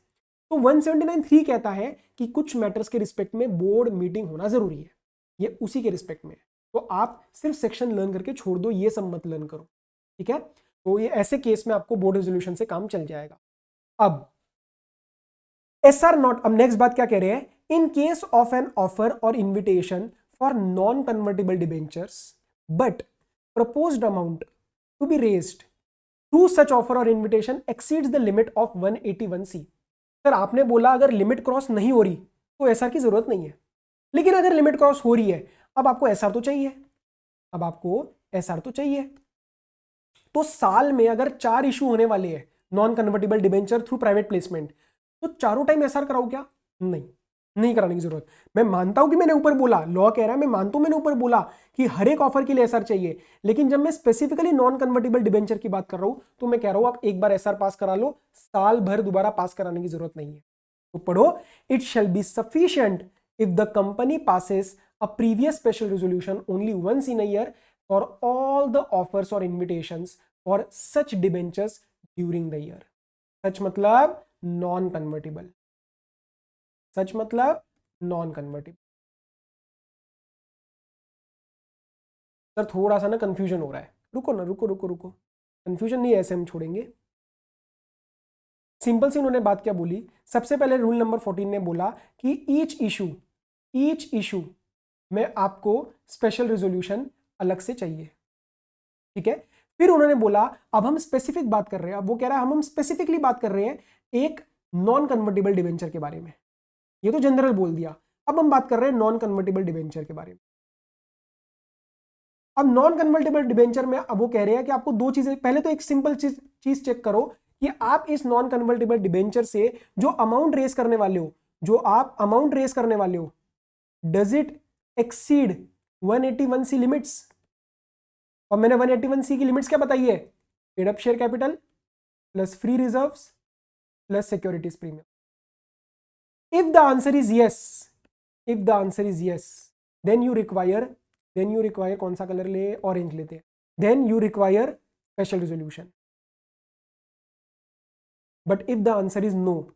तो 179(3) कहता है कि कुछ मैटर्स के रिस्पेक्ट में बोर्ड मीटिंग होना जरूरी है, ये उसी के रिस्पेक्ट में। तो आप सिर्फ सेक्शन लर्न करके छोड़ दो, ये सब मत लर्न करो, ठीक है। तो ये ऐसे केस में आपको बोर्ड रेजोल्यूशन से काम चल जाएगा। अब एसआर नॉट, अब नेक्स्ट बात क्या कह रहे हैं, in case of an offer और invitation for non convertible debentures but proposed amount to be raised through such offer और invitation exceeds the limit of 181C। Sir आपने बोला अगर लिमिट क्रॉस नहीं हो रही तो एसआर की जरूरत नहीं है। लेकिन अगर लिमिट क्रॉस हो रही है, अब आपको एसआर तो चाहिए, अब आपको एसआर तो चाहिए। तो साल में अगर 4 इशू होने वाले हैं non convertible debenture through private placement, तो चारों टाइम एसआर कराओ क्या? नहीं, नहीं कराने की जरूरत। मैं मानता हूं कि मैंने ऊपर बोला, लॉ कह रहा है, मैं मानता हूं मैंने ऊपर बोला कि हर एक ऑफर के लिए एसआर चाहिए, लेकिन जब मैं स्पेसिफिकली नॉन कन्वर्टेबल डिबेंचर की बात कर रहा हूं तो मैं कह रहा हूं आप एक बार एसआर पास करा लो, साल भर दोबारा पास कराने की जरूरत नहीं है। तो पढ़ो, it shall be sufficient if the company passes a previous special resolution only once in a year for all the offers और invitations for such debentures during the year. Such मतलब नॉन कन्वर्टेबल, सच मतलब non convertible. Sir थोड़ा सा ना confusion हो रहा है, रुको ना, रुको रुको रुको, कंफ्यूजन नहीं है, ऐसे हम छोड़ेंगे। सिंपल सी उन्होंने बात क्या बोली, सबसे पहले रूल नंबर 14 ने बोला कि ईच इशू में आपको स्पेशल रेजोल्यूशन अलग से चाहिए, ठीक है। फिर उन्होंने बोला अब हम स्पेसिफिक बात कर रहे हैं, अब वो कह रहा है हम स्पेसिफिकली बात कर रहे हैं एक नॉन कन्वर्टेबल डिवेंचर के बारे में। ये तो जनरल बोल दिया, अब हम बात कर रहे हैं नॉन कन्वर्टेबल डिवेंचर के बारे में। अब नॉन कन्वर्टेबल डिवेंचर में अब वो कह रहे हैं कि आपको दो चीजें, पहले तो एक सिंपल चीज चेक करो कि आप इस नॉन कन्वर्टेबल डिवेंचर से जो अमाउंट रेस करने वाले हो, जो आप अमाउंट रेस करने वाले हो, does it exceed 181C limits? और मैंने 181C की लिमिट्स क्या बताई है? Paid up share capital plus free reserves plus securities premium. If the answer is yes, if the answer is yes, then you require कौन सा कलर ले, orange लेते हैं, then you require special resolution. But if the answer is no,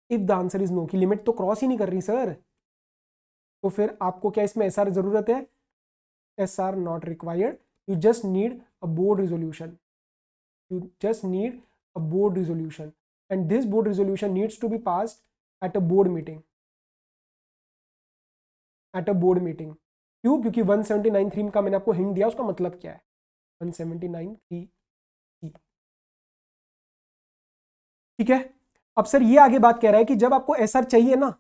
if the answer is no कि limit तो cross ही नहीं कर रही सर, तो फिर आपको क्या इसमें एसआर जरूरत है? SR not required, you just need a board resolution, you just need a board resolution, and this board resolution needs to be passed at a board meeting, at a board meeting। क्यों? क्योंकि 179(3) का मैंने आपको hint दिया, उसका मतलब क्या है 179(3), ठीक है। अब सर ये आगे बात कह रहा है कि जब आपको एसआर चाहिए ना,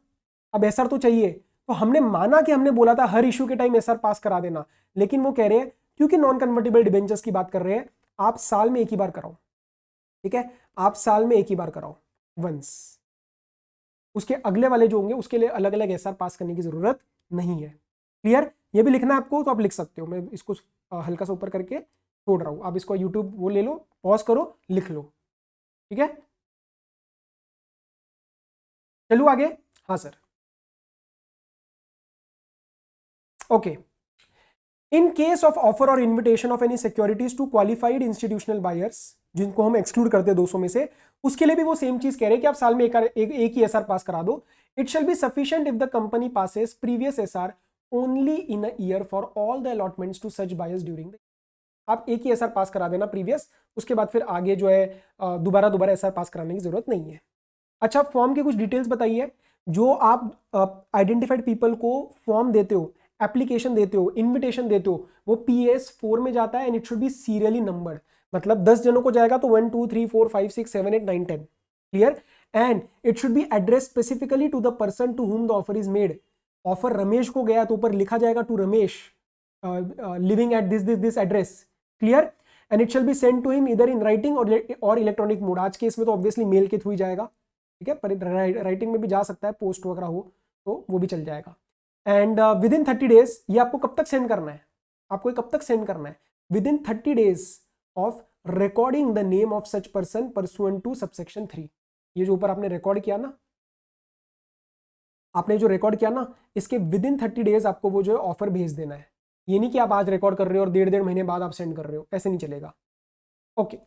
अब एसआर तो चाहिए, तो हमने माना कि हमने बोला था हर इशू के टाइम एसआर पास करा देना, लेकिन वो कह रहे हैं क्योंकि नॉन कन्वर्टेबल डिबेंचर्स की बात कर रहे हैं, आप साल में एक ही बार कराओ, ठीक है, आप साल में एक ही बार कराओ वंस, उसके अगले वाले जो होंगे उसके लिए अलग अलग एसआर पास करने की जरूरत नहीं है। क्लियर? ये भी लिखना है आपको तो आप लिख सकते हो, मैं इसको हल्का सा ऊपर करके छोड़ रहा हूं, आप इसको यूट्यूब वो ले लो, पॉज करो, लिख लो, ठीक है। चलो आगे, हाँ sir, okay. In case of offer और invitation of any securities to qualified institutional buyers, जिनको हम एक्सक्लूड करते हैं 200 में से, उसके लिए भी वो सेम चीज कह रहे हैं कि आप साल में एक ही एसआर पास करा दो। It shall be sufficient if the company passes previous SR only in a year for all the allotments to such buyers during the, आप एक ही एसआर पास करा देना प्रीवियस, उसके बाद फिर आगे जो है दोबारा दोबारा एसआर पास कराने की जरूरत नहीं है। अच्छा, फॉर्म के कुछ डिटेल्स बताइए, जो आप आइडेंटिफाइड पीपल को फॉर्म देते हो, एप्लीकेशन देते हो, इनविटेशन देते हो, वो PS4 में जाता है and it should B serially numbered, मतलब 10 जनों को जाएगा तो 1 2 3 4 5 6 7 8 9 10, clear. And it should be address specifically to the person to whom the offer is made. Offer Ramesh को गया तो ऊपर लिखा जाएगा to Ramesh living at this address, clear. And it shall be send to him इधर इन राइटिंग और electronic mode, आज के इसमें तो ऑब्वियसली मेल के थ्रू ही जाएगा, ठीक है, पर राइटिंग में भी जा सकता है, पोस्ट वगैरह हो तो वो भी चल जाएगा। एंड विद इन 30 डेज, ये आपको कब तक सेंड करना है, आपको कब तक सेंड करना है? Within 30 days of recording the name of such person pursuant to subsection 3। ये जो ऊपर आपने रिकॉर्ड किया ना, आपने जो रिकॉर्ड किया ना, इसके विद इन 30 डेज आपको वो जो है ऑफर भेज देना है। ये नहीं कि आप आज रिकॉर्ड कर रहे हो और 1.5 महीने बाद आप सेंड कर रहे हो, ऐसे नहीं चलेगा। Okay,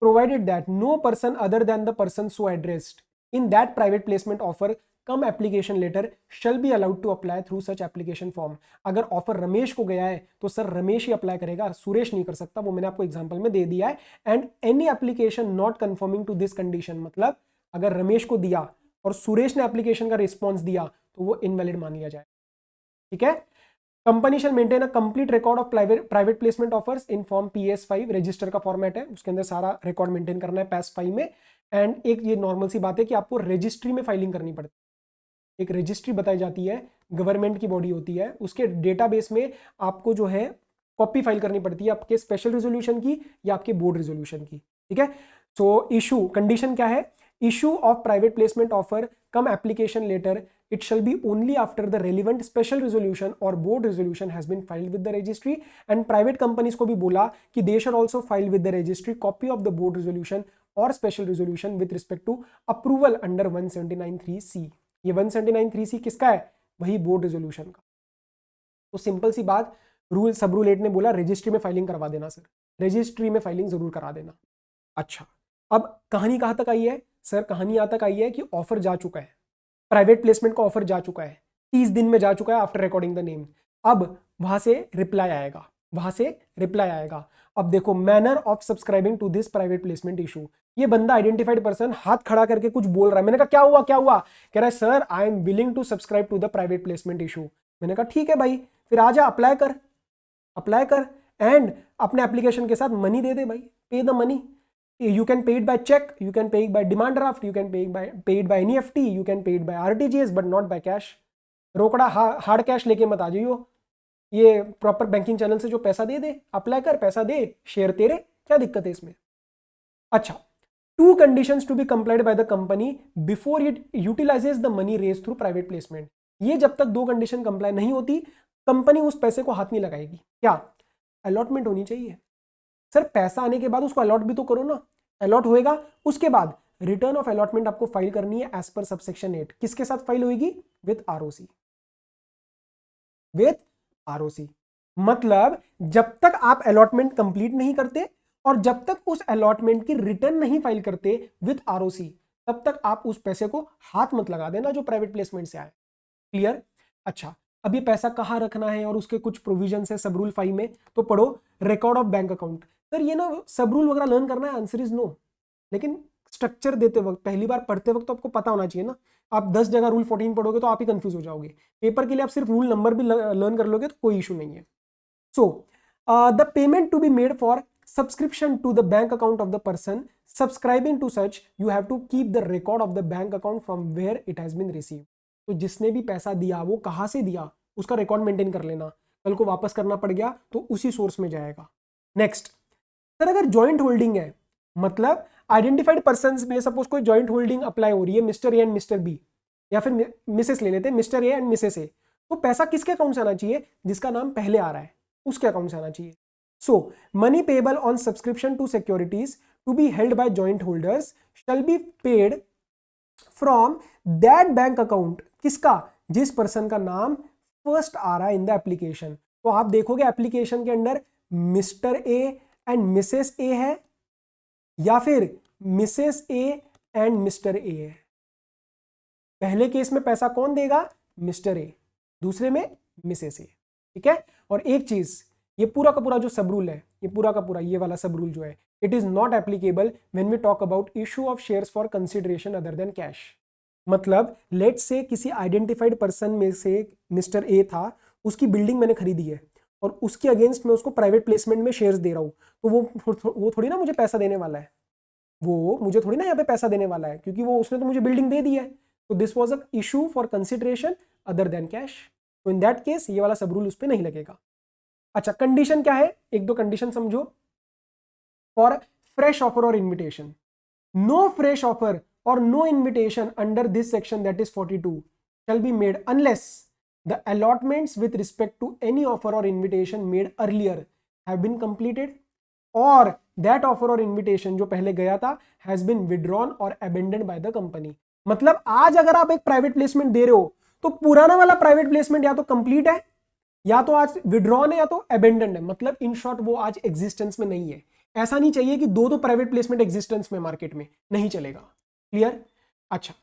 provided that no person other than the person so addressed in that private placement offer come application letter shall be allowed to apply through such application form। अगर ऑफर रमेश को गया है तो सर रमेश ही अप्लाई करेगा, सुरेश नहीं कर सकता, वो मैंने आपको एग्जांपल में दे दिया है। And any application not conforming to this condition, मतलब अगर रमेश को दिया और सुरेश ने एप्लीकेशन का रिस्पॉन्स दिया तो वो इनवैलिड मान लिया जाए, ठीक है। Company shall maintain a complete record of private placement offers in form PS5, register का फॉर्मेट है, उसके अंदर सारा रिकॉर्ड मेंटेन करना है PAS5 में। एंड एक ये नॉर्मल सी बात है कि आपको रजिस्ट्री में फाइलिंग करनी पड़ती है, एक रजिस्ट्री बताई जाती है, गवर्नमेंट की बॉडी होती है, उसके डेटाबेस में आपको जो है कॉपी फाइल करनी पड़ती है आपके स्पेशल रेजोल्यूशन की या आपके बोर्ड रेजोल्यूशन की, ठीक है। सो इशू कंडीशन क्या है, issue of private placement offer cum application letter, it shall be only after the relevant special resolution or board resolution has been filed with the registry, and private companies को भी बोला कि they should also file with the registry copy of the board resolution or special resolution with respect to approval under 179(3)(c। ये 179(3)(c) किसका है, वही board resolution का। तो सिंपल सी बात, रूल सब रूल 8 ने बोला रजिस्ट्री में फाइलिंग करवा देना सर, रजिस्ट्री में फाइलिंग जरूर करा देना। अच्छा, अब कहानी कहां तक आई है सर, कहानी यहां तक आई है कि ऑफर जा चुका है, प्राइवेट प्लेसमेंट का ऑफर जा चुका है, 30 दिन में जा चुका है आफ्टर रिकॉर्डिंग द नेम। अब वहां से रिप्लाई आएगा, वहां से रिप्लाई आएगा। अब देखो, manner of subscribing to this private placement issue, ये बंदा आइडेंटिफाइड पर्सन हाथ खड़ा करके कुछ बोल रहा है। मैंने कहा क्या हुआ क्या हुआ, कह रहा है sir I am willing to subscribe to the private placement issue. मैंने कहा ठीक है भाई, फिर आजा अप्लाई कर, अप्लाई कर एंड अपने एप्लीकेशन के साथ मनी दे दे भाई, पे the money. You can pay it by check, you can pay it by demand draft, you can pay it by NEFT, you can pay it by RTGS, but not by cash। रोकड़ा hard cash लेके मत आ जाइयो, ये proper banking channel से जो पैसा दे दे, apply कर, पैसा दे, शेयर तेरे, क्या दिक्कत है इसमें। अच्छा, 2 conditions to be complied by the company before it utilizes the money raised through private placement। ये जब तक 2 कंडीशन कंप्लाई नहीं होती, कंपनी उस पैसे को हाथ नहीं लगाएगी। क्या, अलॉटमेंट होनी चाहिए सर, पैसा आने के बाद उसको अलॉट भी तो करो ना। अलॉट होएगा, उसके बाद रिटर्न ऑफ अलॉटमेंट आपको फाइल करनी है एज पर सबसेक्शन 8। किसके साथ फाइल होगी, विद आरओसी, विद आरओसी। मतलब जब तक आप अलॉटमेंट कंप्लीट नहीं करते और जब तक उस अलॉटमेंट की रिटर्न नहीं फाइल करते विद आरओसी, तब तक आप उस पैसे को हाथ मत लगा देना जो प्राइवेट प्लेसमेंट से आए। क्लियर। अच्छा, अब ये पैसा कहां रखना है और उसके कुछ प्रोविजन है सब रूल 5 में, तो पढ़ो record of bank account. Sir ये ना सब रूल वगैरह लर्न करना है, आंसर इज नो, लेकिन स्ट्रक्चर देते वक्त, पहली बार पढ़ते वक्त तो आपको पता होना चाहिए ना। आप 10 जगह रूल 14 पढ़ोगे तो आप ही कंफ्यूज हो जाओगे। पेपर के लिए आप सिर्फ रूल नंबर भी लर्न कर लोगे तो कोई इशू नहीं है। So the payment to be made for subscription to the bank account of the person subscribing to such, you have to keep the record of the bank account from where it has been received. तो जिसने भी पैसा दिया वो कहां से दिया, उसका रिकॉर्ड मेंटेन कर लेना, कल को वापस करना पड़ गया तो उसी सोर्स में जाएगा। नेक्स्ट सर, अगर जॉइंट होल्डिंग है, मतलब आइडेंटिफाइड पर्संस में सपोज कोई जॉइंट होल्डिंग अप्लाई हो रही है, Mr A and Mr B, या फिर मिसेस ले लेते हैं, Mr A and Mrs A, तो पैसा किसके अकाउंट से आना चाहिए, जिसका नाम पहले आ रहा है उसके अकाउंट से आना चाहिए। So money payable on subscription to securities to be held by joint holders shall be paid from that bank account, किसका, जिस पर्सन का नाम फर्स्ट आ रहा है इन द एप्लीकेशन। तो आप देखोगे एप्लीकेशन के अंदर मिस्टर ए एंड मिसेस ए है या फिर Mrs A and mister A है। पहले केस में पैसा कौन देगा, मिस्टर ए, दूसरे में मिसेस ए, ठीक है। और एक चीज, ये पूरा का पूरा जो सब रूल है, ये पूरा का पूरा ये वाला सब रूल जो है, it is not applicable when we talk about issue of shares for consideration other than cash. मतलब लेट से किसी आइडेंटिफाइड पर्सन में से मिस्टर ए था, उसकी बिल्डिंग मैंने खरीदी है और उसके अगेंस्ट मैं उसको प्राइवेट प्लेसमेंट में शेयर्स दे रहा हूं, तो वो थोड़ी ना मुझे पैसा देने वाला है, वो मुझे थोड़ी ना यहाँ पे पैसा देने वाला है, क्योंकि वो उसने तो मुझे बिल्डिंग दे दी है। तो this was a issue for consideration other than cash, तो इन दैट केस ये वाला सब रूल उस पर नहीं लगेगा। अच्छा, कंडीशन क्या है, एक दो कंडीशन समझो। फॉर फ्रेश ऑफर और invitation, no fresh offer or no invitation under this section, that is 42, shall be made unless the allotments with respect to any offer or invitation made earlier have been completed or that offer or invitation जो पहले गया था has been withdrawn or abandoned by the company। मतलब आज अगर आप एक private placement दे रहे हो तो पुराना वाला प्राइवेट प्लेसमेंट या तो कंप्लीट है या तो आज विड्रॉन है या तो अबेंडेंड है, मतलब इन शॉर्ट वो आज एग्जिस्टेंस में नहीं है। ऐसा नहीं चाहिए कि दो प्राइवेट प्लेसमेंट एग्जिस्टेंस में मार्केट में, नहीं चलेगा। क्लियर। अच्छा,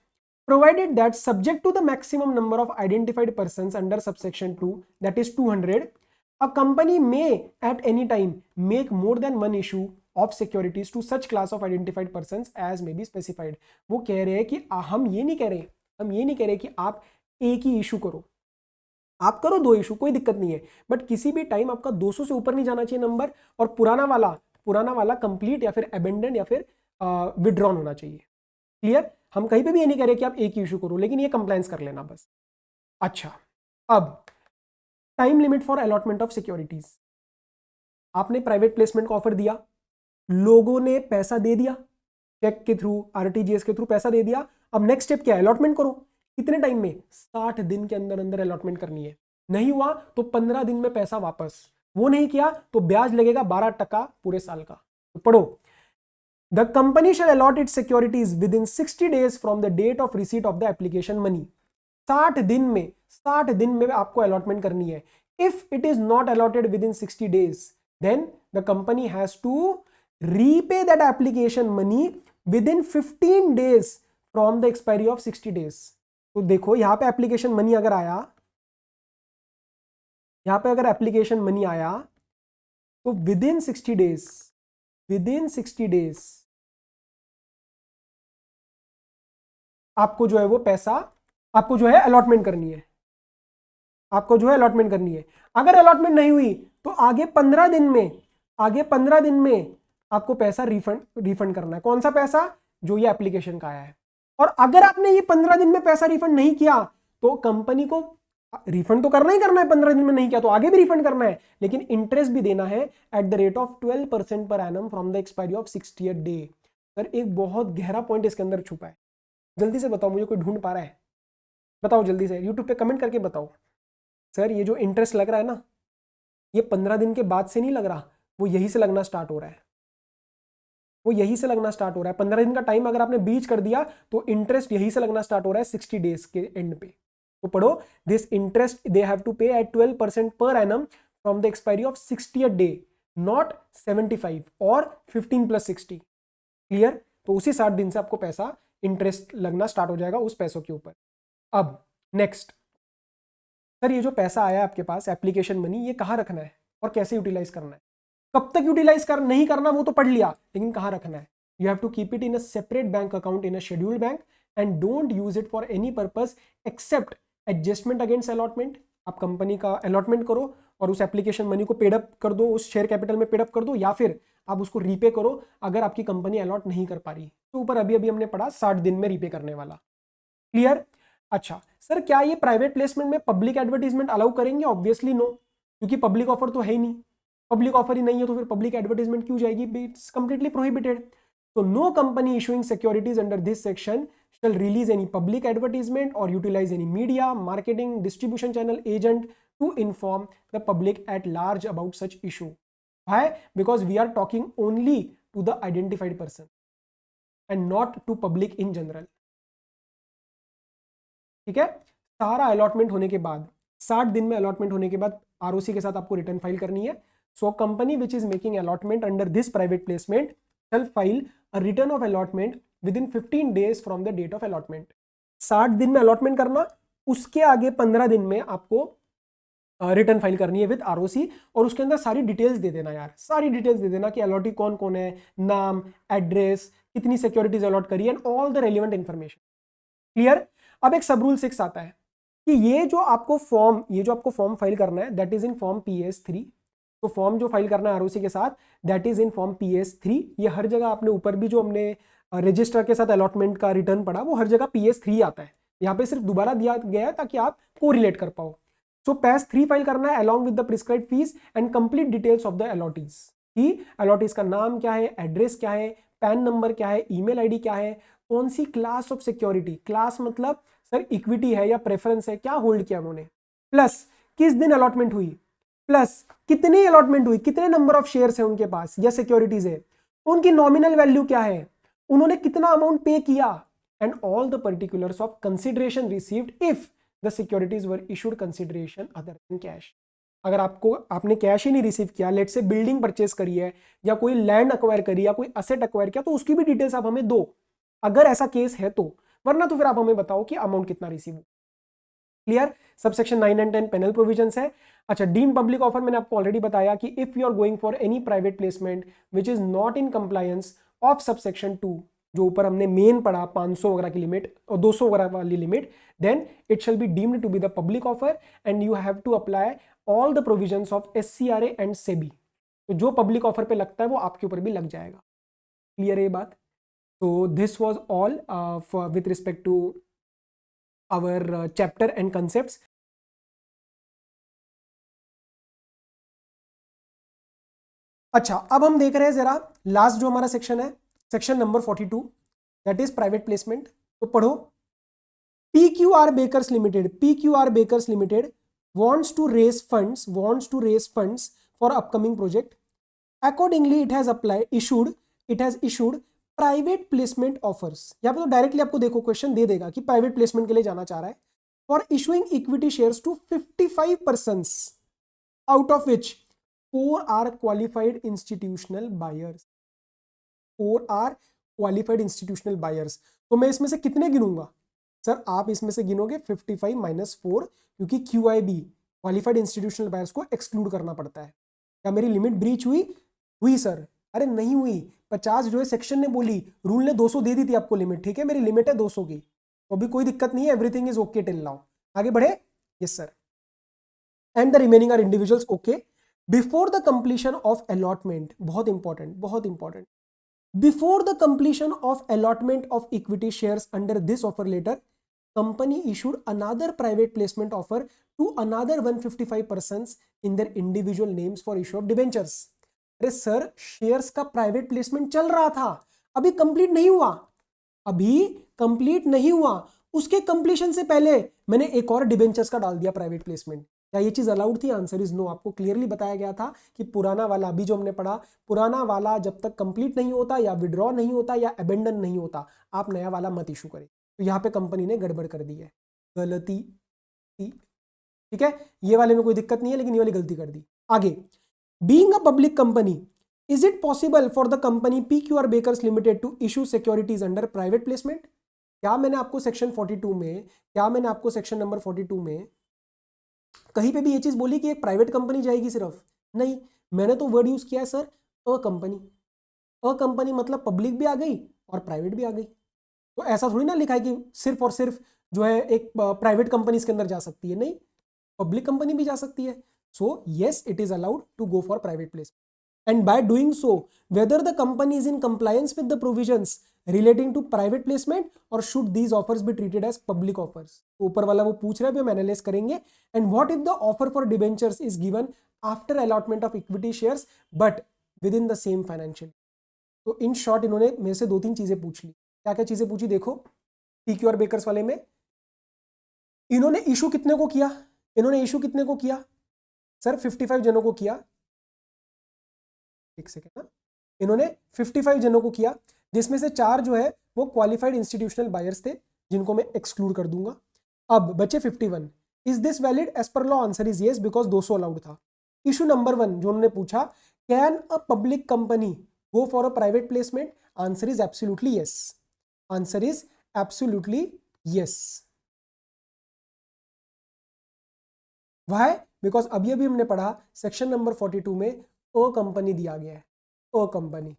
provided that subject to the maximum number of identified persons under subsection 2, that is 200, a company may at any time make more than one issue of securities to such class of identified persons as may be specified। वो कह रहे हैं कि हम ये नहीं कह रहे कि आप एक ही इशू करो, आप करो 2 इशू, कोई दिक्कत नहीं है, बट किसी भी टाइम आपका 200 से ऊपर नहीं जाना चाहिए नंबर, और पुराना वाला कंप्लीट या फिर अबेंडन या फिर विड्रॉन होना चाहिए। क्लियर। हम कहीं पे भी ये नहीं कह रहे कि आप एक इशू करो, लेकिन ये कंप्लायंस कर लेना बस। अच्छा, अब time limit for allotment of securities. आपने प्राइवेट प्लेसमेंट का ऑफर दिया, लोगों ने पैसा दे दिया, चेक के थ्रू, आरटीजीएस के थ्रू पैसा दे दिया। अब नेक्स्ट स्टेप क्या है? अलॉटमेंट करो। कितने टाइम में? 60 दिन के अंदर अंदर अलॉटमेंट करनी है। नहीं हुआ तो 15 दिन में पैसा वापस। वो नहीं किया तो ब्याज लगेगा 12% पूरे साल का। तो पढ़ो, the company shall allot its securities within 60 days from the date of receipt of the application money. 60 दिन में आपको अलॉटमेंट करनी है। If it is not allotted within 60 days, then the company has to repay that application money within 15 days from the expiry of 60 days। तो देखो यहां पे application money अगर आया, यहां पे अगर एप्लीकेशन मनी आया तो विदिन 60 डेज, विदिन 60 डेज आपको जो है वो पैसा, आपको जो है अलॉटमेंट करनी है, आपको जो है अलॉटमेंट करनी है। अगर अलॉटमेंट नहीं हुई तो आगे 15 दिन में, आगे 15 दिन में आपको पैसा रिफंड करना है। कौन सा पैसा? जो ये एप्लीकेशन का आया है। और अगर आपने ये 15 दिन में पैसा रिफंड नहीं किया तो कंपनी को रिफंड तो करना ही करना है। 15 दिन में नहीं किया तो आगे भी रिफंड करना है, लेकिन इंटरेस्ट भी देना है at the rate of 12% per annum from the expiry of 60th day. Sir एक बहुत गहरा पॉइंट इसके अंदर छुपा है। जल्दी से बताओ, मुझे कोई ढूंढ पा रहा है? बताओ जल्दी से, यूट्यूब पे कमेंट करके बताओ। सर ये जो इंटरेस्ट लग रहा है ना, ये 15 दिन के बाद से नहीं लग रहा, वो यही से लगना स्टार्ट हो रहा है, वो यही से लगना स्टार्ट हो रहा है। 15 दिन का टाइम अगर आपने बीच कर दिया तो इंटरेस्ट यही से लगना स्टार्ट हो रहा है 60 डेज के एंड पे। तो पढ़ो, this interest they have to pay at 12% per annum from the expiry of 60th day, not 75 और 15+60। क्लियर? तो उसी 60 दिन से आपको पैसा इंटरेस्ट लगना स्टार्ट हो जाएगा उस पैसों के ऊपर। अब नेक्स्ट, सर ये जो पैसा आया आपके पास एप्लीकेशन मनी, ये कहाँ रखना है और कैसे यूटिलाइज करना है? कब तक यूटिलाइज नहीं करना वो तो पढ़ लिया, लेकिन कहाँ रखना है? You have to keep it in a separate bank account in a scheduled bank and don't use it for any purpose except adjustment against allotment. आप कंपनी का अलॉटमेंट करो और उस एप्लीकेशन मनी को पेडअप कर दो, उस शेयर कैपिटल में पेडअप कर दो, या फिर आप उसको रीपे करो अगर आपकी कंपनी अलॉट नहीं कर पा रही। तो ऊपर अभी अभी हमने पढ़ा 60 दिन में रीपे करने वाला। क्लियर? अच्छा सर, क्या ये प्राइवेट प्लेसमेंट में पब्लिक एडवर्टीजमेंट अलाउ करेंगे? ऑब्वियसली नो, क्योंकि पब्लिक ऑफर तो है ही नहीं। पब्लिक ऑफर ही नहीं है तो फिर पब्लिक एडवर्टीजमेंट क्यों जाएगी? It's completely prohibited. तो no company issuing securities under this section shall release any public advertisement or utilize any media, marketing, distribution channel agent to inform the public at large about such issue. Why? Because we are talking only to the identified person and not to public in general. ठीक है? सारा allotment होने के बाद, 60 दिन में allotment होने के बाद आरओसी के साथ आपको रिटर्न फाइल करनी है। So company which is making allotment under this private placement shall file a return of allotment within 15 days from the date of allotment. 60 दिन में अलॉटमेंट करना, उसके आगे 15 दिन में आपको रिटर्न फाइल करनी है विद आरओसी, और उसके अंदर सारी डिटेल्स दे देना यार, सारी डिटेल्स दे देना कि अलॉटी कौन कौन है, नाम, एड्रेस, कितनी सिक्योरिटीज अलॉट करी and all the relevant information. Clear? अब एक सब रूल 6 आता है कि ये जो आपको फॉर्म फाइल करना है that is in form PS3। तो फॉर्म जो फाइल करना है आरओसी के साथ that is in form PS3। ये हर जगह आपने ऊपर भी जो हमने रजिस्टर के साथ अलॉटमेंट का रिटर्न पढ़ा वो हर जगह PS3 आता है। यहाँ पे सिर्फ दोबारा दिया गया है ताकि आप कोरिलेट कर पाओ। सो PS3 फाइल करना है along with the prescribed fees and complete details of the allottees, कि अलॉटीज का नाम क्या है, एड्रेस क्या है, पैन नंबर क्या है, ईमेल आईडी क्या है, कौन सी क्लास ऑफ सिक्योरिटी, क्लास मतलब सर इक्विटी है या प्रेफरेंस है, क्या होल्ड किया उन्होंने, प्लस किस दिन अलॉटमेंट हुई, प्लस कितनी अलॉटमेंट हुई, कितने नंबर ऑफ शेयर्स है उनके पास या सिक्योरिटीज है, उनकी नॉमिनल वैल्यू क्या है, उन्होंने कितना अमाउंट पे किया, and all the particulars of consideration received if the securities were issued consideration other than cash. अगर आपने कैश ही नहीं रिसीव किया, लेट से बिल्डिंग परचेस करी है या कोई लैंड अक्वायर करी या कोई असेट अक्वायर किया, तो उसकी भी डिटेल्स आप हमें दो अगर ऐसा केस है तो, वरना तो फिर आप हमें बताओ कि अमाउंट कितना रिसीव हो। Clear? Subsection 9 and 10 penal provisions है। अच्छा, डीम पब्लिक ऑफर मैंने आपको ऑलरेडी बताया कि if you are going for any private placement which is not in compliance of subsection 2, जो ऊपर हमने मेन पढ़ा 500 वगैरह की लिमिट और 200 वगैरह वाली limit, then it shall be deemed to be the public offer and you have to apply all the provisions of SCRA and SEBI. तो जो पब्लिक ऑफर पे लगता है वो आपके ऊपर भी लग जाएगा। क्लियर है ये बात? So this was all with respect to our chapter and concepts. अच्छा, अब हम देख रहे हैं जरा लास्ट जो हमारा सेक्शन है, section number 42, that is private placement. तो पढ़ो. PQR Bakers Limited wants to raise funds for upcoming project. Accordingly, it has issued private placement offers. यहाँ पे तो डायरेक्टली आपको देखो क्वेश्चन दे देगा कि प्राइवेट प्लेसमेंट के लिए जाना चाह रहा है. For issuing equity shares to 55 persons, out of which 4 are qualified institutional buyers. 4 are qualified institutional buyers. तो मैं इसमें से कितने गिनूंगा सर? आप इसमें से गिनोगे 55 माइनस 4, क्योंकि QIB क्वालिफाइड इंस्टीट्यूशनल बायर्स को एक्सक्लूड करना पड़ता है. क्या मेरी लिमिट ब्रीच हुई सर? अरे नहीं हुई. 50 जो है सेक्शन ने बोली, रूल ने 200 दे दी थी आपको लिमिट. ठीक है, मेरी लिमिट है 200 की, तो अभी कोई दिक्कत नहीं है. Everything is okay till now. आगे बढ़े. Yes sir. And the remaining are individuals. Okay. Before the completion of allotment, बहुत important, before the completion of allotment of equity shares under this offer letter, company issued another private placement offer to another 155 persons in their individual names for issue of debentures. अरे sir, shares का private placement चल रहा था, अभी complete नहीं हुआ. उसके completion से पहले मैंने एक और डिबेंचर्स का डाल दिया प्राइवेट प्लेसमेंट. क्या ये चीज अलाउड थी? Answer is no. आपको क्लियरली बताया गया था कि पुराना वाला, अभी जो हमने पढ़ा, पुराना वाला जब तक कंप्लीट नहीं होता या विड्रॉ नहीं होता या अबेंडन नहीं होता, आप नया वाला मत इशू करें. तो यहाँ पे कंपनी ने गड़बड़ कर दी है, गलती. ठीक है, ये वाले में कोई दिक्कत नहीं है, लेकिन ये वाली गलती कर दी. आगे. Being a public company, is it possible for the company PQR Bakers Limited to issue securities under private placement? क्या मैंने आपको सेक्शन 42 में, क्या मैंने आपको सेक्शन नंबर 42 में कहीं पे भी ये चीज बोली कि एक प्राइवेट कंपनी जाएगी सिर्फ? नहीं, मैंने तो वर्ड यूज किया है sir, a company. A company मतलब पब्लिक भी आ गई और प्राइवेट भी आ गई. तो ऐसा थोड़ी ना लिखा है कि सिर्फ और सिर्फ जो है एक प्राइवेट कंपनी इसके अंदर जा सकती है. नहीं, पब्लिक कंपनी भी जा सकती है. So yes, it is allowed to go for private placement. And by doing so, whether the company is in compliance with the provisions relating to private placement और should these offers be treated as public offers. ऊपर वाला वो पूछ रहा है, भी हम analyse करेंगे. And what if the offer for debentures is given after allotment of equity shares but with in the same financial. तो इन शॉर्ट इन्होंने मेरे से 2-3 चीजें पूछ ली. क्या क्या चीजें पूछी देखो. PQR बेकर्स वाले में इन्होंने इशू कितने को किया? सर 55 जनों को किया. एक सेकेंड ना. इन्होंने 55 जनों को किया, जिसमें से 4 जो है वो क्वालिफाइड इंस्टीट्यूशनल बायर्स थे, जिनको मैं एक्सक्लूड कर दूंगा. अब बचे 51. Is this valid as per law? Answer is yes, because 200 allowed था. इशू नंबर 1 जो उन्होंने पूछा, can a public company go for a private placement? Answer is absolutely yes. Answer is absolutely yes. Why? Because अभी हमने पढ़ा section number 42 में a company दिया गया है, अ कंपनी.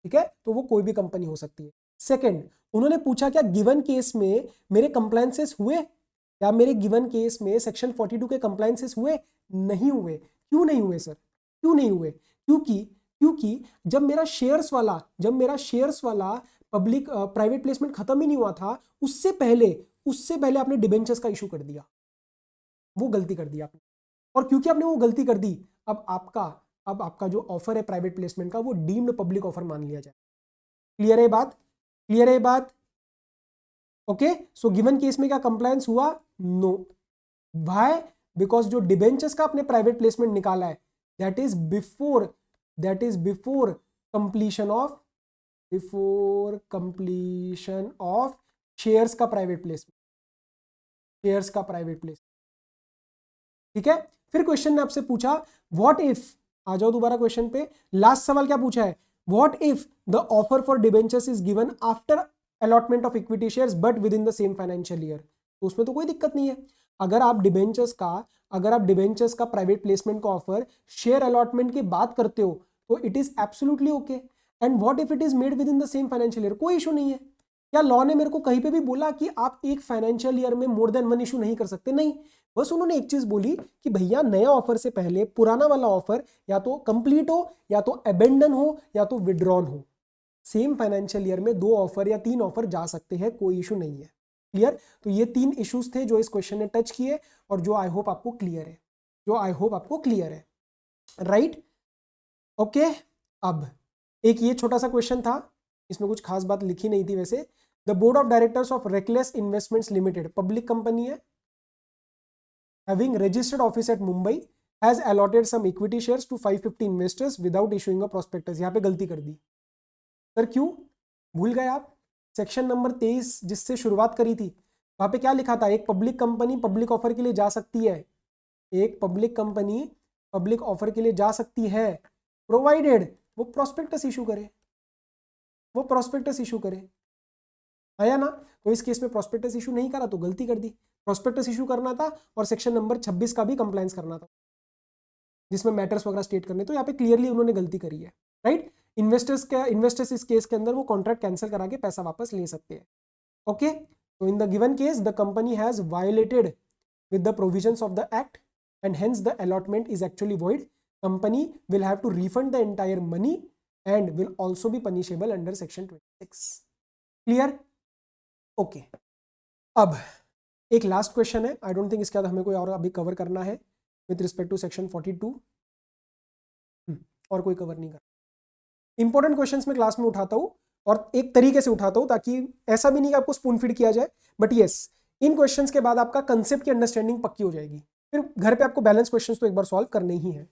ठीक है, तो वो कोई भी कंपनी हो सकती है. सेकंड, उन्होंने पूछा क्या गिवन केस में मेरे कंप्लायंसेस हुए? क्या मेरे गिवन केस में सेक्शन 42 के कंप्लायंसेस हुए? नहीं हुए. क्यों नहीं हुए सर? क्यों नहीं हुए? क्योंकि जब मेरा शेयर्स वाला पब्लिक प्राइवेट प्लेसमेंट खत्म ही नहीं हुआ था, उससे पहले आपने डिबेंचर्स का इशू कर दिया. वो गलती कर दी आपने. और क्योंकि आपने वो गलती कर दी, अब आपका जो ऑफर है प्राइवेट प्लेसमेंट का, वो डीम्ड पब्लिक ऑफर मान लिया जाए. क्लियर है बात? ओके. सो गिवन केस में क्या कंप्लायंस हुआ? नो. व्हाई? बिकॉज जो डिबेंचर्स का आपने प्राइवेट प्लेसमेंट निकाला है, that is before completion of shares का प्राइवेट प्लेसमेंट. ठीक है. फिर क्वेश्चन ने आपसे पूछा, व्हाट इफ, आ जाओ दोबारा क्वेश्चन पे. लास्ट सवाल क्या पूछा है? What if the offer for debentures is given after allotment of equity shares but with in the same financial year? तो उसमें तो कोई दिक्कत नहीं है. अगर आप डिबेंचर्स का प्राइवेट प्लेसमेंट का ऑफर शेयर अलॉटमेंट की बात करते हो, तो it is absolutely okay. And what if it is made with in the same financial year? कोई इशू नहीं है. क्या लॉ ने मेरे को कहीं पे भी बोला कि आप एक फाइनेंशियल ईयर में मोर देन 1 इशू नहीं कर सकते? नहीं. बस उन्होंने एक चीज बोली कि भैया नया ऑफर से पहले पुराना वाला ऑफर या तो कंप्लीट हो, या तो अबेंडन हो, या तो विड्रॉन हो. सेम फाइनेंशियल ईयर में 2 ऑफर या 3 ऑफर जा सकते हैं, कोई इशू नहीं है। क्लियर? तो ये 3 इश्यूज थे जो इस क्वेश्चन ने टच किए और जो आई होप आपको क्लियर है, राइट? ओके, अब एक ये छोटा सा क्वेश्चन था, इसमें कुछ खास बात लिखी नहीं थी वैसे। The board of directors of reckless investments limited, public company है, having registered office at Mumbai, has allotted some equity shares to 550 investors without issuing a prospectus। यहाँ पे गलती कर दी सर, क्यों भूल गए आप? सेक्शन नंबर 23 जिससे शुरुआत करी थी, वहां पे क्या लिखा था? एक पब्लिक कंपनी पब्लिक ऑफर के लिए जा सकती है, एक पब्लिक कंपनी पब्लिक ऑफर के लिए जा सकती है, प्रोवाइडेड वो प्रोस्पेक्टस इशू करे, आया ना? तो इस केस में प्रोस्पेक्टस इशू नहीं करा तो गलती कर दी। प्रोस्पेक्टस इशू करना था और सेक्शन नंबर 26 का भी कंप्लायंस करना था, जिसमें मैटर्स वगैरह स्टेट करने। तो यहाँ पे क्लियरली उन्होंने गलती करी है, राइट? इन्वेस्टर्स इस केस के अंदर वो कॉन्ट्रैक्ट कैंसिल करा के पैसा वापस ले सकते हैं। ओके, तो in the given case the company has violated with the provisions of the act and hence the allotment is actually void. Company will have to refund the entire money and will also be punishable under section 26. Clear? Okay. अब एक last question है, I don't think इसके बाद हमें कोई और अभी cover करना है विथ रिस्पेक्ट टू सेक्शन 42, और कोई कवर नहीं करना। इंपॉर्टेंट क्वेश्चंस में क्लास में उठाता हूँ और एक तरीके से उठाता हूँ ताकि ऐसा भी नहीं कि आपको स्पून फीड किया जाए, बट यस इन क्वेश्चंस के बाद आपका कंसेप्ट की अंडरस्टैंडिंग पक्की हो जाएगी, फिर घर पे आपको बैलेंस क्वेश्चंस तो एक बार सॉल्व करने ही है।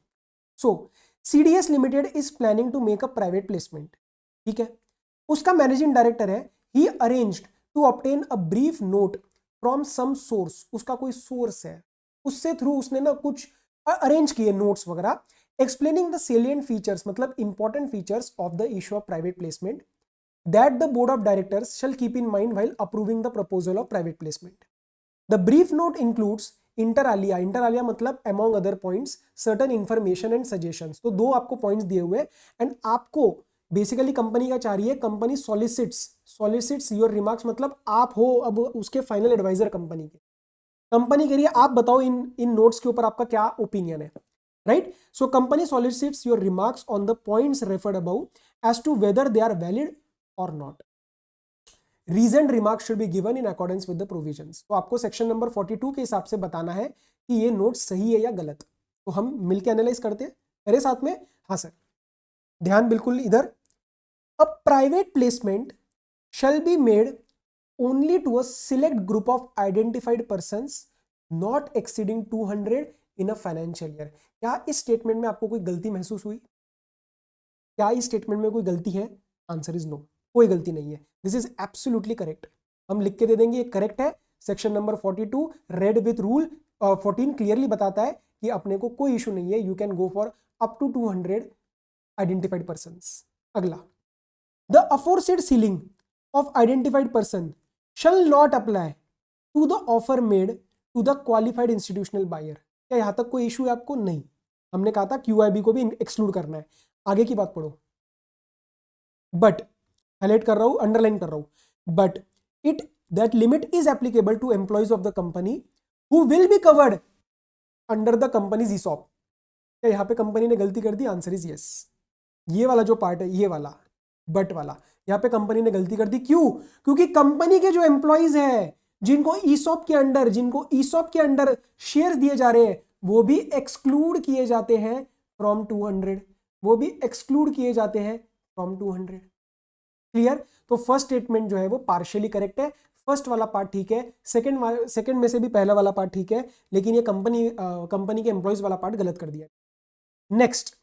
So CDS limited is planning to make a private placement, ठीक है? उसका मैनेजिंग डायरेक्टर है, he arranged to obtain a brief note from some source, उसका कोई सोर्स है, उससे थ्रू उसने ना कुछ अरेंज किए नोट्स वगैरह, एक्सप्लेनिंग द सेलिएंट फीचर्स, मतलब important features of the issue of private placement that the board of directors shall keep in mind while approving the proposal of private placement. The brief note includes inter alia मतलब among other points certain information and suggestions। तो 2 आपको points दिए हुए and आपको basically company का चाह रही है, कंपनी सॉलिसिट्स योर रिमार्क्स, मतलब आप हो अब उसके फाइनल एडवाइजर कंपनी के। कंपनी के लिए आप बताओ इन नोट्स के ऊपर आपका क्या ओपिनियन है, right? So company solicits your remarks on the points referred above as to whether they are valid or not. Reasoned remarks should be given in accordance with the provisions। तो आपको section number 42 के हिसाब से बताना है कि ये note सही है या गलत। तो हम मिलके एनालाइज करते हैं मेरे साथ में। हाँ सर, ध्यान बिल्कुल इधर। अ private placement shall be made only to a select group of identified persons not exceeding 200 in a financial year। क्या इस स्टेटमेंट में आपको कोई गलती महसूस हुई? क्या इस स्टेटमेंट में कोई गलती है? आंसर इज नो, कोई गलती नहीं है। दिस इज एब्सोल्युटली करेक्ट, हम लिख के दे देंगे ये करेक्ट है। Section number 42 read with rule 14 clearly बताता है कि अपने को कोई इशू नहीं है, you can go for up to 200 identified persons. अगला, the aforesaid ceiling of identified person shall not apply to the offer made to the qualified institutional buyer. क्या यहां तक कोई इशू है आपको? नहीं, हमने कहा था QIB को भी एक्सक्लूड करना है। आगे की बात पढ़ो, बट हाईलाइट कर रहा हूं, अंडरलाइन कर रहा हूं, but it that limit is applicable to employees of the company who will be covered under the company's ESOP। क्या यहां पे कंपनी ने गलती कर दी? Answer is yes. ये वाला जो पार्ट है, ये वाला बट वाला, यहां पे कंपनी ने गलती कर दी। क्यों? क्योंकि कंपनी के जो एम्प्लॉइज है जिनको ESOP के अंडर शेयर दिए जा रहे हैं, वो भी एक्सक्लूड किए जाते हैं फ्रॉम 200, वो भी एक्सक्लूड किए जाते हैं फ्रॉम 200। क्लियर? तो फर्स्ट स्टेटमेंट जो है वो पार्शियली करेक्ट है, फर्स्ट वाला पार्ट ठीक है, सेकंड में से भी पहला वाला पार्ट ठीक है, लेकिन ये कंपनी के एम्प्लॉइज वाला पार्ट गलत कर दिया। Next,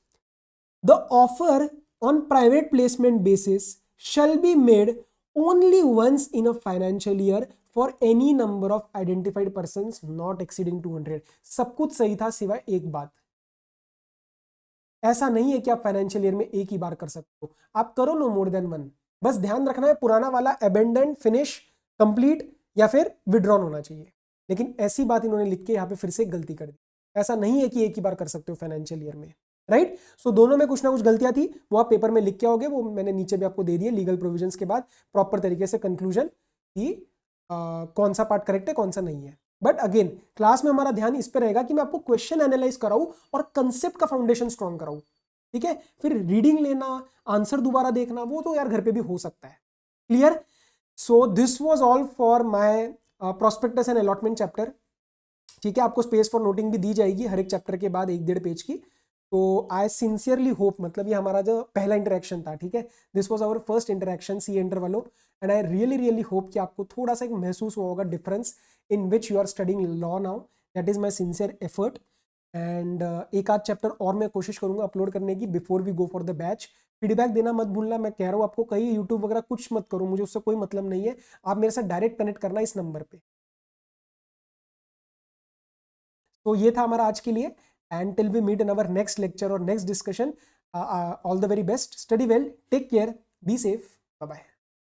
the offer on private placement basis shall be made only once in a financial year for any number of identified persons not exceeding 200। सब कुछ सही था सिवाय एक बात, ऐसा नहीं है कि आप फाइनेंशियल ईयर में एक ही बार कर सकते हो, आप करो नो मोर देन वन। बस ध्यान रखना है पुराना वाला अबेंडन, फिनिश, कंप्लीट या फिर विड्रॉन होना चाहिए। लेकिन ऐसी बात इन्होंने लिख के यहाँ पे फिर से गलती कर दी, ऐसा नहीं है कि एक ही बार कर सकते हो फाइनेंशियल ईयर में, राइट? सो दोनों में कुछ ना कुछ गलतियां थी, वो आप पेपर में लिख के आओगे, वो मैंने नीचे भी आपको दे दिए लीगल प्रोविजंस के बाद प्रॉपर तरीके से कंक्लूजन कि कौन सा पार्ट करेक्ट है कौन सा नहीं है। बट अगेन क्लास में हमारा ध्यान इस पर रहेगा कि मैं आपको क्वेश्चन एनालाइज कराऊं और कंसेप्ट का फाउंडेशन स्ट्रॉन्ग कराऊं। ठीक है। फिर रीडिंग लेना, आंसर दोबारा देखना, वो तो यार घर पे भी हो सकता है। Clear? So this was all for my prospectus and allotment chapter. ठीक है, आपको स्पेस फॉर नोटिंग भी दी जाएगी हर एक चैप्टर के बाद 1-1.5 पेज की। तो आई सिंसियरली होप, मतलब ये हमारा जो पहला इंटरेक्शन था, ठीक है, this was our first interaction सी एंटर वालों, and I really really hope कि आपको थोड़ा सा एक महसूस हुआ होगा difference in which you are studying law now. That is my sincere effort. And एक आध चैप्टर और मैं कोशिश करूंगा अपलोड करने की before we go for the batch. Feedback देना मत भूलना, मैं कह रहा हूँ आपको, कहीं यूट्यूब वगैरह कुछ मत करो, मुझे उससे कोई मतलब नहीं है। आप मेरे साथ डायरेक्ट कनेक्ट करना इस नंबर पे। तो ये था हमारा आज के लिए, and till we meet in our next lecture और next discussion, all the very best, study well, take care, be safe, bye bye.